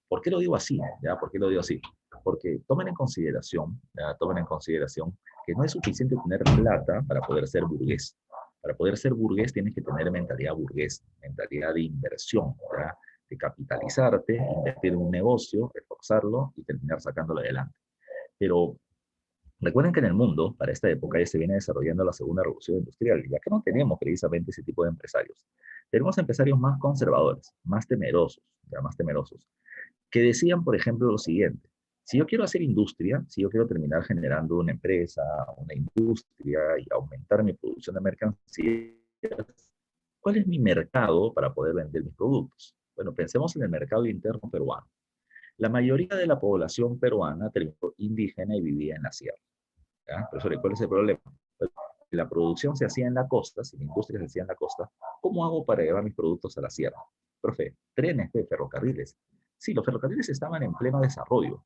¿Por qué lo digo así? ¿Ya? ¿Por qué lo digo así? Porque tomen en consideración, ¿ya? Tomen en consideración que no es suficiente tener plata para poder ser burgués. Para poder ser burgués tienes que tener mentalidad burgués, mentalidad de inversión, ¿ya? De capitalizarte, invertir en un negocio, esforzarlo y terminar sacándolo adelante. Pero recuerden que en el mundo, para esta época, ya se viene desarrollando la segunda revolución industrial, ya que no tenemos precisamente ese tipo de empresarios. Tenemos empresarios más conservadores, más temerosos, ya más temerosos, que decían, por ejemplo, lo siguiente: si yo quiero hacer industria, si yo quiero terminar generando una empresa, una industria y aumentar mi producción de mercancías, ¿cuál es mi mercado para poder vender mis productos? Bueno, pensemos en el mercado interno peruano. La mayoría de la población peruana terminó indígena y vivía en la sierra. ¿Ya? Profesor, ¿cuál es el problema? Pues, si la producción se hacía en la costa, si la industria se hacía en la costa, ¿cómo hago para llevar mis productos a la sierra? Profe, trenes, ferrocarriles. Sí, los ferrocarriles estaban en pleno desarrollo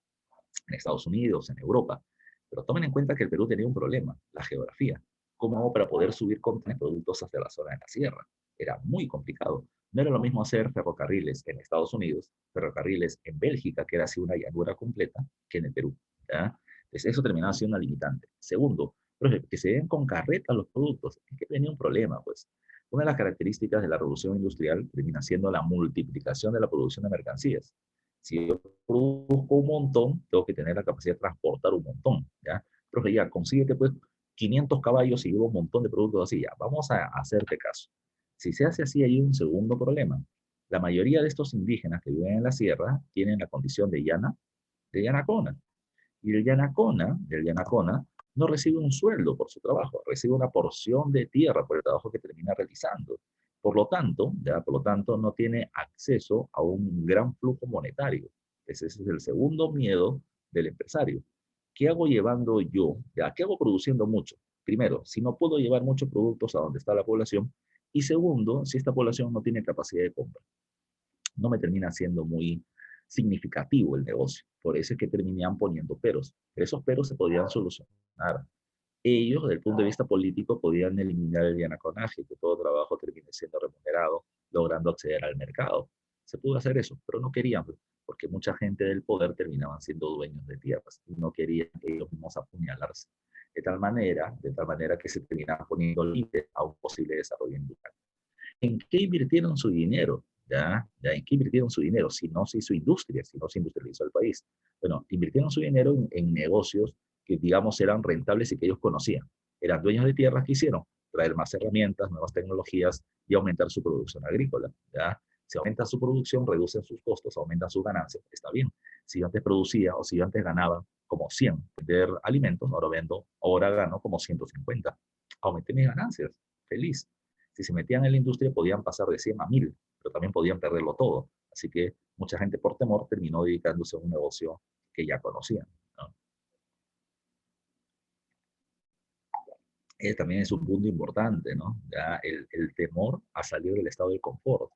en Estados Unidos, en Europa, pero tomen en cuenta que el Perú tenía un problema, la geografía. ¿Cómo hago para poder subir productos hacia la zona de la sierra? Era muy complicado. No era lo mismo hacer ferrocarriles en Estados Unidos, ferrocarriles en Bélgica, que era así una llanura completa, que en el Perú. ¿Ya? Entonces, eso terminaba siendo una limitante. Segundo, que se den con carretas los productos. Es que tenía un problema, pues. Una de las características de la revolución industrial termina siendo la multiplicación de la producción de mercancías. Si yo produzco un montón, tengo que tener la capacidad de transportar un montón, ¿ya? Profe, ya, consíguete pues 500 caballos y lleva un montón de productos así, ya, vamos a hacerte caso. Si se hace así, hay un segundo problema. La mayoría de estos indígenas que viven en la sierra tienen la condición de llanacona. Y el llanacona, no recibe un sueldo por su trabajo, recibe una porción de tierra por el trabajo que termina realizando. Por lo tanto, no tiene acceso a un gran flujo monetario. Ese es el segundo miedo del empresario. ¿Qué hago llevando yo? ¿Ya? ¿Qué hago produciendo mucho? Primero, si no puedo llevar muchos productos a donde está la población. Y segundo, si esta población no tiene capacidad de compra. No me termina siendo muy significativo el negocio. Por eso es que terminan poniendo peros. Pero esos peros se podrían solucionar ellos, desde el punto de vista político, podían eliminar el dianaconaje, que todo trabajo termine siendo remunerado, logrando acceder al mercado. Se pudo hacer eso, pero no querían, porque mucha gente del poder terminaban siendo dueños de tierras y no querían ellos mismos apuñalarse. De tal manera que se terminaba poniendo límite a un posible desarrollo industrial. ¿En qué invirtieron su dinero? ¿En qué invirtieron su dinero? Si no se hizo industria, si no se industrializó el país. Bueno, invirtieron su dinero en negocios que, digamos, eran rentables y que ellos conocían. Eran dueños de tierras que hicieron traer más herramientas, nuevas tecnologías y aumentar su producción agrícola. ¿Ya? Si aumenta su producción, reducen sus costos, aumentan sus ganancias, está bien. Si yo antes producía o si yo antes ganaba como 100 vender alimentos, ahora gano como 150. Aumenté mis ganancias, feliz. Si se metían en la industria podían pasar de 100 a 1000, pero también podían perderlo todo. Así que mucha gente por temor terminó dedicándose a un negocio que ya conocían, ¿no? También es un punto importante, ¿no? Ya el temor a salir del estado de confort.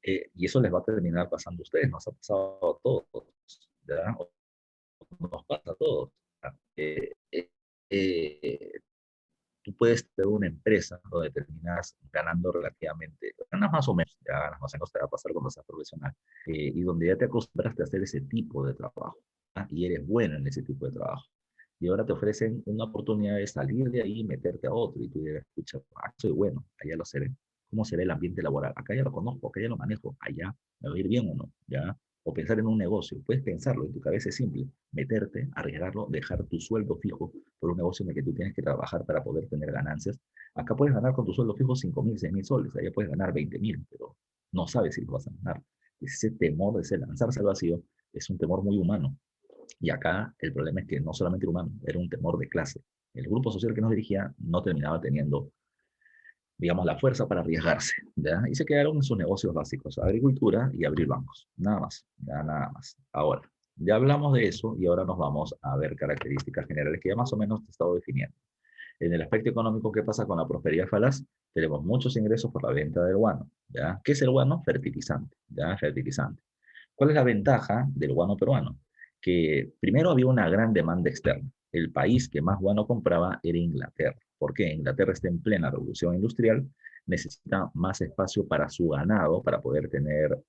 Y eso les va a terminar pasando a ustedes, nos ha pasado a todos, ¿ya? Nos pasa a todos. Eh, eh, eh, Tú puedes tener una empresa donde terminas ganando relativamente, ganas más o menos, ya ganas más o menos, te va a pasar cuando seas profesional, y donde ya te acostumbraste a hacer ese tipo de trabajo, ¿ah? Y eres bueno en ese tipo de trabajo. Y ahora te ofrecen una oportunidad de salir de ahí y meterte a otro, y tú dices, escucha, soy bueno, allá lo seré. ¿Cómo será el ambiente laboral? Acá ya lo conozco, acá ya lo manejo, allá me va a ir bien o no, ¿ya? O pensar en un negocio, puedes pensarlo, en tu cabeza es simple, meterte, arriesgarlo, dejar tu sueldo fijo por un negocio en el que tú tienes que trabajar para poder tener ganancias. Acá puedes ganar con tu sueldo fijo 5.000, 6.000 soles, allá puedes ganar 20.000, pero no sabes si lo vas a ganar. Ese temor de ese lanzarse al vacío es un temor muy humano. Y acá el problema es que no solamente era humano, era un temor de clase. El grupo social que nos dirigía no terminaba teniendo, digamos, la fuerza para arriesgarse, ¿ya? Y se quedaron en sus negocios básicos, agricultura y abrir bancos, nada más, ya nada más. Ahora, ya hablamos de eso y ahora nos vamos a ver características generales que ya más o menos te he estado definiendo. En el aspecto económico, ¿qué pasa con la prosperidad falaz? Tenemos muchos ingresos por la venta del guano, ¿ya? ¿Qué es el guano? Fertilizante, ¿ya? Fertilizante. ¿Cuál es la ventaja del guano peruano? Que primero había una gran demanda externa. El país que más guano compraba era Inglaterra. ¿Por qué? Inglaterra está en plena revolución industrial, necesita más espacio para su ganado, para poder tener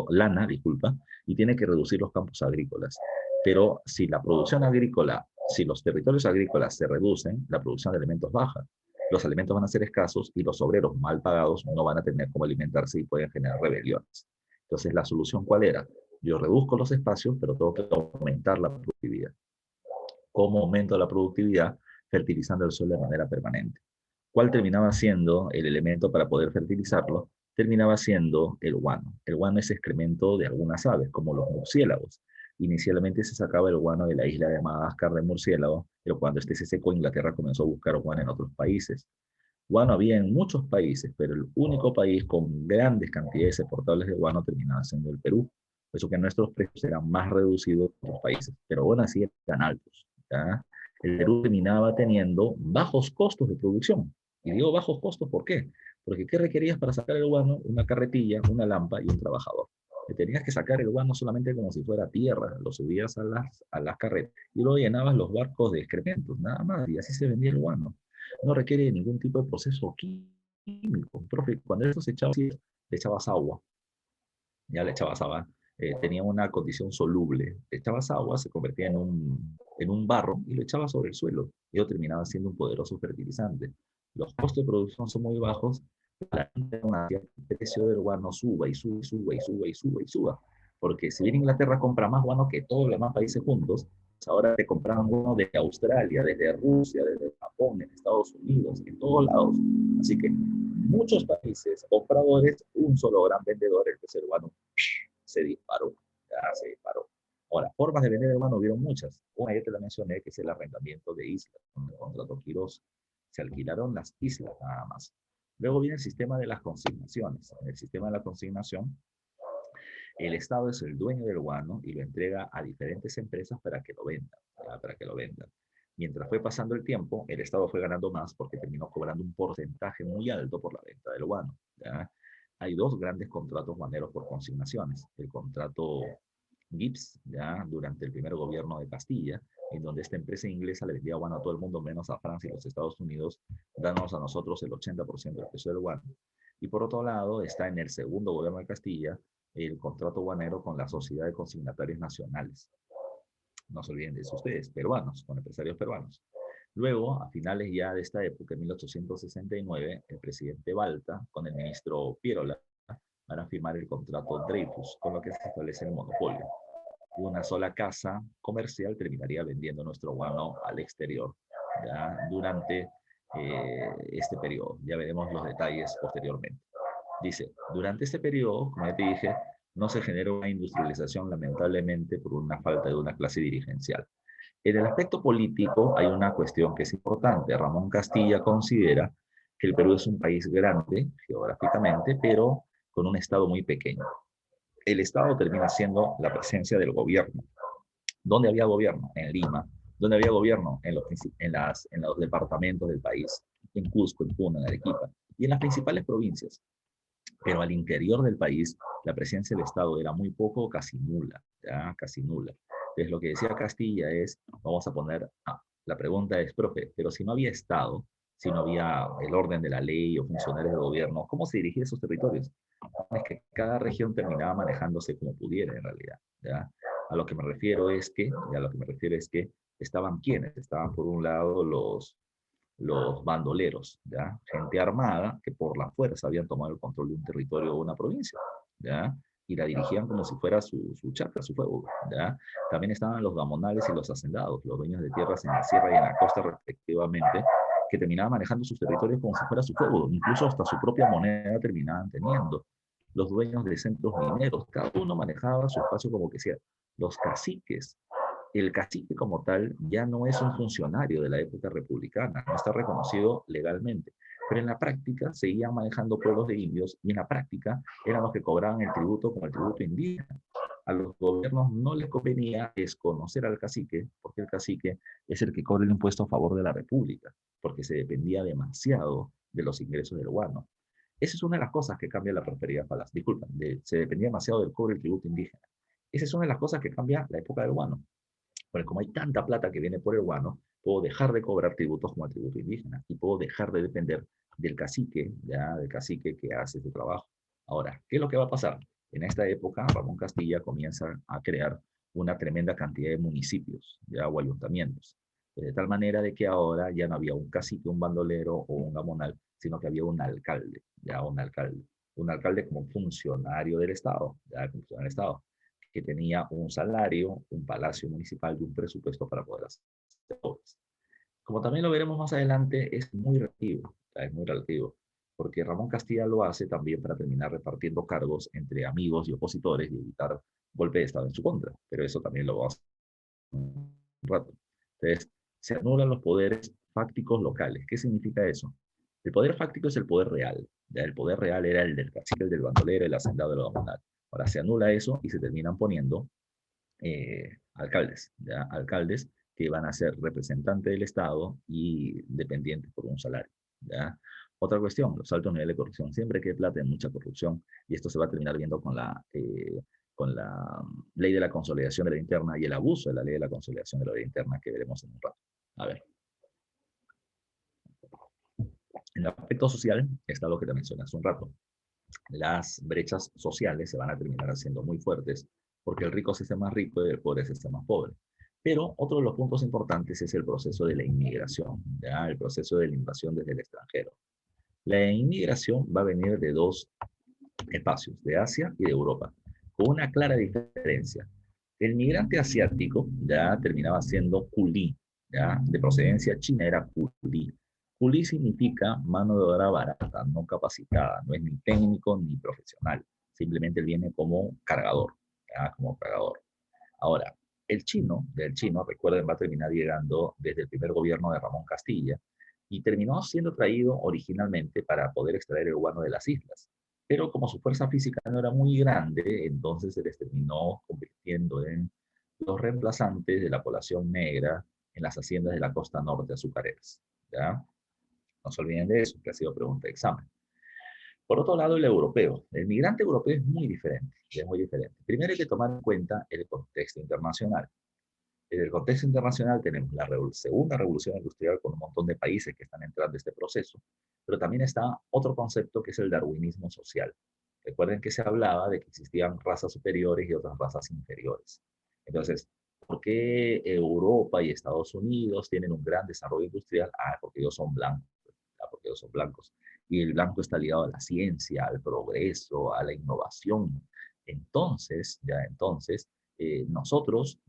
lana, disculpa, y tiene que reducir los campos agrícolas. Pero si la producción agrícola, si los territorios agrícolas se reducen, la producción de alimentos baja. Los alimentos van a ser escasos y los obreros mal pagados no van a tener cómo alimentarse y pueden generar rebeliones. Entonces, ¿la solución cuál era? Yo reduzco los espacios, pero tengo que aumentar la productividad. ¿Cómo aumento la productividad? Fertilizando el suelo de manera permanente. ¿Cuál terminaba siendo el elemento para poder fertilizarlo? Terminaba siendo el guano. El guano es excremento de algunas aves, como los murciélagos. Inicialmente se sacaba el guano de la isla de Madagascar de murciélago, pero cuando este se secó, Inglaterra comenzó a buscar guano en otros países. Guano había en muchos países, pero el único país con grandes cantidades exportables de guano terminaba siendo el Perú. Por eso que nuestros precios eran más reducidos que otros países, pero aún así eran altos, ¿ya? El Perú terminaba teniendo bajos costos de producción. Y digo bajos costos, ¿por qué? Porque ¿qué requerías para sacar el guano? Una carretilla, una lampa y un trabajador. Te tenías que sacar el guano solamente como si fuera tierra, lo subías a las carretas y luego llenabas los barcos de excrementos, nada más, y así se vendía el guano. No requiere ningún tipo de proceso químico. Profe, cuando eso se echaba así, le echabas agua, ya le echabas agua, tenía una condición soluble. Le echabas agua, se convertía en un barro y lo echabas sobre el suelo. Y eso terminaba siendo un poderoso fertilizante. Los costos de producción son muy bajos, la gente aún así el precio del guano suba y suba y suba y suba y suba y suba. Porque si bien Inglaterra compra más guano que todos los demás países juntos, ahora te compraban guano desde Australia, desde Rusia, desde Japón, en Estados Unidos, en todos lados. Así que muchos países compradores, un solo gran vendedor, el que es el guano, se disparó, ya se disparó. Ahora, formas de vender el guano hubieron muchas. Una ya te la mencioné, que es el arrendamiento de islas, con el contrato Quirós. Se alquilaron las islas nada más. Luego viene el sistema de las consignaciones. En el sistema de la consignación, el Estado es el dueño del guano y lo entrega a diferentes empresas para que lo vendan, para que lo vendan. Mientras fue pasando el tiempo, el Estado fue ganando más porque terminó cobrando un porcentaje muy alto por la venta del guano, ¿ya? Hay dos grandes contratos guaneros por consignaciones. El contrato Gibbs, ya durante el primer gobierno de Castilla, en donde esta empresa inglesa le vendía guano a todo el mundo, menos a Francia y los Estados Unidos, dándonos a nosotros el 80% del precio del guano. Y por otro lado, está en el segundo gobierno de Castilla el contrato guanero con la Sociedad de Consignatarios Nacionales. No se olviden de eso ustedes, peruanos, con empresarios peruanos. Luego, a finales ya de esta época, en 1869, el presidente Balta, con el ministro Pierola, van a firmar el contrato Dreyfus, con lo que se establece el monopolio. Una sola casa comercial terminaría vendiendo nuestro guano al exterior, ¿ya? Durante este periodo. Ya veremos los detalles posteriormente. Dice, durante este periodo, como ya te dije, no se genera una industrialización lamentablemente por una falta de una clase dirigencial. En el aspecto político hay una cuestión que es importante. Ramón Castilla considera que el Perú es un país grande geográficamente, pero con un Estado muy pequeño. El Estado termina siendo la presencia del gobierno. ¿Dónde había gobierno? En Lima. ¿Dónde había gobierno? En los departamentos del país, en Cusco, en Puno, en Arequipa, y en las principales provincias. Pero al interior del país, la presencia del Estado era muy poco o casi nula, ¿ya? Casi nula. Entonces, lo que decía Castilla es, vamos a poner, la pregunta es, profe, pero si no había Estado, si no había el orden de la ley o funcionarios de gobierno, ¿cómo se dirigía esos territorios? Es que cada región terminaba manejándose como pudiera en realidad, ¿ya? A lo que me refiero es que, a lo que me refiero es que estaban quienes, estaban por un lado los bandoleros, ¿ya? Gente armada que por la fuerza habían tomado el control de un territorio o una provincia, ¿ya? Y la dirigían como si fuera su chacra, su pueblo, ¿ya? También estaban los gamonales y los hacendados, los dueños de tierras en la sierra y en la costa respectivamente, que terminaban manejando sus territorios como si fuera su pueblo, incluso hasta su propia moneda terminaban teniendo. Los dueños de centros mineros, cada uno manejaba su espacio como que sea. Los caciques, el cacique como tal ya no es un funcionario de la época republicana, no está reconocido legalmente, pero en la práctica seguían manejando pueblos de indios y en la práctica eran los que cobraban el tributo como el tributo indígena. A los gobiernos no les convenía desconocer al cacique, porque el cacique es el que cobra el impuesto a favor de la república, porque se dependía demasiado de los ingresos del guano. Esa es una de las cosas que cambia la prosperidad falaz. Disculpen, se dependía demasiado del cobre del tributo indígena. Esa es una de las cosas que cambia la época del guano. Porque como hay tanta plata que viene por el guano, puedo dejar de cobrar tributos como el tributo indígena y puedo dejar de depender del cacique, ya del cacique que hace su trabajo. Ahora, ¿qué es lo que va a pasar? En esta época, Ramón Castilla comienza a crear una tremenda cantidad de municipios, ya, o ayuntamientos, de tal manera de que ahora ya no había un cacique, un bandolero o un gamonal, sino que había un alcalde, ya un alcalde como funcionario del Estado, ya como funcionario del Estado que tenía un salario, un palacio municipal y un presupuesto para poder hacer obras. Como también lo veremos más adelante, es muy relativo, porque Ramón Castilla lo hace también para terminar repartiendo cargos entre amigos y opositores y evitar golpe de Estado en su contra, pero eso también lo vamos a hacer un rato. Entonces, se anulan los poderes fácticos locales. ¿Qué significa eso? El poder fáctico es el poder real. ¿Ya? El poder real era el del cacique, el del bandolero, el hacendado, el comunal. Ahora se anula eso y se terminan poniendo alcaldes, ¿ya? Alcaldes que van a ser representantes del Estado y dependientes por un salario, ¿ya? Otra cuestión, los altos niveles de corrupción. Siempre que hay plata, hay mucha corrupción y esto se va a terminar viendo con la ley de la consolidación de la interna y el abuso de la ley de la consolidación de la ley interna que veremos en un rato. A ver. En el aspecto social está lo que te mencioné hace un rato. Las brechas sociales se van a terminar haciendo muy fuertes porque el rico se hace más rico y el pobre se hace más pobre. Pero otro de los puntos importantes es el proceso de la inmigración, ¿ya? El proceso de la invasión desde el extranjero. La inmigración va a venir de dos espacios, de Asia y de Europa, con una clara diferencia. El migrante asiático ya terminaba siendo culí, ya de procedencia china era culí. Culí significa mano de obra barata, no capacitada, no es ni técnico ni profesional, simplemente viene como cargador, ya como cargador. Ahora, del chino, recuerden, va a terminar llegando desde el primer gobierno de Ramón Castilla y terminó siendo traído originalmente para poder extraer el guano de las islas. Pero como su fuerza física no era muy grande, entonces se les terminó convirtiendo en los reemplazantes de la población negra en las haciendas de la costa norte azucareras. ¿Ya? No se olviden de eso, que ha sido pregunta de examen. Por otro lado, el europeo. El migrante europeo es muy diferente, es muy diferente. Primero hay que tomar en cuenta el contexto internacional. En el contexto internacional tenemos la segunda revolución industrial con un montón de países que están entrando en este proceso, pero también está otro concepto que es el darwinismo social. Recuerden que se hablaba de que existían razas superiores y otras razas inferiores. Entonces, ¿por qué Europa y Estados Unidos tienen un gran desarrollo industrial? Ah, porque ellos son blancos. Ah, porque ellos son blancos. Y el blanco está ligado a la ciencia, al progreso, a la innovación. Entonces, nosotros,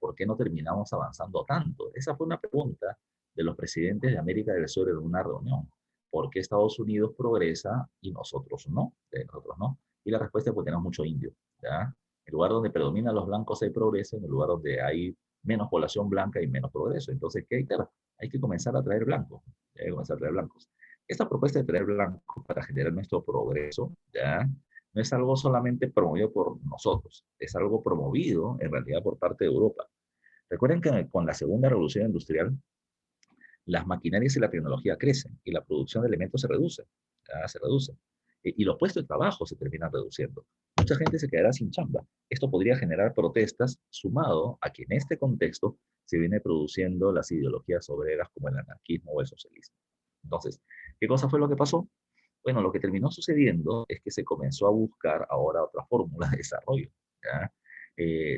¿por qué no terminamos avanzando tanto? Esa fue una pregunta de los presidentes de América del Sur en una reunión. ¿Por qué Estados Unidos progresa y nosotros no? Nosotros no. Y la respuesta es porque tenemos mucho indio, ¿ya? En el lugar donde predominan los blancos hay progreso, en el lugar donde hay menos población blanca y menos progreso. Entonces, ¿qué hay que hacer? Hay que comenzar a traer blancos. Hay que comenzar a traer blancos. Esta propuesta de traer blancos para generar nuestro progreso, ¿ya? No es algo solamente promovido por nosotros, es algo promovido en realidad por parte de Europa. Recuerden que con la segunda revolución industrial, las maquinarias y la tecnología crecen y la producción de elementos se reduce, ¿ya? Se reduce. Y los puestos de trabajo se terminan reduciendo. Mucha gente se quedará sin chamba. Esto podría generar protestas sumado a que en este contexto se viene produciendo las ideologías obreras como el anarquismo o el socialismo. Entonces, ¿qué cosa fue lo que pasó? Bueno, lo que terminó sucediendo es que se comenzó a buscar ahora otra fórmula de desarrollo, ¿ya?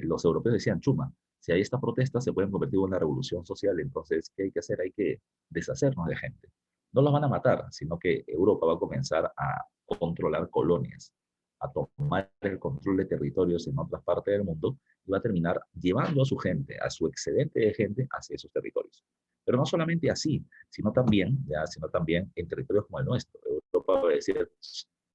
Los europeos decían, chuma, si hay estas protestas se pueden convertir en una revolución social, entonces, ¿qué hay que hacer? Hay que deshacernos de gente. No los van a matar, sino que Europa va a comenzar a controlar colonias, a tomar el control de territorios en otras partes del mundo y va a terminar llevando a su gente, a su excedente de gente hacia esos territorios. Pero no solamente así, sino también en territorios como el nuestro. Europa va a decir,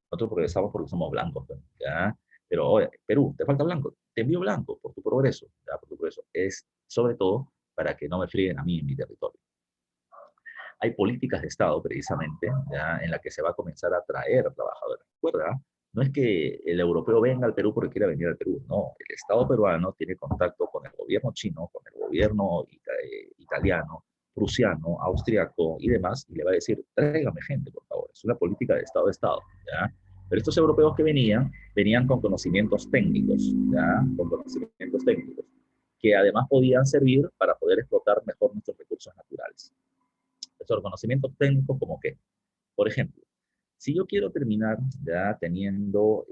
nosotros progresamos porque somos blancos, ¿ya? Pero oye, Perú, te falta blanco, te envío blanco por tu progreso, ¿ya? Por tu progreso. Es sobre todo para que no me frieguen a mí en mi territorio. Hay políticas de Estado, precisamente, ¿ya? En la que se va a comenzar a atraer trabajadores. Recuerda, no es que el europeo venga al Perú porque quiera venir al Perú, no. El Estado peruano tiene contacto con el gobierno chino, con el gobierno italiano, prusiano, austriaco y demás, y le va a decir, tráigame gente, por favor. Es una política de Estado a Estado, ¿ya? Pero estos europeos que venían con conocimientos técnicos, ¿ya? Con conocimientos técnicos, que además podían servir para poder explotar mejor nuestros recursos naturales. Estos conocimientos técnicos como que, por ejemplo, si yo quiero terminar ya teniendo,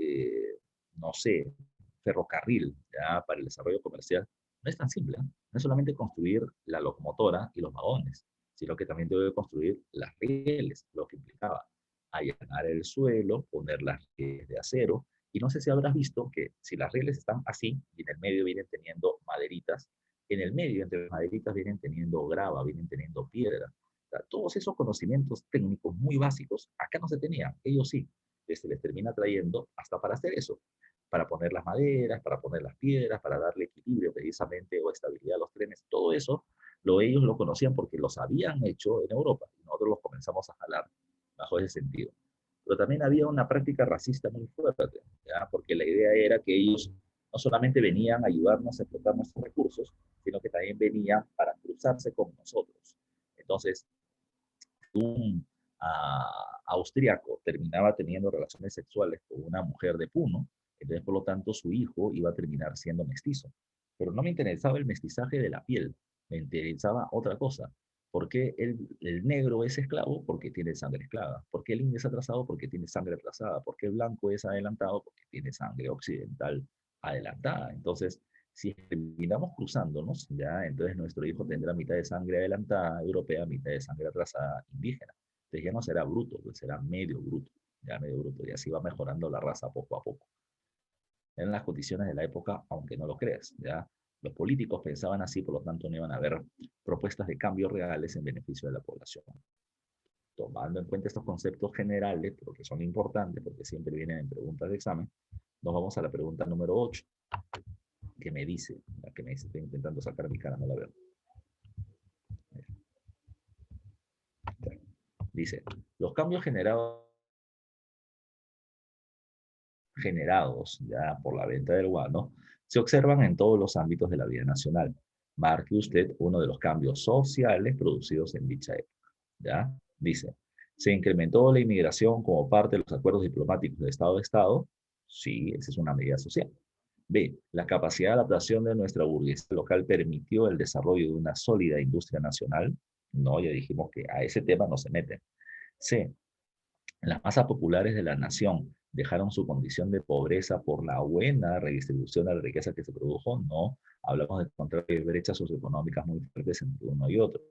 no sé, ferrocarril ya para el desarrollo comercial, no es tan simple. ¿Eh? No es solamente construir la locomotora y los vagones, sino que también tengo que construir las rieles, lo que implicaba allanar el suelo, poner las rieles de acero. Y no sé si habrás visto que si las rieles están así y en el medio vienen teniendo maderitas, en el medio entre las maderitas vienen teniendo grava, vienen teniendo piedra. Sea, todos esos conocimientos técnicos muy básicos acá no se tenían, ellos sí, se les termina trayendo hasta para hacer eso, para poner las maderas, para poner las piedras, para darle equilibrio precisamente o estabilidad a los trenes, todo eso ellos lo conocían porque los habían hecho en Europa y nosotros los comenzamos a jalar bajo ese sentido. Pero también había una práctica racista muy fuerte, ¿ya? Porque la idea era que ellos no solamente venían a ayudarnos a explotar nuestros recursos, sino que también venían para cruzarse con nosotros. Entonces, un austríaco terminaba teniendo relaciones sexuales con una mujer de Puno, entonces por lo tanto su hijo iba a terminar siendo mestizo. Pero no me interesaba el mestizaje de la piel, me interesaba otra cosa. ¿Por qué el negro es esclavo? Porque tiene sangre esclava. ¿Por qué el indio es atrasado? Porque tiene sangre atrasada. ¿Por qué el blanco es adelantado? Porque tiene sangre occidental adelantada. Entonces, si terminamos cruzándonos, ya, entonces nuestro hijo tendrá mitad de sangre adelantada europea, mitad de sangre atrasada indígena. Entonces ya no será bruto, pues será medio bruto, y así va mejorando la raza poco a poco. En las condiciones de la época, aunque no lo creas, ya. Los políticos pensaban así, por lo tanto no iban a haber propuestas de cambios reales en beneficio de la población. Tomando en cuenta estos conceptos generales, porque son importantes, porque siempre vienen en preguntas de examen, nos vamos a la pregunta número 8 la que me dice, estoy intentando sacar mi cara, no la veo. Dice, los cambios generados ya por la venta del guano se observan en todos los ámbitos de la vida nacional. Marque usted uno de los cambios sociales producidos en dicha época. ¿Ya? Dice, ¿Se incrementó la inmigración como parte de los acuerdos diplomáticos de Estado a Estado? Sí, esa es una medida social. B, la capacidad de adaptación de nuestra burguesía local permitió el desarrollo de una sólida industria nacional. No, ya dijimos que a ese tema no se meten. C, las masas populares de la nación dejaron su condición de pobreza por la buena redistribución de la riqueza que se produjo. No, hablamos de encontrar brechas socioeconómicas muy fuertes entre uno y otro.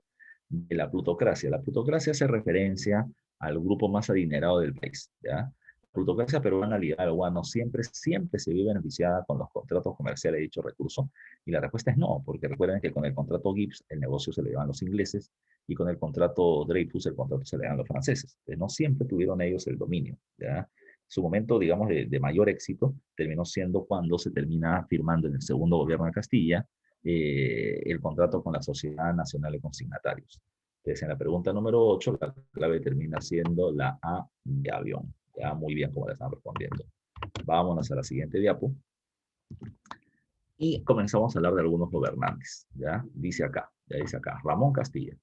De la plutocracia. La plutocracia hace referencia al grupo más adinerado del país, ¿ya? La plutocracia peruana ligada al guano siempre se ve beneficiada con los contratos comerciales de dicho recurso, y la respuesta es no, porque recuerden que con el contrato Gibbs el negocio se lo llevan los ingleses, y con el contrato Dreyfus el contrato se le dan los franceses. Entonces, no siempre tuvieron ellos el dominio, ¿ya? Su momento, digamos, de mayor éxito terminó siendo cuando se termina firmando en el segundo gobierno de Castilla el contrato con la Sociedad Nacional de Consignatarios. Entonces, en la pregunta número 8, la clave termina siendo la A de avión. Ya, muy bien como la están respondiendo. Vámonos a la siguiente diapo. Y comenzamos a hablar de algunos gobernantes. Ya dice acá, Ramón Castilla.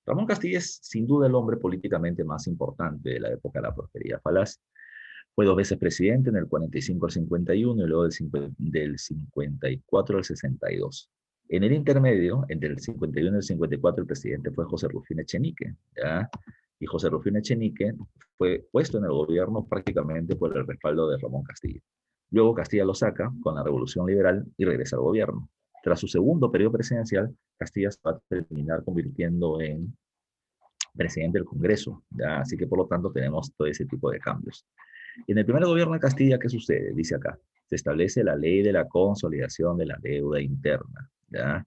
Ramón Castilla es sin duda el hombre políticamente más importante de la época de la prosperidad falaz. Fue 2 veces presidente, en el 45 al 51 y luego del 54 al 62. En el intermedio, entre el 51 y el 54, el presidente fue José Rufino Echenique, ¿ya? Y José Rufino Echenique fue puesto en el gobierno prácticamente por el respaldo de Ramón Castilla. Luego Castilla lo saca con la Revolución Liberal y regresa al gobierno. Tras su segundo periodo presidencial, Castilla se va a terminar convirtiendo en presidente del Congreso, ¿ya? Así que por lo tanto tenemos todo ese tipo de cambios. En el primer gobierno de Castilla, ¿qué sucede? Dice acá, se establece la ley de la consolidación de la deuda interna, ¿ya?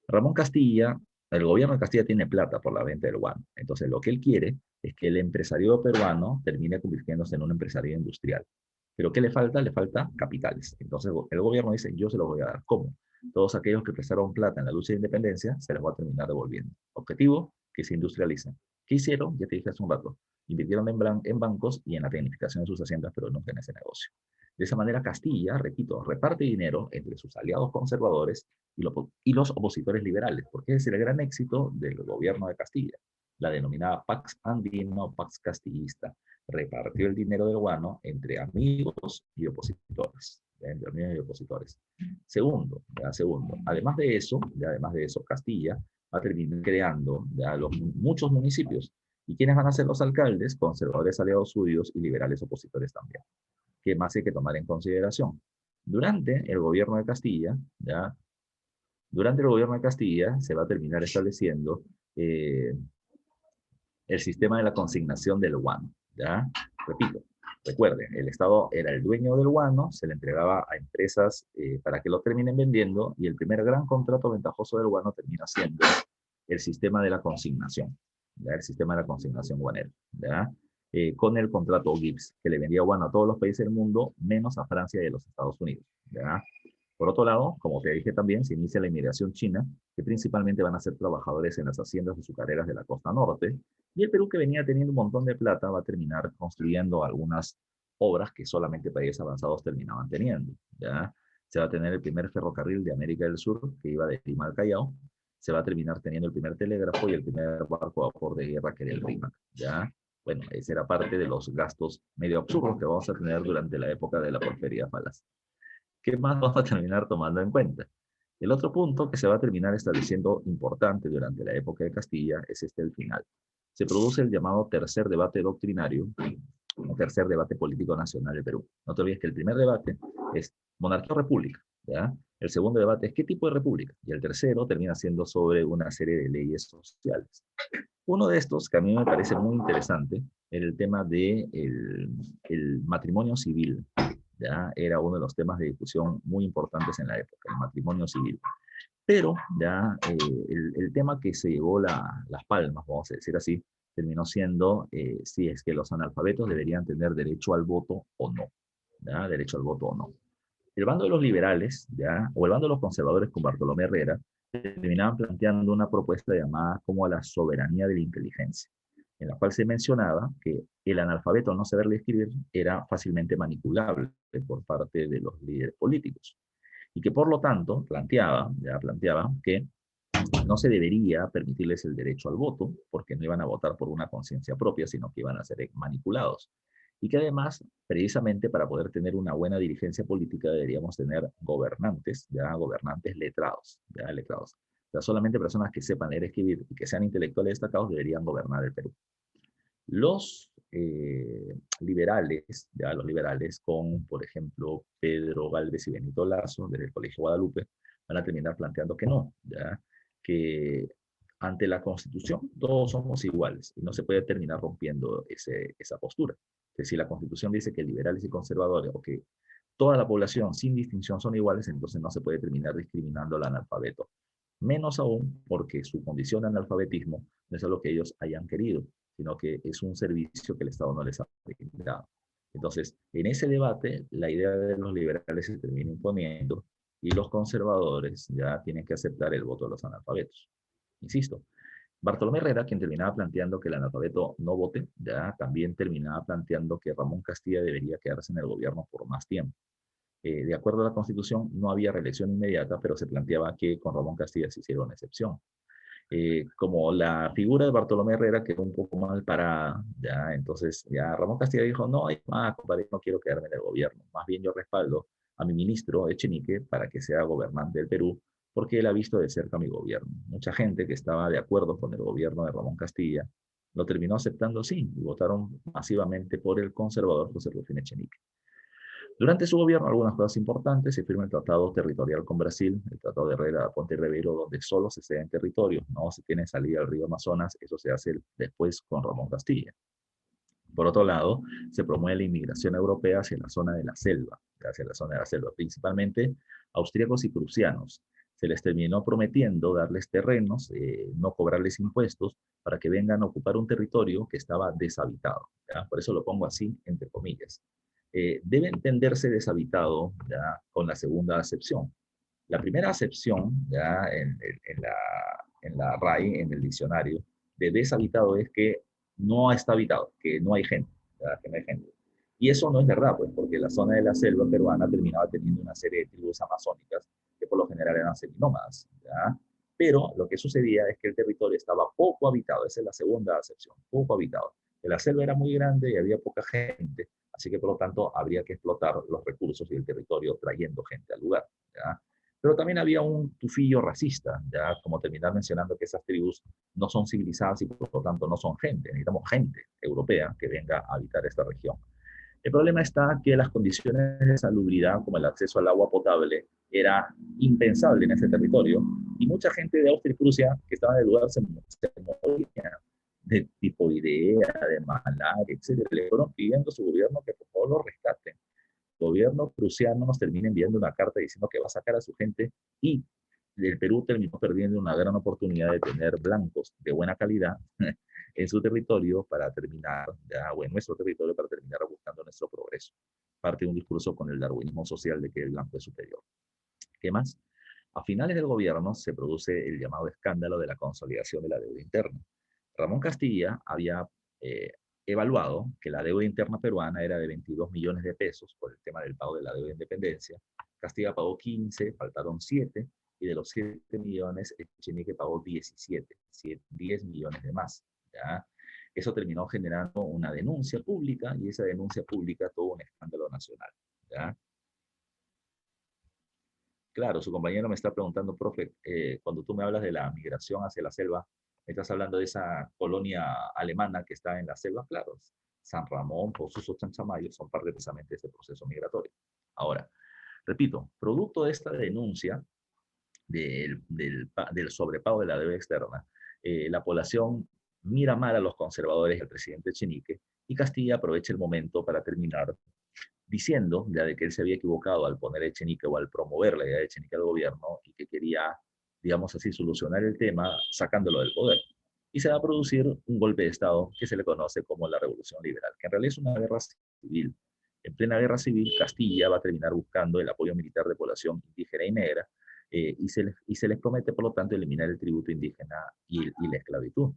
Ramón Castilla, el gobierno de Castilla tiene plata por la venta del guano. Entonces, lo que él quiere es que el empresario peruano termine convirtiéndose en un empresario industrial. ¿Pero qué le falta? Le falta capitales. Entonces, el gobierno dice, yo se los voy a dar. ¿Cómo? Todos aquellos que prestaron plata en la lucha de independencia, se les va a terminar devolviendo. Objetivo, que se industrialicen. ¿Qué hicieron? Ya te dije hace un rato. Invirtieron en bancos y en la tecnificación de sus haciendas, pero nunca en ese negocio. De esa manera, Castilla, repito, reparte dinero entre sus aliados conservadores y los opositores liberales, porque ese es el gran éxito del gobierno de Castilla, la denominada Pax Andino, Pax Castillista. Repartió el dinero del guano entre amigos y opositores. Entre amigos y opositores. Segundo, además de eso, Castilla va a terminar creando muchos municipios. ¿Y quiénes van a ser los alcaldes? Conservadores aliados suyos y liberales opositores también. ¿Qué más hay que tomar en consideración? Durante el gobierno de Castilla, ¿ya? Durante el gobierno de Castilla se va a terminar estableciendo el sistema de la consignación del guano, ¿ya? Repito, recuerden, el Estado era el dueño del guano, se le entregaba a empresas para que lo terminen vendiendo, y el primer gran contrato ventajoso del guano termina siendo el sistema de la consignación, ¿ya? El sistema de la consignación guanera, ¿ya? Con el contrato Gibbs, que le vendía guano a todos los países del mundo, menos a Francia y a los Estados Unidos, ¿ya? Por otro lado, como te dije también, se inicia la inmigración china, que principalmente van a ser trabajadores en las haciendas azucareras de la costa norte, y el Perú, que venía teniendo un montón de plata, va a terminar construyendo algunas obras que solamente países avanzados terminaban teniendo, ¿ya? Se va a tener el primer ferrocarril de América del Sur, que iba de Lima al Callao, se va a terminar teniendo el primer telégrafo y el primer barco a vapor de guerra, que era el Rímac, ¿ya? Bueno, esa era parte de los gastos medio absurdos que vamos a tener durante la época de la prosperidad falaz. ¿Qué más vamos a terminar tomando en cuenta? El otro punto que se va a terminar estableciendo importante durante la época de Castilla es el final. Se produce el llamado tercer debate doctrinario, o tercer debate político nacional del Perú. No te olvides que el primer debate es monarquía o república, ¿ya? El segundo debate es qué tipo de república, y el tercero termina siendo sobre una serie de leyes sociales. Uno de estos, que a mí me parece muy interesante, era el tema del el matrimonio civil. ¿Ya? Era uno de los temas de discusión muy importantes en la época, el matrimonio civil. Pero ya el tema que se llevó las palmas, vamos a decir así, terminó siendo si es que los analfabetos deberían tener derecho al voto o no. ¿Ya? Derecho al voto o no. El bando de los liberales, ¿ya? O el bando de los conservadores con Bartolomé Herrera, terminaban planteando una propuesta llamada como la soberanía de la inteligencia, en la cual se mencionaba que el analfabeto, al no saber leer y escribir, era fácilmente manipulable por parte de los líderes políticos, y que por lo tanto planteaba que no se debería permitirles el derecho al voto, porque no iban a votar por una conciencia propia, sino que iban a ser manipulados. Y que además, precisamente para poder tener una buena dirigencia política, deberíamos tener gobernantes, ya gobernantes letrados, ya letrados. O sea, solamente personas que sepan leer y escribir y que sean intelectuales destacados deberían gobernar el Perú. Los liberales, ya los liberales con, por ejemplo, Pedro Gálvez y Benito Lazo, desde el Colegio Guadalupe, van a terminar planteando que no, ya que ante la Constitución todos somos iguales y no se puede terminar rompiendo esa postura. Que si la Constitución dice que liberales y conservadores o que toda la población sin distinción son iguales, entonces no se puede terminar discriminando al analfabeto. Menos aún porque su condición de analfabetismo no es algo que ellos hayan querido, sino que es un servicio que el Estado no les ha brindado. Entonces, en ese debate, la idea de los liberales se termina imponiendo y los conservadores ya tienen que aceptar el voto de los analfabetos. Insisto, Bartolomé Herrera, quien terminaba planteando que el analfabeto no vote, ya también terminaba planteando que Ramón Castilla debería quedarse en el gobierno por más tiempo. De acuerdo a la Constitución, no había reelección inmediata, pero se planteaba que con Ramón Castilla se hiciera una excepción. Como la figura de Bartolomé Herrera quedó un poco mal parada, ya, entonces ya Ramón Castilla dijo, no, compadre, no quiero quedarme en el gobierno, más bien yo respaldo a mi ministro Echenique para que sea gobernante del Perú, porque él ha visto de cerca mi gobierno. Mucha gente que estaba de acuerdo con el gobierno de Ramón Castilla lo terminó aceptando sí, y votaron masivamente por el conservador José Rufino Echenique. Durante su gobierno, algunas cosas importantes, se firma el tratado territorial con Brasil, el tratado de Herrera, Ponte y Ribeiro, donde solo se ceden territorios, no se tiene salida al río Amazonas, eso se hace después con Ramón Castilla. Por otro lado, se promueve la inmigración europea hacia la zona de la selva, principalmente austríacos y prusianos. Se les terminó prometiendo darles terrenos, no cobrarles impuestos, para que vengan a ocupar un territorio que estaba deshabitado. ¿Ya? Por eso lo pongo así, entre comillas. Debe entenderse deshabitado ya con la segunda acepción. La primera acepción, ya en la RAI, en el diccionario, de deshabitado es que no está habitado, que no hay gente, ¿ya? Que no hay gente. Y eso no es verdad, pues, porque la zona de la selva peruana terminaba teniendo una serie de tribus amazónicas que por lo general eran seminómadas, ¿ya? Pero lo que sucedía es que el territorio estaba poco habitado, esa es la segunda acepción, poco habitado. La selva era muy grande y había poca gente, así que por lo tanto habría que explotar los recursos y el territorio trayendo gente al lugar, ¿ya? Pero también había un tufillo racista, ya como terminar mencionando que esas tribus no son civilizadas y por lo tanto no son gente, necesitamos gente europea que venga a habitar esta región. El problema está que las condiciones de salubridad, como el acceso al agua potable, era impensable en ese territorio y mucha gente de Austria y Prusia que estaba en el lugar se moría de tifoidea, de malaria, etc. Le fueron pidiendo a su gobierno que por favor lo rescaten. El gobierno prusiano nos termina enviando una carta diciendo que va a sacar a su gente y el Perú terminó perdiendo una gran oportunidad de tener blancos de buena calidad en su territorio para terminar, ya, o en nuestro territorio para terminar buscando nuestro progreso. Parte de un discurso con el darwinismo social de que el blanco es superior. ¿Qué más? A finales del gobierno se produce el llamado escándalo de la consolidación de la deuda interna. Ramón Castilla había evaluado que la deuda interna peruana era de 22 millones de pesos por el tema del pago de la deuda de independencia. Castilla pagó 15, faltaron 7, y de los 7 millones, Echenique pagó 17, 10 millones de más. ¿Ya? Eso terminó generando una denuncia pública y esa denuncia pública tuvo un escándalo nacional. ¿Ya? Claro, su compañero me está preguntando, profe, cuando tú me hablas de la migración hacia la selva, ¿me estás hablando de esa colonia alemana que está en la selva? Claro, San Ramón, Pozuzo, Chanchamayo son parte precisamente de ese proceso migratorio. Ahora, repito, producto de esta denuncia del sobrepago de la deuda externa, la población mira mal a los conservadores y al presidente Echenique, y Castilla aprovecha el momento para terminar diciendo ya de que él se había equivocado al poner a Echenique o al promover la idea de Echenique al gobierno y que quería, digamos así, solucionar el tema sacándolo del poder. Y se va a producir un golpe de Estado que se le conoce como la Revolución Liberal, que en realidad es una guerra civil. En plena guerra civil, Castilla va a terminar buscando el apoyo militar de población indígena y negra, y se les promete, por lo tanto, eliminar el tributo indígena y la esclavitud.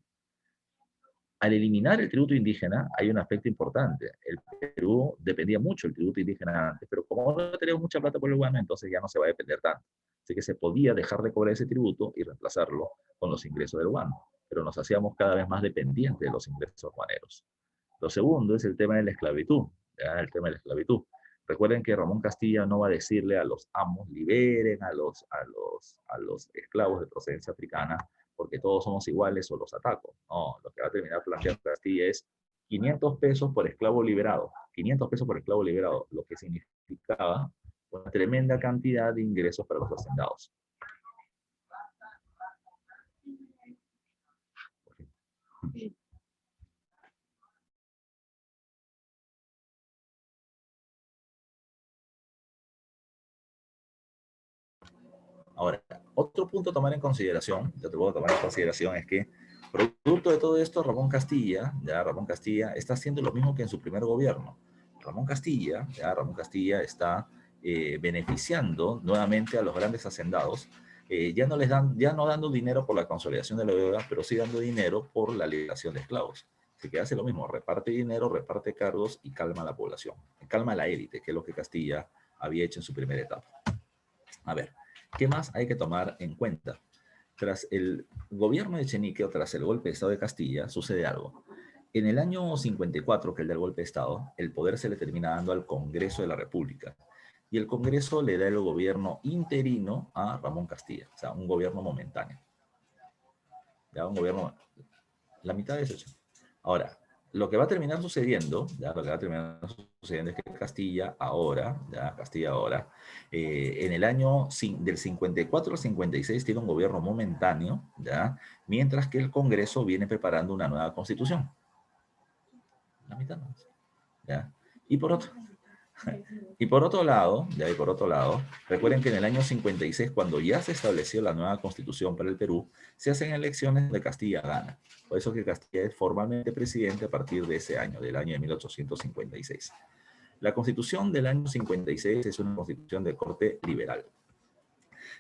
Al eliminar el tributo indígena hay un aspecto importante. El Perú dependía mucho del tributo indígena antes, pero como no tenemos mucha plata por el guano, entonces ya no se va a depender tanto. Así que se podía dejar de cobrar ese tributo y reemplazarlo con los ingresos del guano, pero nos hacíamos cada vez más dependientes de los ingresos guaneros. Lo segundo es el tema de la esclavitud, ¿ya? El tema de la esclavitud. Recuerden que Ramón Castilla no va a decirle a los amos, liberen a los esclavos de procedencia africana, porque todos somos iguales o los ataco. No, lo que va a terminar planteando Castilla es 500 pesos por esclavo liberado, 500 pesos por esclavo liberado, lo que significaba una tremenda cantidad de ingresos para los hacendados. Ahora, otro punto a tomar en consideración, yo te puedo tomar en consideración, es que producto de todo esto, Ramón Castilla está haciendo lo mismo que en su primer gobierno. Ramón Castilla está beneficiando nuevamente a los grandes hacendados, ya no dando dinero por la consolidación de la deuda, pero sí dando dinero por la liberación de esclavos. Así que hace lo mismo, reparte dinero, reparte cargos y calma a la población, calma a la élite, que es lo que Castilla había hecho en su primera etapa. A ver, ¿qué más hay que tomar en cuenta? Tras el gobierno de Echenique o tras el golpe de Estado de Castilla, sucede algo. En el año 54, que es el del golpe de Estado, el poder se le termina dando al Congreso de la República. Y el Congreso le da el gobierno interino a Ramón Castilla, o sea, un gobierno momentáneo. Ya un gobierno, la mitad de eso. Ahora, lo que va a terminar sucediendo, es que Castilla ahora, en el año del 54 al 56 tiene un gobierno momentáneo, ¿ya? Mientras que el Congreso viene preparando una nueva constitución. La mitad más, ¿ya? Y por otro, y por otro lado, recuerden que en el año 56, cuando ya se estableció la nueva constitución para el Perú, se hacen elecciones de Castilla gana. Por eso que Castilla es formalmente presidente a partir de ese año, del año de 1856. La constitución del año 56 es una constitución de corte liberal.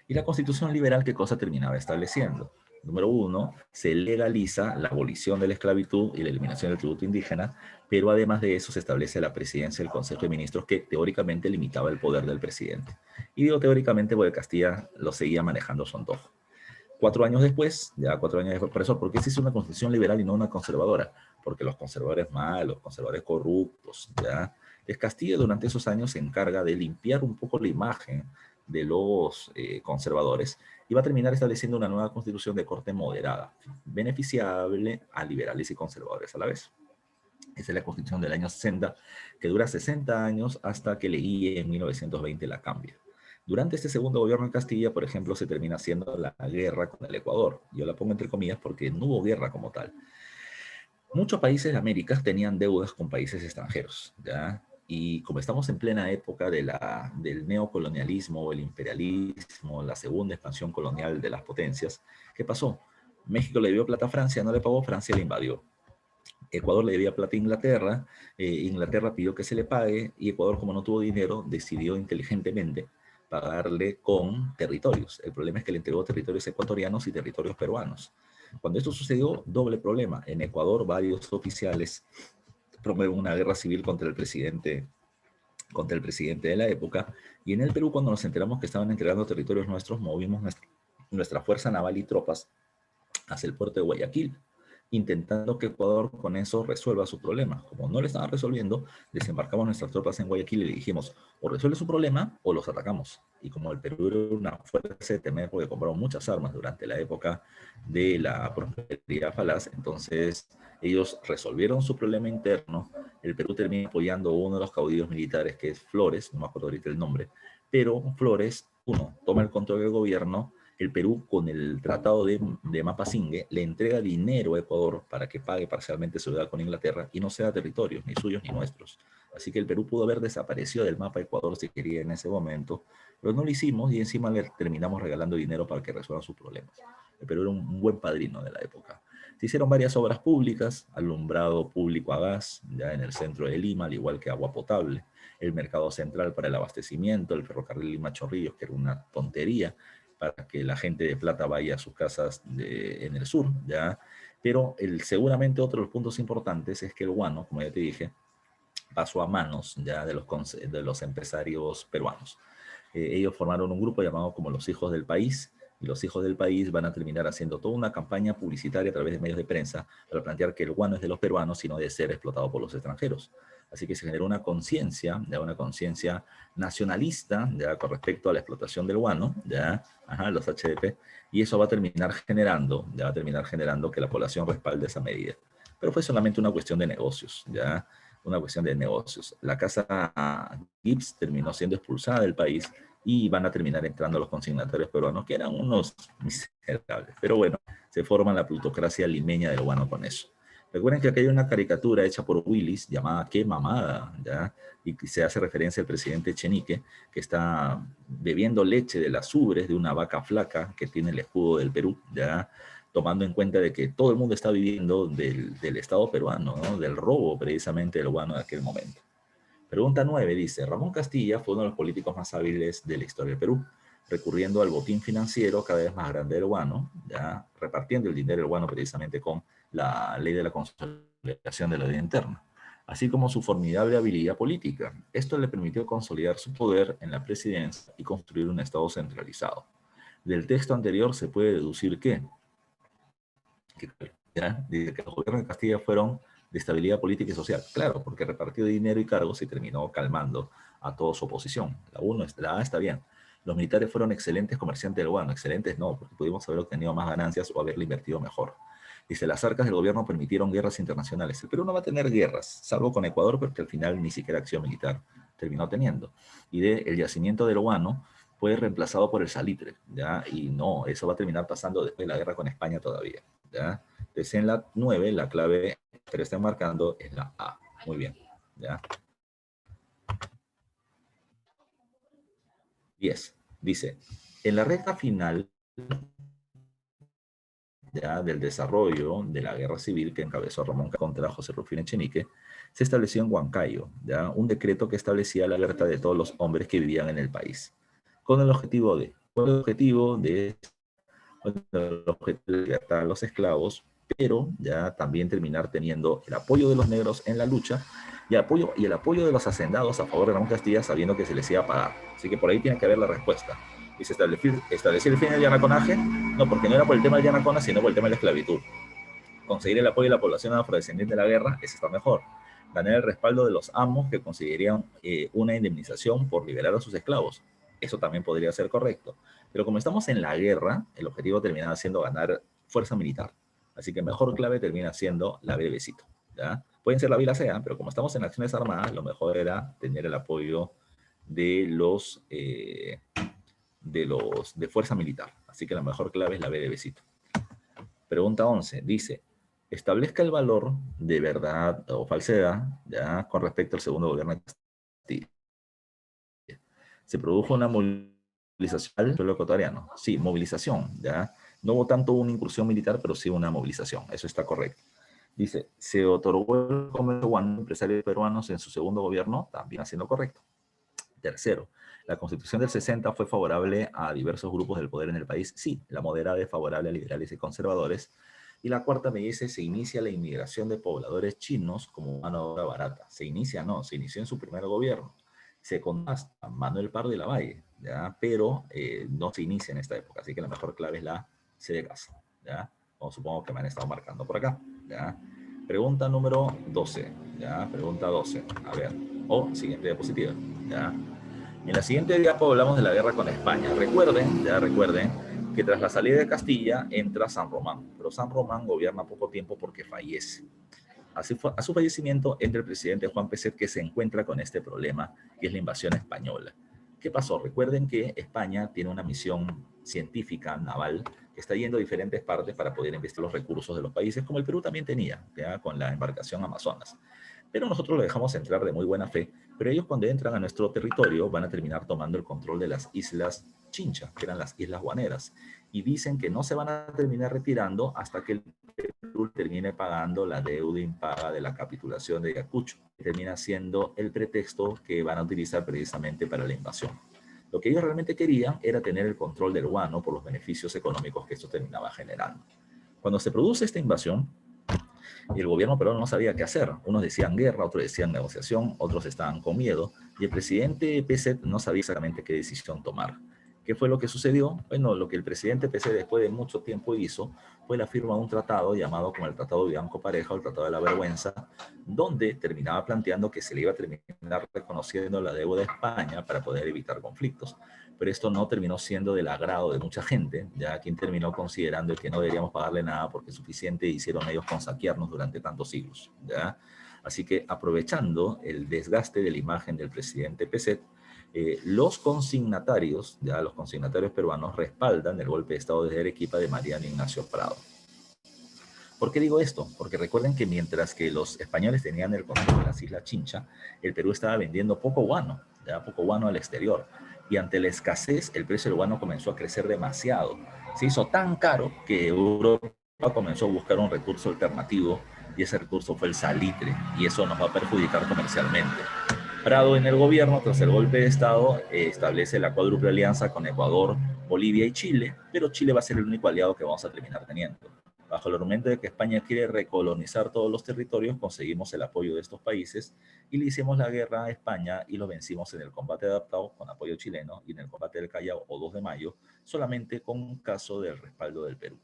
Y la constitución liberal, ¿qué cosa terminaba estableciendo? Número uno, se legaliza la abolición de la esclavitud y la eliminación del tributo indígena, pero además de eso se establece la presidencia del Consejo de Ministros que teóricamente limitaba el poder del presidente. Y digo teóricamente porque Castilla lo seguía manejando a su antojo. 4 años después, por eso, ¿por qué se hizo una constitución liberal y no una conservadora? Porque los conservadores malos, conservadores corruptos, ¿ya? Es Castilla durante esos años se encarga de limpiar un poco la imagen de los conservadores y va a terminar estableciendo una nueva constitución de corte moderada, beneficiable a liberales y conservadores a la vez. Esa es la constitución del año 60, que dura 60 años hasta que Leguía en 1920 la cambia. Durante este segundo gobierno en Castilla, por ejemplo, se termina haciendo la guerra con el Ecuador. Yo la pongo entre comillas porque no hubo guerra como tal. Muchos países de América tenían deudas con países extranjeros, ¿ya? Y como estamos en plena época del neocolonialismo, el imperialismo, la segunda expansión colonial de las potencias, ¿qué pasó? México le dio plata a Francia, no le pagó, Francia le invadió. Ecuador le debía plata a Inglaterra, Inglaterra pidió que se le pague y Ecuador, como no tuvo dinero, decidió inteligentemente pagarle con territorios. El problema es que le entregó territorios ecuatorianos y territorios peruanos. Cuando esto sucedió, doble problema. En Ecuador, varios oficiales promueven una guerra civil contra el presidente de la época, y en el Perú, cuando nos enteramos que estaban entregando territorios nuestros, movimos nuestra fuerza naval y tropas hacia el puerto de Guayaquil, intentando que Ecuador con eso resuelva su problema. Como no le estaban resolviendo, desembarcamos nuestras tropas en Guayaquil y le dijimos, o resuelve su problema o los atacamos. Y como el Perú era una fuerza de temer porque compraron muchas armas durante la época de la prosperidad falaz, entonces ellos resolvieron su problema interno. El Perú termina apoyando a uno de los caudillos militares, que es Flores, no me acuerdo ahorita el nombre, pero Flores, toma el control del gobierno. El Perú, con el tratado de Mapasingue, le entrega dinero a Ecuador para que pague parcialmente su deuda con Inglaterra y no sea territorios, ni suyos ni nuestros. Así que el Perú pudo haber desaparecido del mapa de Ecuador si quería en ese momento, pero no lo hicimos y encima le terminamos regalando dinero para que resuelvan sus problemas. El Perú era un buen padrino de la época. Se hicieron varias obras públicas, alumbrado público a gas, ya en el centro de Lima, al igual que agua potable, el mercado central para el abastecimiento, el ferrocarril Lima-Chorrillos, que era una tontería, para que la gente de plata vaya a sus casas en el sur, ¿ya? Pero seguramente otro de los puntos importantes es que el guano, como ya te dije, pasó a manos ya de los empresarios peruanos. Ellos formaron un grupo llamado como los Hijos del País, y los Hijos del País van a terminar haciendo toda una campaña publicitaria a través de medios de prensa para plantear que el guano es de los peruanos y no de ser explotado por los extranjeros. Así que se generó una conciencia nacionalista, ya, con respecto a la explotación del guano, ya, ajá, los HDP, y eso va a terminar generando que la población respalde esa medida. Pero fue solamente una cuestión de negocios, ya, una cuestión de negocios. La casa Gibbs terminó siendo expulsada del país y van a terminar entrando los consignatarios peruanos, que eran unos miserables. Pero bueno, se forma la plutocracia limeña del guano con eso. Recuerden que aquí hay una caricatura hecha por Willis llamada Qué mamada, ¿ya? Y se hace referencia al presidente Echenique, que está bebiendo leche de las ubres de una vaca flaca que tiene el escudo del Perú, ¿ya? Tomando en cuenta de que todo el mundo está viviendo del Estado peruano, ¿no? Del robo precisamente del guano de aquel momento. Pregunta 9 dice, Ramón Castilla fue uno de los políticos más hábiles de la historia del Perú, recurriendo al botín financiero cada vez más grande del guano, ya repartiendo el dinero del guano precisamente con la ley de la consolidación de la deuda interna, así como su formidable habilidad política. Esto le permitió consolidar su poder en la presidencia y construir un Estado centralizado. Del texto anterior se puede deducir que ¿ya? Dice que los gobiernos de Castilla fueron de estabilidad política y social. Claro, porque repartió dinero y cargos y terminó calmando a toda su oposición. La A está bien. Los militares fueron excelentes comerciantes del guano. Excelentes no, porque pudimos haber obtenido más ganancias o haberle invertido mejor. Dice, las arcas del gobierno permitieron guerras internacionales. El Perú no va a tener guerras, salvo con Ecuador, porque al final ni siquiera acción militar terminó teniendo. Y el yacimiento del guano fue reemplazado por el salitre, ¿ya? Y no, eso va a terminar pasando después de la guerra con España todavía, ¿ya? Entonces en la 9, la clave que le están marcando es la A. Muy bien, ¿ya? 10. Dice, en la recta final ya del desarrollo de la guerra civil que encabezó Ramón contra José Rufino Echenique, se estableció en Huancayo, ¿ya? Un decreto que establecía la libertad de todos los hombres que vivían en el país, con el objetivo de libertar a los esclavos, pero ya también terminar teniendo el apoyo de los negros en la lucha y el apoyo de los hacendados a favor de Ramón Castilla, sabiendo que se les iba a pagar. Así que por ahí tiene que haber la respuesta. ¿Y se estableció el fin del yanaconaje? No, porque no era por el tema del yanacona, sino por el tema de la esclavitud. Conseguir el apoyo de la población afrodescendiente de la guerra, eso está mejor. Ganar el respaldo de los amos que conseguirían una indemnización por liberar a sus esclavos. Eso también podría ser correcto. Pero como estamos en la guerra, el objetivo termina siendo ganar fuerza militar. Así que mejor clave termina siendo la B de besito, ¿ya? Pueden ser la B y la C, pero como estamos en acciones armadas, lo mejor era tener el apoyo de de fuerza militar. Así que la mejor clave es la B de besito. Pregunta 11. Dice, establezca el valor de verdad o falsedad, ¿ya? Con respecto al segundo gobierno de Castilla. Se produjo una movilización al pueblo ecuatoriano. Sí, movilización, ¿ya? No hubo tanto una incursión militar, pero sí una movilización. Eso está correcto. Dice, se otorgó el comercio a empresarios peruanos en su segundo gobierno, también haciendo correcto. Tercero, la Constitución del 60 fue favorable a diversos grupos del poder en el país. Sí, la moderada es favorable a liberales y conservadores. Y la cuarta me dice, se inicia la inmigración de pobladores chinos como mano de obra barata. Se inicia, no, se inició en su primer gobierno. Se contasta Manuel Pardo de la Valle, ¿ya? Pero no se inicia en esta época. Así que la mejor clave es la C de casa, ¿ya? Como supongo que me han estado marcando por acá, ¿ya? Pregunta número 12, ¿ya? Pregunta 12, a ver. O siguiente diapositiva, ¿ya? En la siguiente diapo hablamos de la guerra con España. Recuerden que tras la salida de Castilla entra San Román, pero San Román gobierna poco tiempo porque fallece. A su fallecimiento entra el presidente Juan Peset, que se encuentra con este problema, que es la invasión española. ¿Qué pasó? Recuerden que España tiene una misión científica naval que está yendo a diferentes partes para poder investigar los recursos de los países, como el Perú también tenía, ¿ya? Con la embarcación Amazonas. Pero nosotros lo dejamos entrar de muy buena fe, pero ellos cuando entran a nuestro territorio van a terminar tomando el control de las islas Chincha, que eran las islas guaneras, y dicen que no se van a terminar retirando hasta que el Perú termine pagando la deuda impaga de la capitulación de Ayacucho, que termina siendo el pretexto que van a utilizar precisamente para la invasión. Lo que ellos realmente querían era tener el control del guano por los beneficios económicos que esto terminaba generando. Cuando se produce esta invasión, Y el gobierno peruano no sabía qué hacer. Unos decían guerra, otros decían negociación, otros estaban con miedo. Y el presidente Peset no sabía exactamente qué decisión tomar. ¿Qué fue lo que sucedió? Bueno, lo que el presidente Peset después de mucho tiempo hizo fue la firma de un tratado llamado como el Tratado de Bianco Pareja o el Tratado de la Vergüenza, donde terminaba planteando que se le iba a terminar reconociendo la deuda de España para poder evitar conflictos. Pero esto no terminó siendo del agrado de mucha gente, ya quien terminó considerando que no deberíamos pagarle nada porque suficiente hicieron ellos con saquearnos durante tantos siglos, ¿ya? Así que aprovechando el desgaste de la imagen del presidente Peset, los consignatarios, ya los consignatarios peruanos respaldan el golpe de Estado desde Arequipa de Mariano Ignacio Prado. ¿Por qué digo esto? Porque recuerden que mientras que los españoles tenían el control de las Islas Chincha, el Perú estaba vendiendo poco guano, ya poco guano al exterior. Y ante la escasez, el precio del guano comenzó a crecer demasiado. Se hizo tan caro que Europa comenzó a buscar un recurso alternativo y ese recurso fue el salitre. Y eso nos va a perjudicar comercialmente. Prado en el gobierno, tras el golpe de Estado, establece la cuádruple alianza con Ecuador, Bolivia y Chile, pero Chile va a ser el único aliado que vamos a terminar teniendo. Bajo el argumento de que España quiere recolonizar todos los territorios, conseguimos el apoyo de estos países y le hicimos la guerra a España y lo vencimos en el combate adaptado con apoyo chileno y en el combate del Callao o 2 de mayo, solamente con un caso del respaldo del Perú.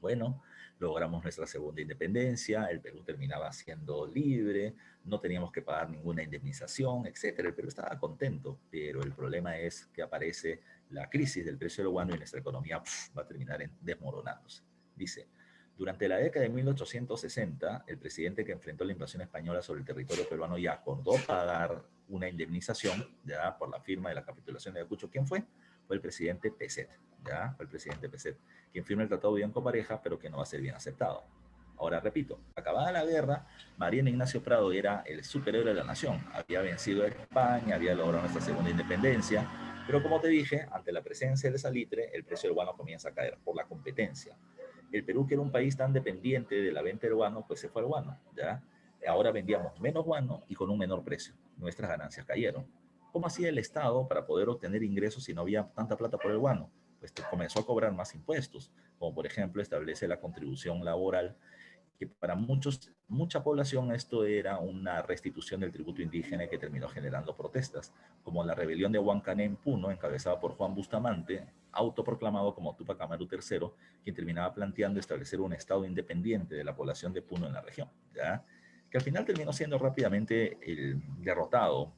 Bueno, logramos nuestra segunda independencia, el Perú terminaba siendo libre, no teníamos que pagar ninguna indemnización, etcétera. El Perú estaba contento, pero el problema es que aparece la crisis del precio del guano y nuestra economía va a terminar desmoronándose. Dice, durante la década de 1860, el presidente que enfrentó la invasión española sobre el territorio peruano ya acordó pagar una indemnización ya por la firma de la capitulación de Ayacucho. ¿Quién fue? Fue el presidente Peset, ya, fue el presidente Peset, quien firma el Tratado de Bianco Pareja, pero que no va a ser bien aceptado. Ahora repito, acabada la guerra, Mariano Ignacio Prado era el superhéroe de la nación. Había vencido a España, había logrado nuestra segunda independencia, pero como te dije, ante la presencia del salitre, el precio del guano comienza a caer por la competencia. El Perú, que era un país tan dependiente de la venta del guano, pues se fue al guano, ¿ya? Ahora vendíamos menos guano y con un menor precio. Nuestras ganancias cayeron. ¿Cómo hacía el Estado para poder obtener ingresos si no había tanta plata por el guano? Pues comenzó a cobrar más impuestos, como por ejemplo establece la contribución laboral, que para mucha población esto era una restitución del tributo indígena que terminó generando protestas, como la rebelión de Huancané en Puno, encabezada por Juan Bustamante, autoproclamado como Tupac Amaru III, quien terminaba planteando establecer un estado independiente de la población de Puno en la región, ¿ya? Que al final terminó siendo rápidamente derrotado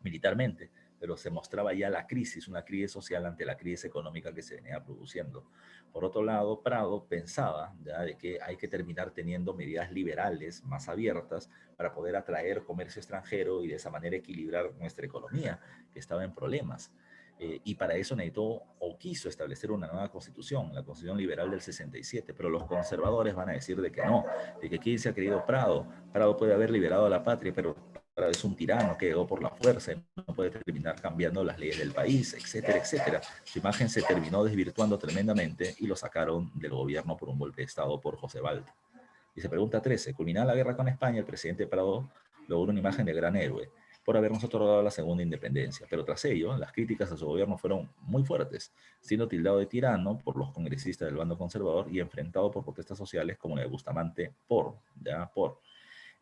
militarmente, pero se mostraba ya la crisis, una crisis social ante la crisis económica que se venía produciendo. Por otro lado, Prado pensaba ya de que hay que terminar teniendo medidas liberales más abiertas para poder atraer comercio extranjero y de esa manera equilibrar nuestra economía, que estaba en problemas. Y para eso necesitó o quiso establecer una nueva constitución, la constitución liberal del 67, pero los conservadores van a decir de que no, de que aquí se ha querido Prado. Prado puede haber liberado a la patria, pero es un tirano que llegó por la fuerza, no puede terminar cambiando las leyes del país, etcétera, etcétera. Su imagen se terminó desvirtuando tremendamente y lo sacaron del gobierno por un golpe de Estado por José Balta. Y se pregunta 13, culminada la guerra con España, el presidente Prado logró una imagen de gran héroe por habernos otorgado la segunda independencia, pero tras ello, las críticas a su gobierno fueron muy fuertes, siendo tildado de tirano por los congresistas del bando conservador y enfrentado por protestas sociales como la de Bustamante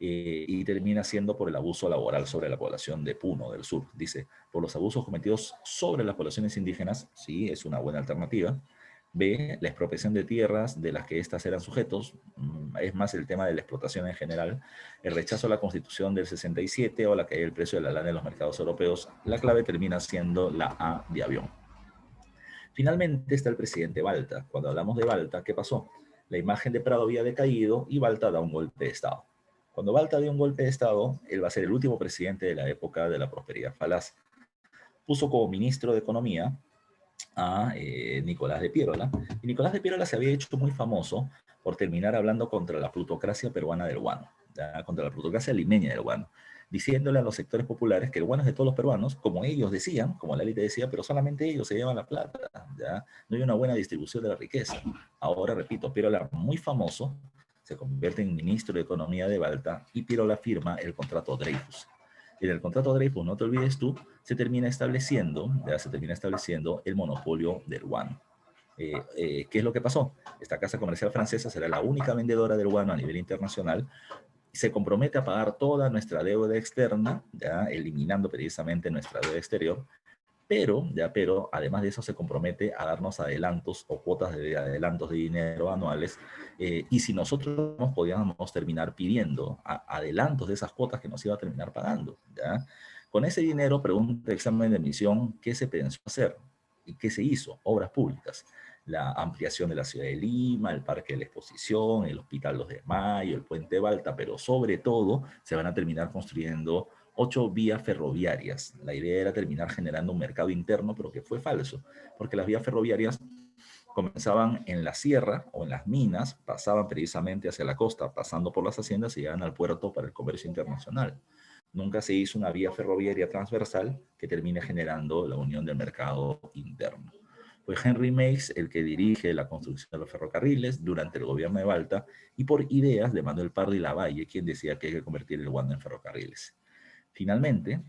y termina siendo por el abuso laboral sobre la población de Puno, del sur. Dice, por los abusos cometidos sobre las poblaciones indígenas, sí, es una buena alternativa. B, la expropiación de tierras de las que éstas eran sujetos, es más el tema de la explotación en general, el rechazo a la Constitución del 67 o la caída del precio de la lana en los mercados europeos. La clave termina siendo la A de avión. Finalmente está el presidente Balta. Cuando hablamos de Balta, ¿qué pasó? La imagen de Prado había decaído y Balta da un golpe de Estado. Cuando Balta dio un golpe de Estado, él va a ser el último presidente de la época de la prosperidad falaz. Puso como ministro de Economía a Nicolás de Piérola, y Nicolás de Piérola se había hecho muy famoso por terminar hablando contra la plutocracia peruana del guano, ¿ya? Contra la plutocracia limeña del guano, diciéndole a los sectores populares que el guano es de todos los peruanos, como ellos decían, como la élite decía, pero solamente ellos se llevan la plata, ¿ya? No hay una buena distribución de la riqueza. Ahora, repito, Piérola, muy famoso, se convierte en ministro de Economía de Balta y Piérola firma el contrato Dreyfus. En el contrato Dreyfus, no te olvides tú, se termina estableciendo el monopolio del guano. ¿Qué es lo que pasó? Esta casa comercial francesa será la única vendedora del guano a nivel internacional y se compromete a pagar toda nuestra deuda externa, ya eliminando precisamente nuestra deuda exterior, pero además de eso se compromete a darnos adelantos o cuotas de adelantos de dinero anuales, y si nosotros nos podíamos terminar pidiendo adelantos de esas cuotas que nos iba a terminar pagando, ¿ya? Con ese dinero, pregunta el examen de admisión, ¿qué se pensó hacer? ¿Y qué se hizo? Obras públicas. La ampliación de la ciudad de Lima, el Parque de la Exposición, el Hospital 2 de Mayo, el Puente Balta, pero sobre todo se van a terminar construyendo 8 vías ferroviarias. La idea era terminar generando un mercado interno, pero que fue falso, porque las vías ferroviarias comenzaban en la sierra o en las minas, pasaban precisamente hacia la costa, pasando por las haciendas y llegaban al puerto para el comercio internacional. Nunca se hizo una vía ferroviaria transversal que termine generando la unión del mercado interno. Fue Henry Mays el que dirige la construcción de los ferrocarriles durante el gobierno de Balta y por ideas de Manuel Pardo y Lavalle, quien decía que hay que convertir el guano en ferrocarriles. Finalmente,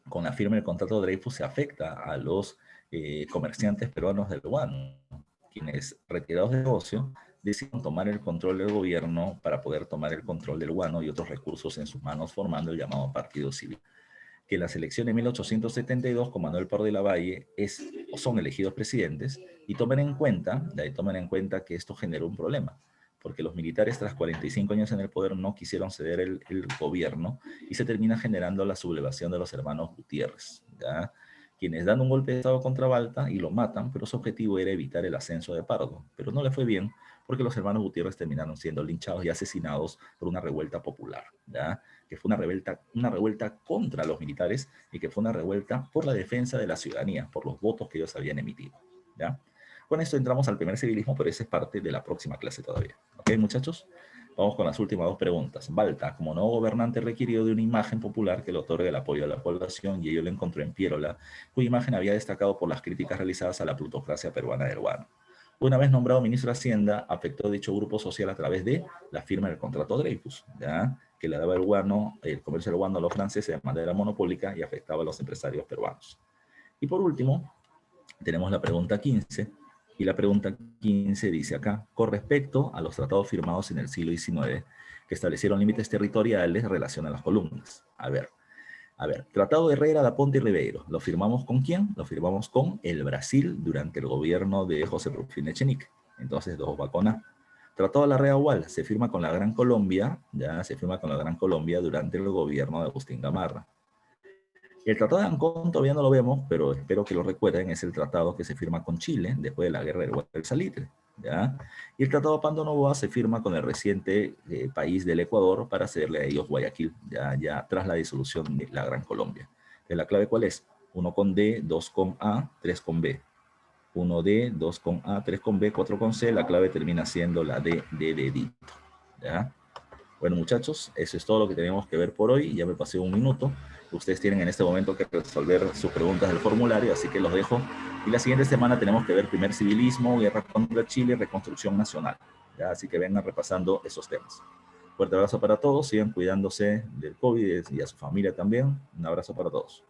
con la firma del contrato de Dreyfus se afecta a los comerciantes peruanos del guano, quienes retirados de negocio deciden tomar el control del gobierno para poder tomar el control del guano y otros recursos en sus manos, formando el llamado Partido Civil. Que en las elecciones de 1872, con Manuel Pardo de Lavalle, son elegidos presidentes y tomen en cuenta que esto generó un problema, porque los militares tras 45 años en el poder no quisieron ceder el gobierno y se termina generando la sublevación de los hermanos Gutiérrez, ¿ya? Quienes dan un golpe de estado contra Balta y lo matan, pero su objetivo era evitar el ascenso de Pardo, pero no le fue bien porque los hermanos Gutiérrez terminaron siendo linchados y asesinados por una revuelta popular, ¿ya? Que fue una revuelta contra los militares y que fue una revuelta por la defensa de la ciudadanía, por los votos que ellos habían emitido, ¿ya? Con esto entramos al primer civilismo, pero esa es parte de la próxima clase todavía. ¿Ok, muchachos? Vamos con las últimas dos preguntas. Balta, como nuevo gobernante, requirió de una imagen popular que le otorgue el apoyo de la población y ello lo encontró en Piérola, cuya imagen había destacado por las críticas realizadas a la plutocracia peruana del guano. Una vez nombrado ministro de Hacienda, afectó dicho grupo social a través de la firma del contrato Dreyfus, ¿ya? Que le daba el comercio del guano a los franceses de manera monopólica y afectaba a los empresarios peruanos. Y por último, tenemos la pregunta 15, y la pregunta 15 dice acá, con respecto a los tratados firmados en el siglo XIX, que establecieron límites territoriales en relación a las columnas. A ver, Tratado de Herrera, da Ponte y Ribeiro. ¿Lo firmamos con quién? Lo firmamos con el Brasil durante el gobierno de José Rufino Echenique. Entonces, 2 va con A. Tratado de la Reahual, se firma con la Gran Colombia, ya se firma con la Gran Colombia durante el gobierno de Agustín Gamarra. El Tratado de Ancón todavía no lo vemos, pero espero que lo recuerden, es el tratado que se firma con Chile después de la guerra del Salitre, ¿ya? Y el Tratado de Pando Novoa se firma con el reciente país del Ecuador para cederle a ellos Guayaquil, ya tras la disolución de la Gran Colombia. ¿La clave cuál es? 1 con D, 2 con A, 3 con B. 1D, 2 con A, 3 con B, 4 con C, la clave termina siendo la D de dedito, ¿ya? Bueno, muchachos, eso es todo lo que tenemos que ver por hoy. Ya me pasé un minuto. Ustedes tienen en este momento que resolver sus preguntas del formulario, así que los dejo. Y la siguiente semana tenemos que ver primer civilismo, guerra contra Chile, reconstrucción nacional, ¿ya? Así que vengan repasando esos temas. Fuerte abrazo para todos, sigan cuidándose del COVID y a su familia también. Un abrazo para todos.